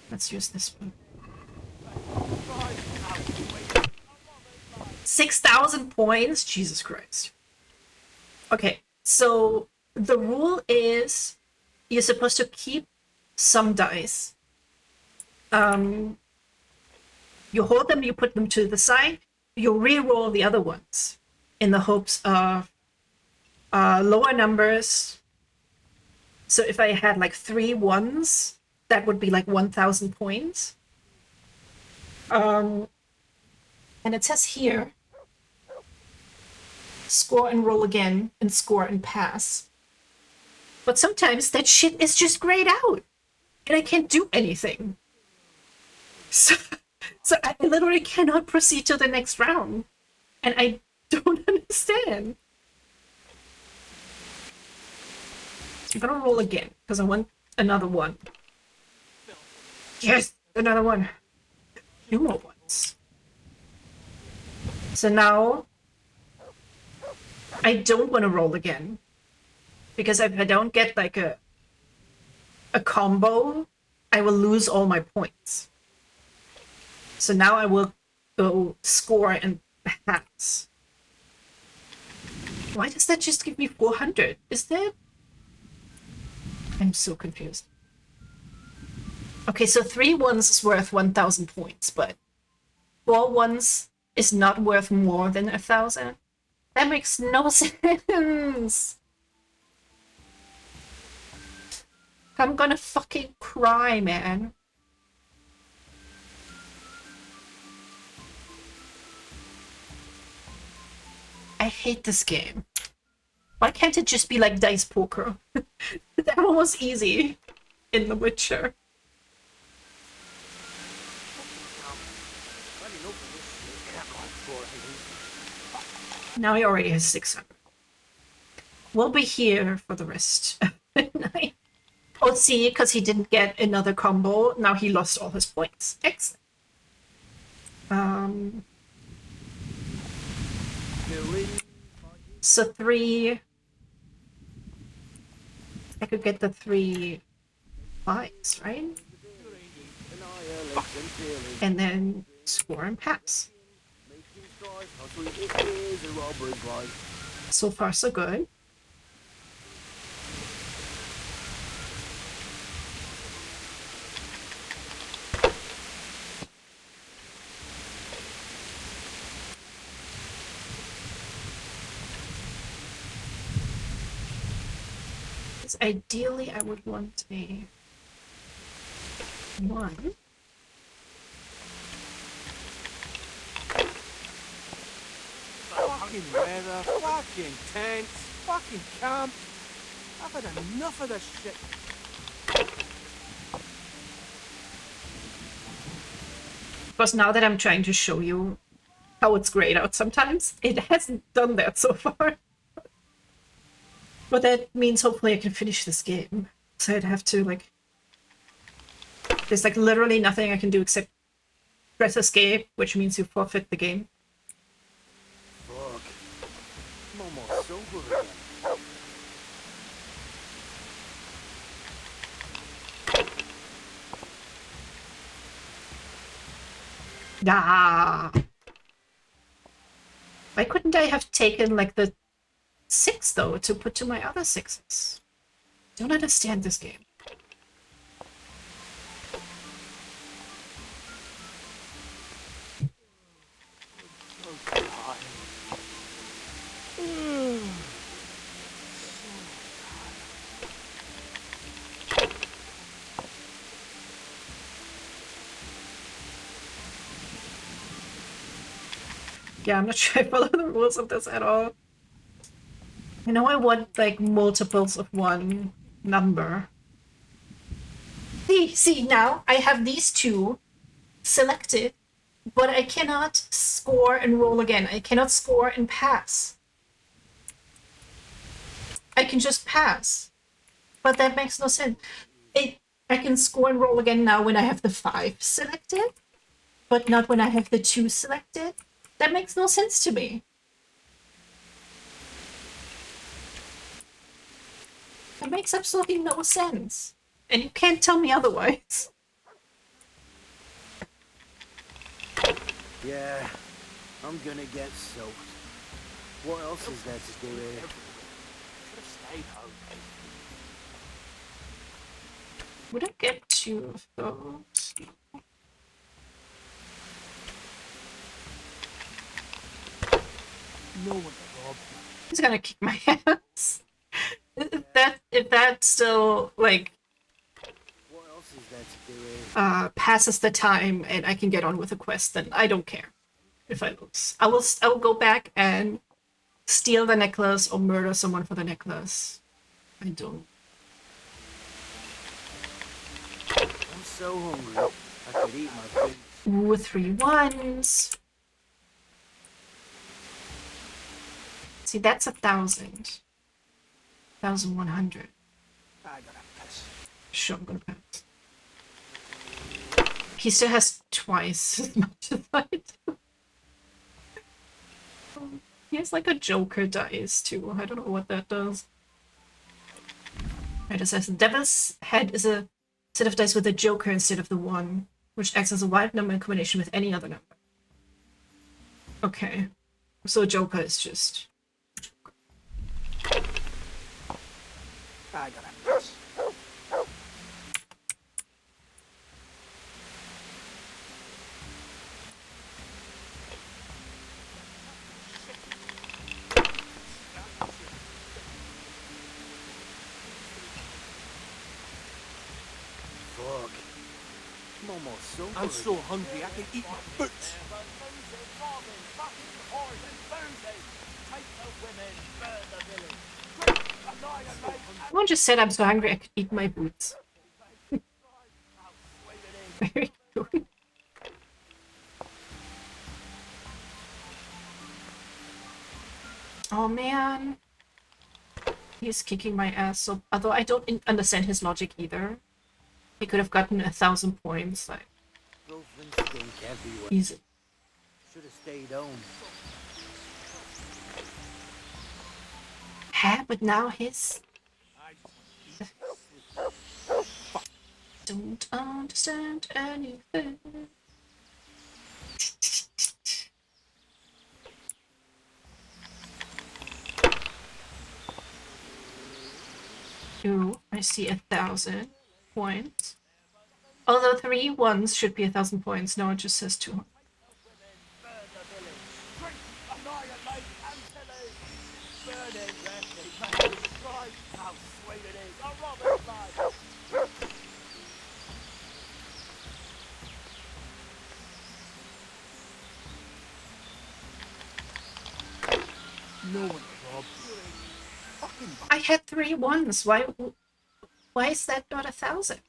Let's use this one. 6,000 points? Jesus Christ. Okay, so the rule is you're supposed to keep some dice. You hold them, you put them to the side, you re-roll the other ones in the hopes of lower numbers. So if I had like 3 ones, that would be like 1,000 points. And it says here, score and roll again, and score and pass. But sometimes that shit is just grayed out, and I can't do anything. So I literally cannot proceed to the next round. And I don't understand. So I'm gonna roll again, because I want another one. Yes, another one. 2 more ones. So now, I don't want to roll again. Because if I don't get like a combo, I will lose all my points. So now I will go score and pass. Why does that just give me 400? Is that... I'm so confused. Okay, so 3 ones is worth 1,000 points, but 4 ones is not worth more than 1,000. That makes no sense. I'm gonna fucking cry, man. I hate this game. Why can't it just be like dice poker? That one was easy in The Witcher. Now he already has 600. We'll be here for the rest of the night. Oh, see, because he didn't get another combo, now he lost all his points. Excellent. So 3... I could get the 3 5s, right? And then score and pass. So far, so good. Ideally, I would want a 1. Fucking weather, fucking tents, fucking camp. I've had enough of this shit. Because now that I'm trying to show you how it's grayed out sometimes, it hasn't done that so far. But that means hopefully I can finish this game. So I'd have to, like... There's, like, literally nothing I can do except press escape, which means you forfeit the game. Fuck. I'm almost sober again. Ah! Why couldn't I have taken, like, the 6, though, to put to my other 6s? Don't understand this game. Yeah, I'm not sure I follow the rules of this at all. I know I want, like, multiples of one number. See, now I have these 2 selected, but I cannot score and roll again. I cannot score and pass. I can just pass. But that makes no sense. I can score and roll again now when I have the 5 selected, but not when I have the 2 selected. That makes no sense to me. It makes absolutely no sense. And you can't tell me otherwise. Yeah, I'm gonna get soaked. What else is there to do here? Should have stayed home. Would I get 2 of those? No one, Rob. He's gonna kick my ass. If that still, like, What else is there to do here? passes the time and I can get on with the quest, then I don't care if I lose. I will go back and steal the necklace or murder someone for the necklace. I don't. I'm so hungry. I could eat my food. Ooh, 3 1s. See, that's 1,000. 1,100. I gotta piss. Sure, I'm gonna pass. He still has twice as much as I do. He has like a Joker dice too. I don't know what that does. Right, it says Devil's Head is a set of dice with a Joker instead of the 1, which acts as a wild number in combination with any other number. Okay. So Joker is just... I gotta piss. almost sober. I'm so hungry I can eat my boots. Someone just said I'm so hungry I could eat my boots. Very good. Oh man. He's kicking my ass, so although I don't understand his logic either. He could have gotten 1,000 points, like easy. Should have stayed home. Huh? But now his... Don't understand anything. Ooh, I see 1,000 points. Although 3 ones should be 1,000 points. No, it just says 200. No one, Rob. I had 3 ones. Why is that not 1,000?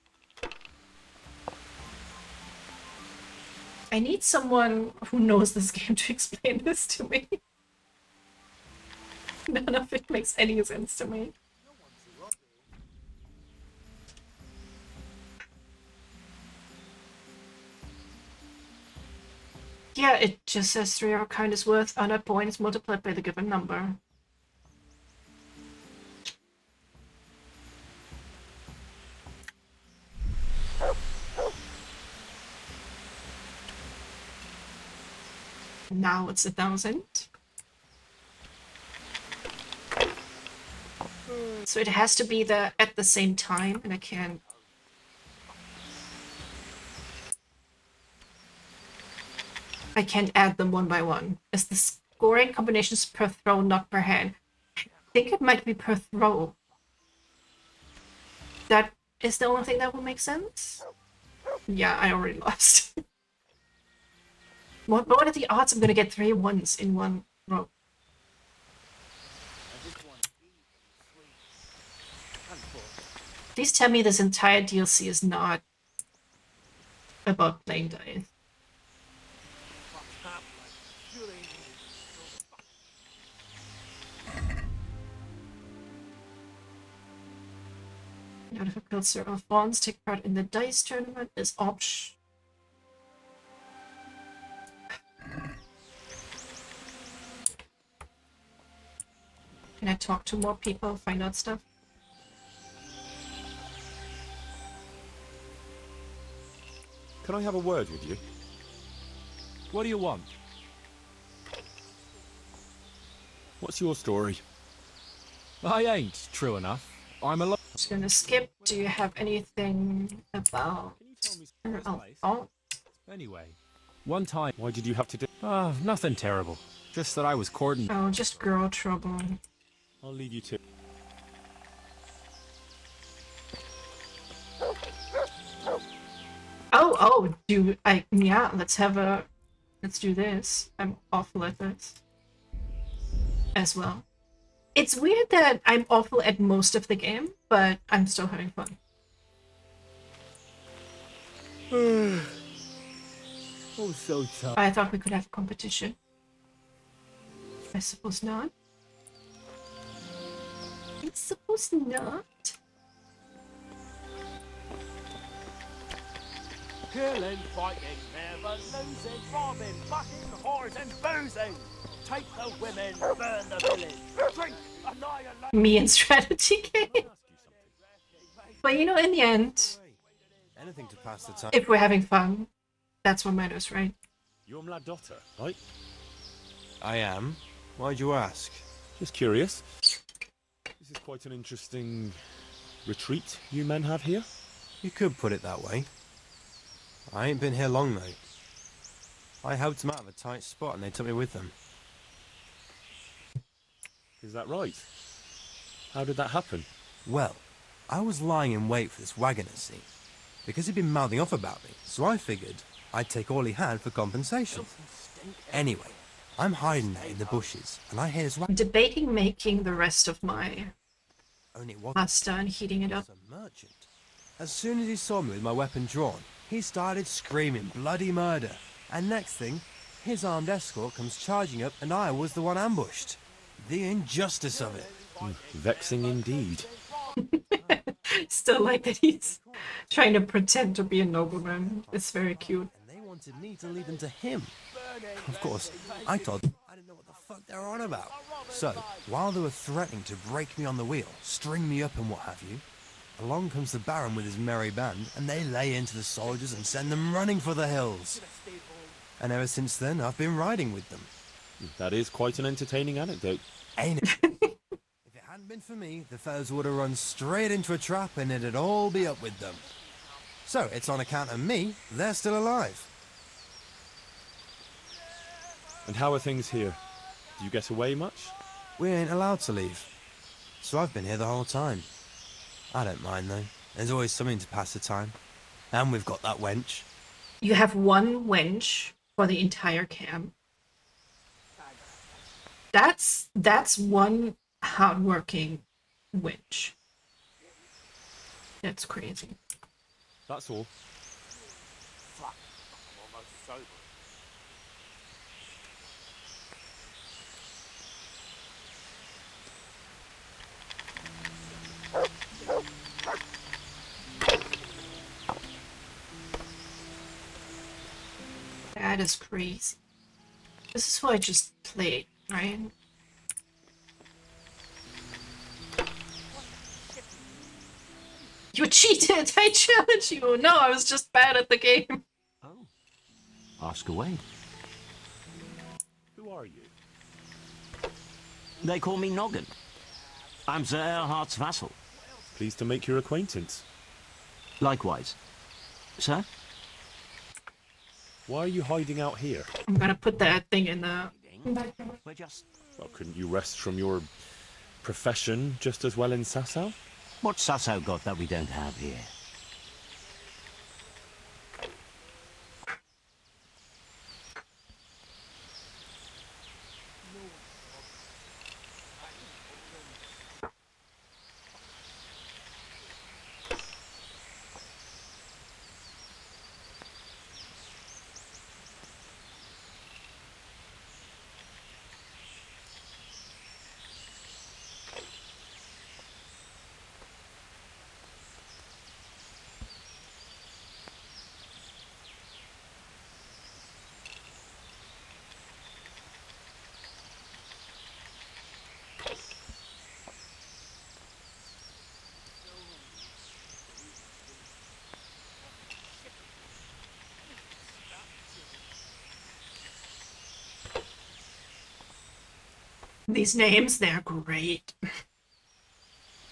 I need someone who knows this game to explain this to me. None of it makes any sense to me. Yeah, it just says 3 our kind is worth honor points multiplied by the given number. Now it's 1,000. So it has to be at the same time, and I can't. I can't add them one by one. Is the scoring combinations per throw, not per hand? I think it might be per throw. That is the only thing that will make sense. Yeah, I already lost. What are the odds I'm gonna get 3 ones in one row? Please tell me this entire DLC is not about playing dice. No difficult sort of bonds take part in the dice tournament is option. Can I talk to more people, find out stuff? Can I have a word with you? What do you want? What's your story? I ain't, true enough. I'm alone. Just gonna skip. Do you have anything about... Oh. Anyway, one time... Why did you have to do... nothing terrible. Just that I was courting... Oh, just girl trouble. I'll leave you to... Yeah, let's do this. I'm awful at this as well. It's weird that I'm awful at most of the game, but I'm still having fun. I'm so tired. I thought we could have a competition. I suppose not. I suppose not. Killing, fighting, never losing, robbing, bucking, whores and boozing. Take the women, burn the village, drink, annihilate. Me and strategy game. But you know, in the end, Anything to pass the time. if we're having fun, that's what matters, right? You're my daughter, right? I am. Why'd you ask? Just curious. This is quite an interesting retreat you men have here. You could put it that way. I ain't been here long, though. I helped them out of a tight spot and they took me with them. Is that right? How did that happen? Well, I was lying in wait for this wagon, see. because he'd been mouthing off about me, so I figured I'd take all he had for compensation. Anyway, I'm hiding there in the bushes, and I hear his I'm debating making the rest of my Only it wasn't pasta and heating it up. a merchant. As soon as he saw me with my weapon drawn, he started screaming bloody murder. And next thing, his armed escort comes charging up, and I was the one ambushed. The injustice of it. Vexing indeed. Still like that he's trying to pretend to be a nobleman. It's very cute. And they wanted me to lead them to him. Of course, I thought I didn't know what the fuck they were on about. So, while they were threatening to break me on the wheel, string me up and what have you, along comes the Baron with his merry band, and they lay into the soldiers and send them running for the hills. And ever since then, I've been riding with them. That is quite an entertaining anecdote. Ain't it? If it hadn't been for me, the fellas would have run straight into a trap and it'd all be up with them. So, it's on account of me, they're still alive. And how are things here? Do you get away much? We ain't allowed to leave. So I've been here the whole time. I don't mind though. There's always something to pass the time. And we've got that wench. You have one wench for the entire camp. That's one hardworking wench. That's crazy. That's all. Fuck, I'm almost sober. That is crazy. This is what I just played, right? You cheated! I challenge you! No, I was just bad at the game. Oh. Ask away. Who are you? They call me Noggin. I'm Sir Erhardt's vassal. Pleased to make your acquaintance. Likewise. Sir? Why are you hiding out here? I'm gonna put that thing in the... We're just... Well, couldn't you rest from your profession just as well in Sasau? What's Sasau got that we don't have here? These names, they're great.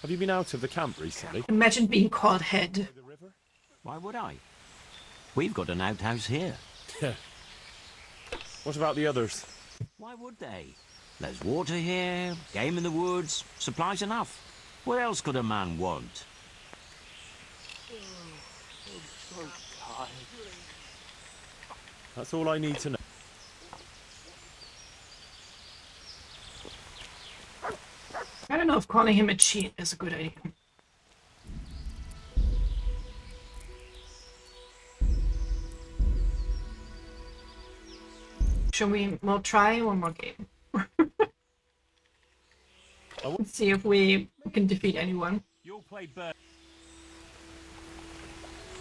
Have you been out of the camp recently? Imagine being called head. Why would I? We've got an outhouse here. Yeah. What about the others? Why would they? There's water here, game in the woods, supplies enough. What else could a man want? I'm so tired. That's all I need to know. I don't know if calling him a cheat is a good idea. Should we'll try one more game. Let's see if we can defeat anyone. You'll play Bert.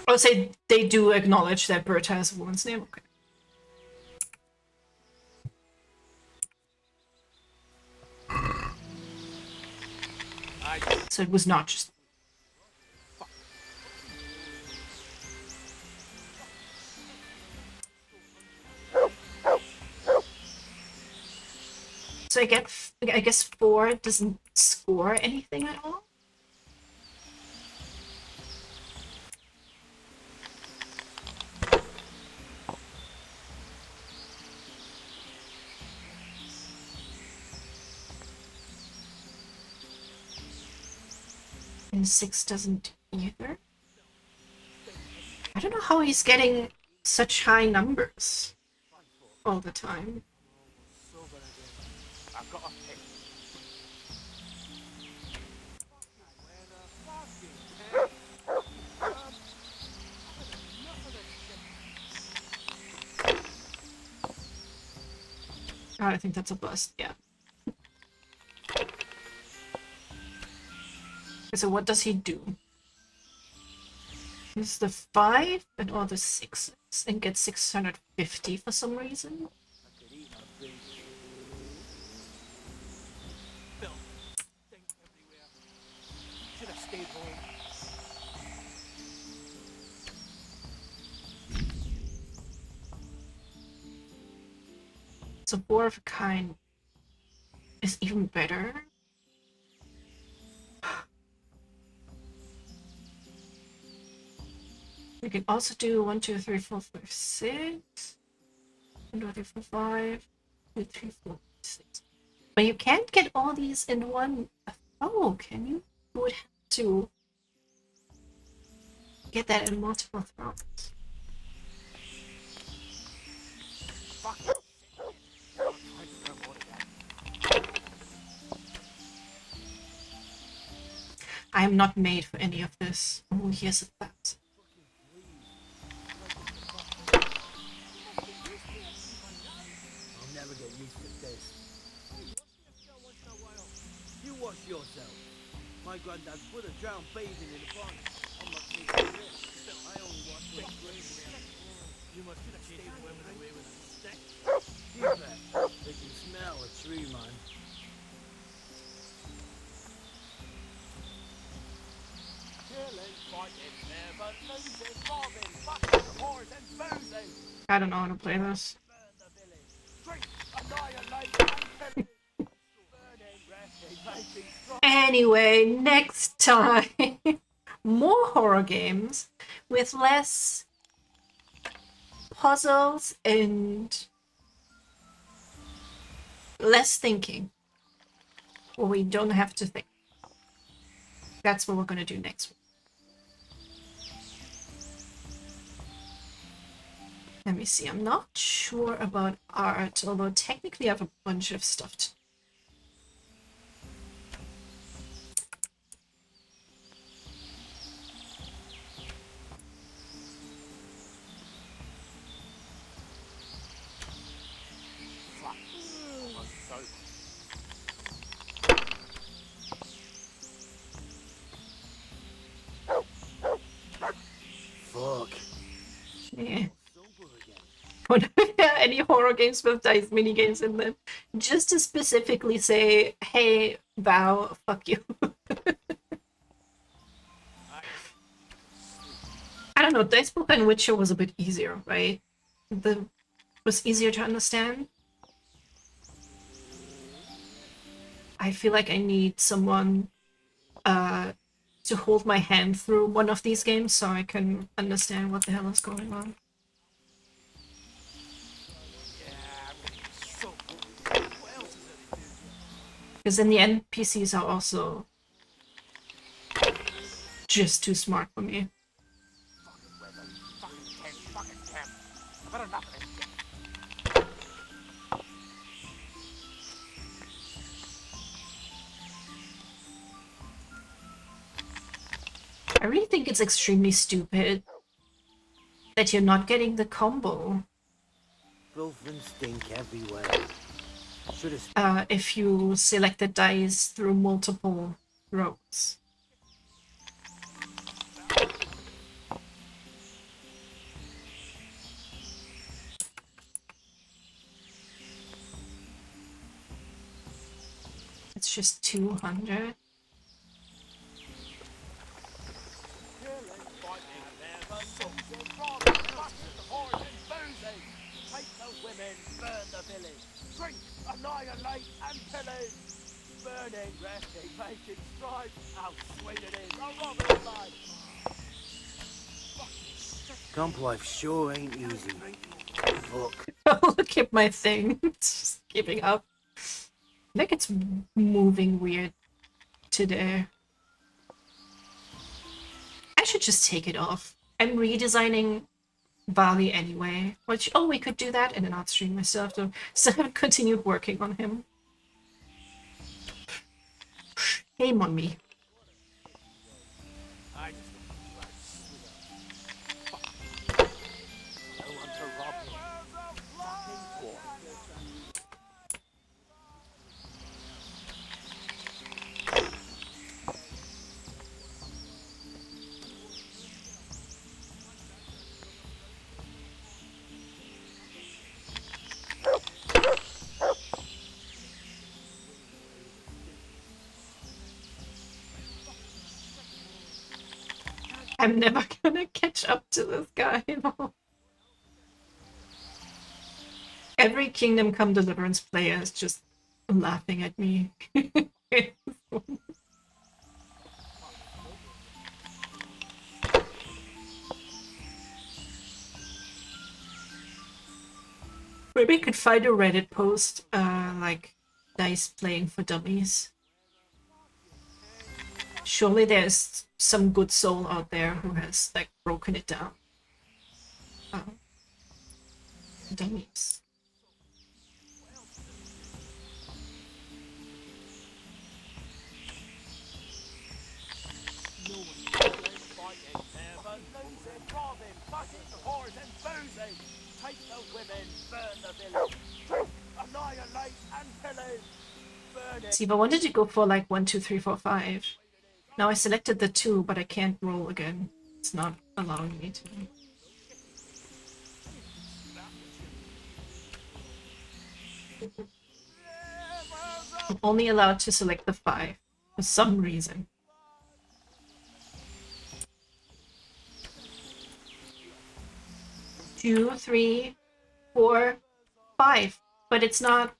I'll say they do acknowledge that Berta has a woman's name. Okay. So it was not just... So I guess 4 doesn't score anything at all? And 6 doesn't either. I don't know how he's getting such high numbers all the time. I've got a pick. Oh, I think that's a bust, yeah. So what does he do? He's the 5 and all the 6s and gets 650 for some reason. Should have stayed home. So 4 of a kind is even better. We can also do 1, 2, 3, 4, 5, 6. 1, 2, 3, 4, 5. 2, 3, 4, 6. But you can't get all these in one. Oh, can you? You would have to get that in multiple throws. I am not made for any of this. Oh, here's a 1,000. I'll never get used to this. You wash yourself. My granddad would have drowned bathing in the pond. I'm not taking this. I only wash when it's raining. You must have stayed women away with a stick. You bet. They can smell a tree, man. Killing, fighting, never losing, robbing, fucking, whores and boozing. I don't know how to play this. Anyway, next time, more horror games with less puzzles and less thinking. Or we don't have to think. That's what we're going to do next week. Let me see. I'm not sure about art, although technically I have a bunch of stuff to. Fuck. Yeah. Any horror games with dice mini games in them, just to specifically say, hey, Val, fuck you. I don't know, Dicebook and Witcher was a bit easier, right? Was easier to understand. I feel like I need someone to hold my hand through one of these games so I can understand what the hell is going on. Because in the end, PCs are also just too smart for me. I really think it's extremely stupid that you're not getting the combo. Filth and stink everywhere. If you select the dice through multiple rows. It's just 200. Drink, annihilate, and pillage. Burning, resting, making strife. How sweet it is, a robber's life. Camp life sure ain't easy. Fuck. Look at my thing. It's just giving up. Like it's moving weird today. I should just take it off. I'm redesigning Bali anyway. Which, oh, we could do that in an art stream. I still haven't continued working on him. Shame on me. I'm never gonna catch up to this guy, you know. Every Kingdom Come Deliverance player is just laughing at me. Maybe I could find a Reddit post, like dice playing for dummies. Surely there's some good soul out there who has like broken it down. Dummies. See, if I wanted to go for like 1, 2, 3, 4, 5. Now I selected the 2, but I can't roll again. It's not allowing me to. I'm only allowed to select the 5 for some reason. Two, 3, 4, 5. But it's not.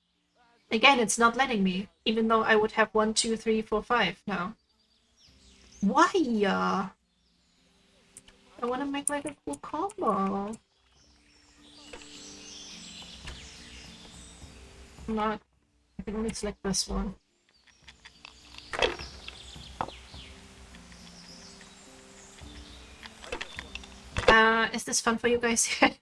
Again, it's not letting me, even though I would have 1, 2, 3, 4, 5 now. Why? I want to make like a cool combo. I'm not. I can only select this one. Is this fun for you guys yet?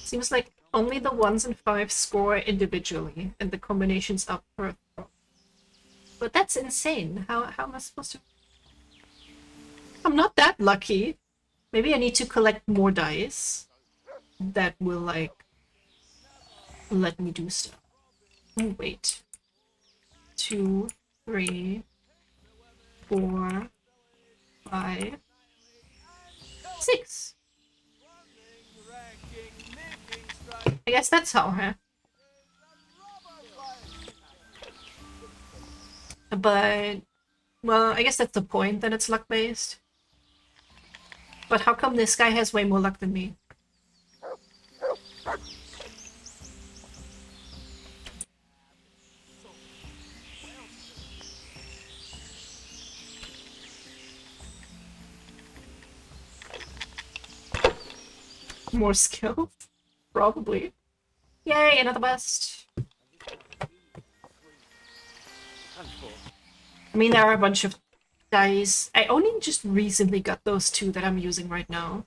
Seems like only the 1s and 5s score individually, and the combinations up for a throw. But that's insane. How am I supposed to... I'm not that lucky. Maybe I need to collect more dice that will, like, let me do stuff. Oh, wait. 2, 3, 4, 5, 6. I guess that's how, huh? But, well, I guess that's the point, that it's luck-based. But how come this guy has way more luck than me? More skill? Probably. Yay, another bust. I mean, there are a bunch of dice. I only just recently got those 2 that I'm using right now.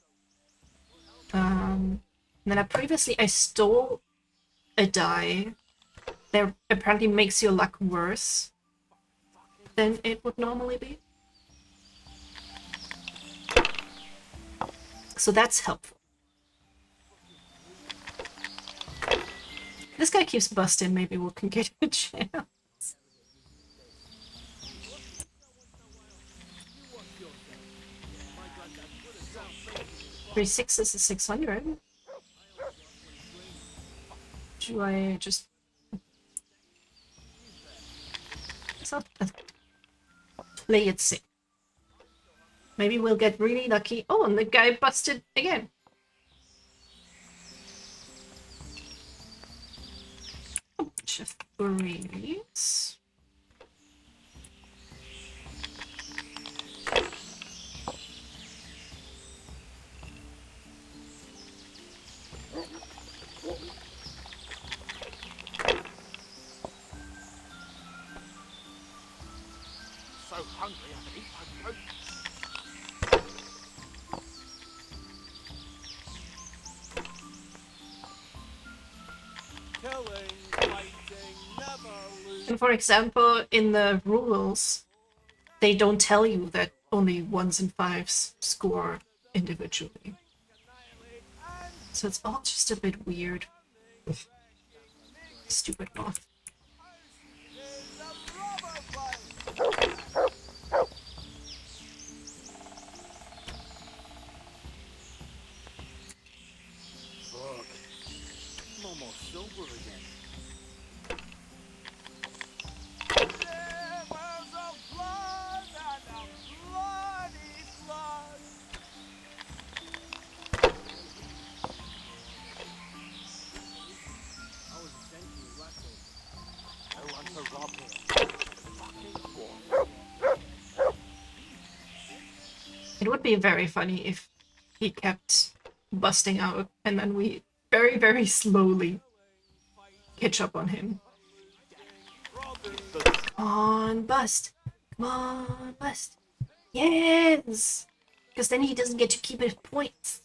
And then I stole a die that apparently makes your luck worse than it would normally be. So that's helpful. This guy keeps busting, maybe we can get a chance. 3 6s is 600. Do I just... play it safe. Maybe we'll get really lucky. Oh, and the guy busted again. A bunch of 3s. And for example, in the rules, they don't tell you that only 1s and 5s score individually. So it's all just a bit weird. Stupid moth. Fuck. I'm almost sober again. It would be very funny if he kept busting out and then we very, very slowly catch up on him. Come on, bust. Come on, bust. Yes! Because then he doesn't get to keep his points.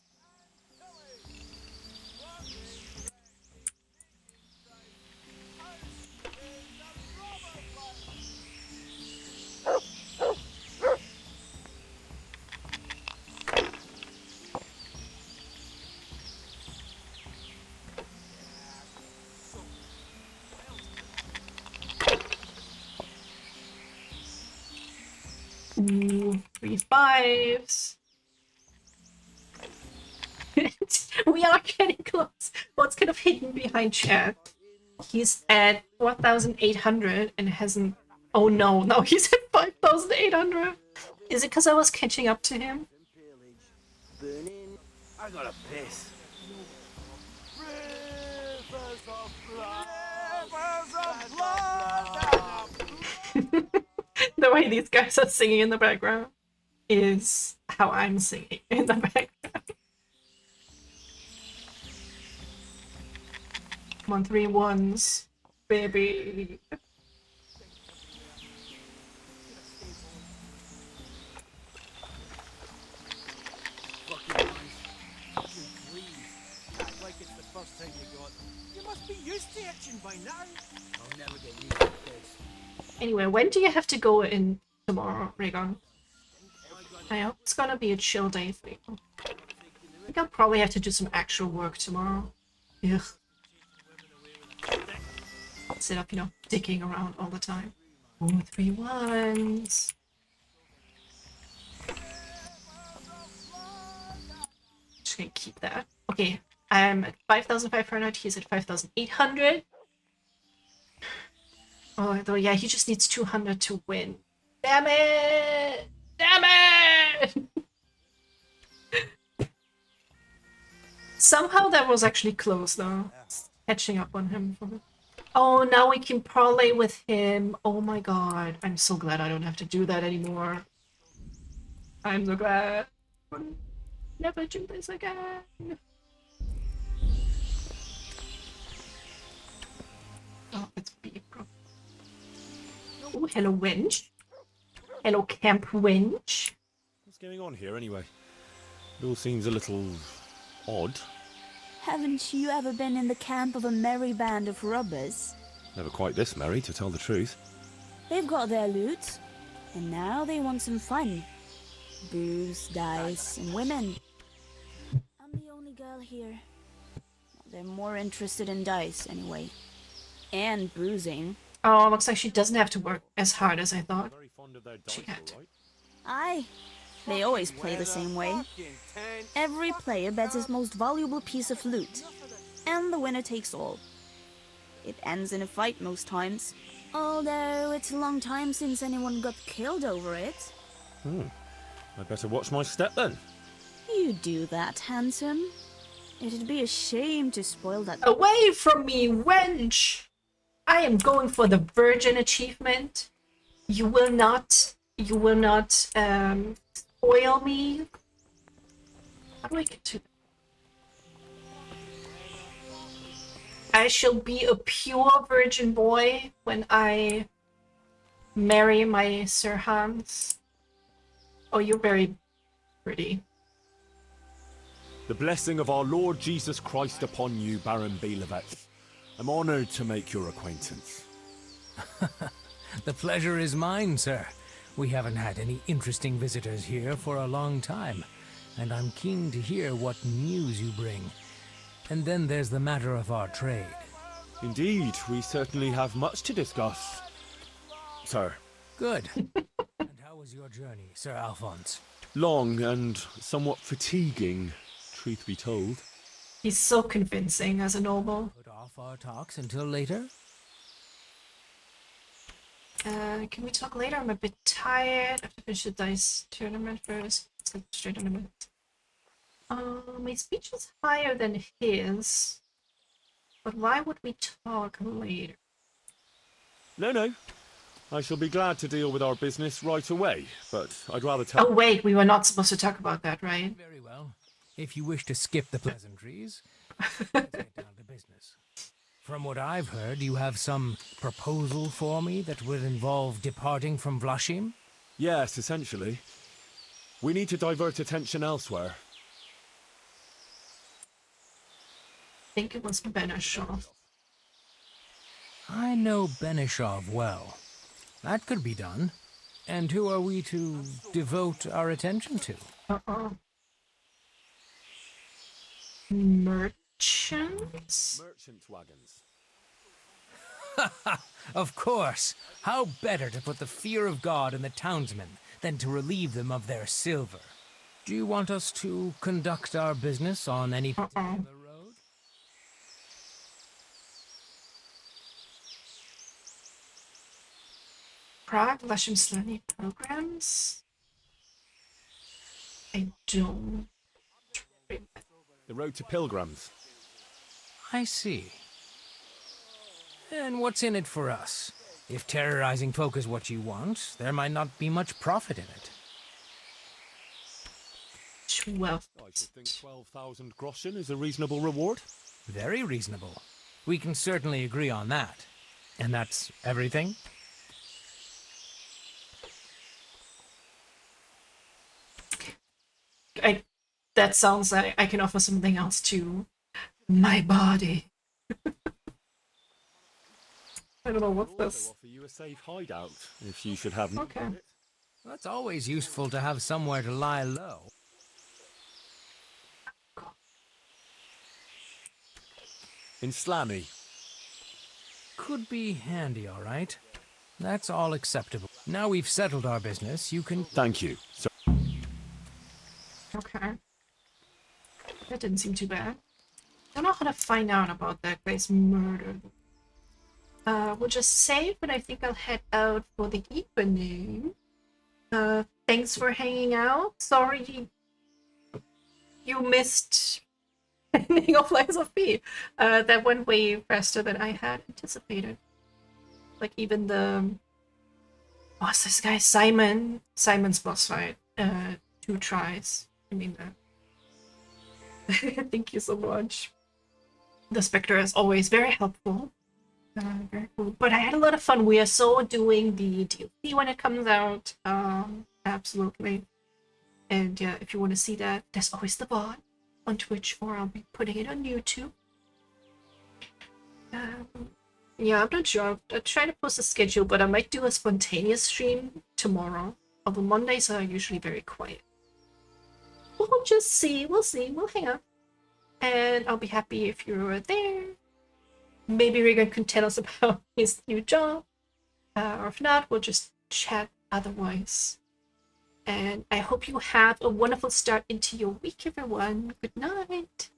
Ooh, 3 5s. We are getting close. What's kind of hidden behind chat? He's at 1,800 and hasn't... Oh no, now he's at 5,800. Is it because I was catching up to him? I gotta piss. The way these guys are singing in the background is how I'm singing in the background. Come on, 3 1s, baby. Like it's the first time you got. You must be used to itching by now. I'll never get used to this. Anyway, when do you have to go in tomorrow, Raygon? I hope it's gonna be a chill day for you. I think I'll probably have to do some actual work tomorrow. Ugh. Instead of, you know, dicking around all the time. Ooh, 3 1s. Just gonna keep that. Okay, I'm at 5,500, he's at 5,800. Although, yeah, he just needs 200 to win. Damn it! Damn it! Somehow that was actually close, though. Catching up on him. Oh, now we can parlay with him. Oh my god. I'm so glad I don't have to do that anymore. I'm so glad. Never do this again. Oh, it's B, bro. Oh, hello, wench. Hello, Camp Wench. What's going on here, anyway? It all seems a little odd. Haven't you ever been in the camp of a merry band of robbers? Never quite this merry, to tell the truth. They've got their loot, and now they want some fun. Booze, dice, and women. I'm the only girl here. They're more interested in dice, anyway. And boozing. Oh, looks like she doesn't have to work as hard as I thought she had. Aye. They always play the same way. Every player bets his most valuable piece of loot, and the winner takes all. It ends in a fight most times, although it's a long time since anyone got killed over it. I better watch my step then. You do that, handsome. It'd be a shame to spoil that. Away from me, wench! I am going for the virgin achievement. You will not spoil me. How do I get to that? I shall be a pure virgin boy when I marry my Sir Hans. Oh, you're very pretty. The blessing of our Lord Jesus Christ upon you, Baron Belevets. I'm honored to make your acquaintance. The pleasure is mine, sir. We haven't had any interesting visitors here for a long time, and I'm keen to hear what news you bring. And then there's the matter of our trade. Indeed, we certainly have much to discuss, sir. Good. And how was your journey, Sir Alphonse? Long and somewhat fatiguing, truth be told. He's so convincing as a noble. Put off our talks until later? Can we talk later? I'm a bit tired. I have to finish the dice tournament first. Let's go straight on a minute. My speech is higher than his. But why would we talk later? No. I shall be glad to deal with our business right away, but I'd rather tell— Oh wait, we were not supposed to talk about that, right? Very well. If you wish to skip the pleasantries, let's get down to business. From what I've heard, you have some proposal for me that would involve departing from Vlashim? Yes, essentially. We need to divert attention elsewhere. I think it was Benishov. I know Benishov well. That could be done. And who are we to devote our attention to? Merchants? Merchant wagons. Of course. How better to put the fear of God in the townsmen than to relieve them of their silver? Do you want us to conduct our business on any particular road? Prague, Vlashim Slani programs? I don't. The road to pilgrims. I see. And what's in it for us? If terrorizing folk is what you want, there might not be much profit in it. 12. I should think 12,000 groschen is a reasonable reward. Very reasonable. We can certainly agree on that. And that's everything? That sounds like I can offer something else too. My body. I don't know what's this. Offer you a safe hideout if you should have— Okay. That's always useful to have somewhere to lie low. In Slanny. Could be handy, all right. That's all acceptable. Now we've settled our business, you can— Thank you. So Okay. That didn't seem too bad. Don't know how to find out about that guy's murder. We'll just save, but I think I'll head out for the evening. Thanks for hanging out. Sorry you missed ending of Lies of P. That went way faster than I had anticipated. Like even the... What's this guy? Simon's boss fight. 2 tries. I mean that. Thank you so much. The Spectre is always very helpful. Very cool. But I had a lot of fun. We are so doing the DLC when it comes out. Absolutely. And yeah, if you want to see that, there's always the VOD on Twitch, or I'll be putting it on YouTube. Yeah, I'm not sure. I'll try to post a schedule, but I might do a spontaneous stream tomorrow. Although Mondays are usually very quiet. We'll just see. We'll see. We'll hang out. And I'll be happy if you're there. Maybe Regan can tell us about his new job. Or if not, we'll just chat otherwise. And I hope you have a wonderful start into your week, everyone. Good night.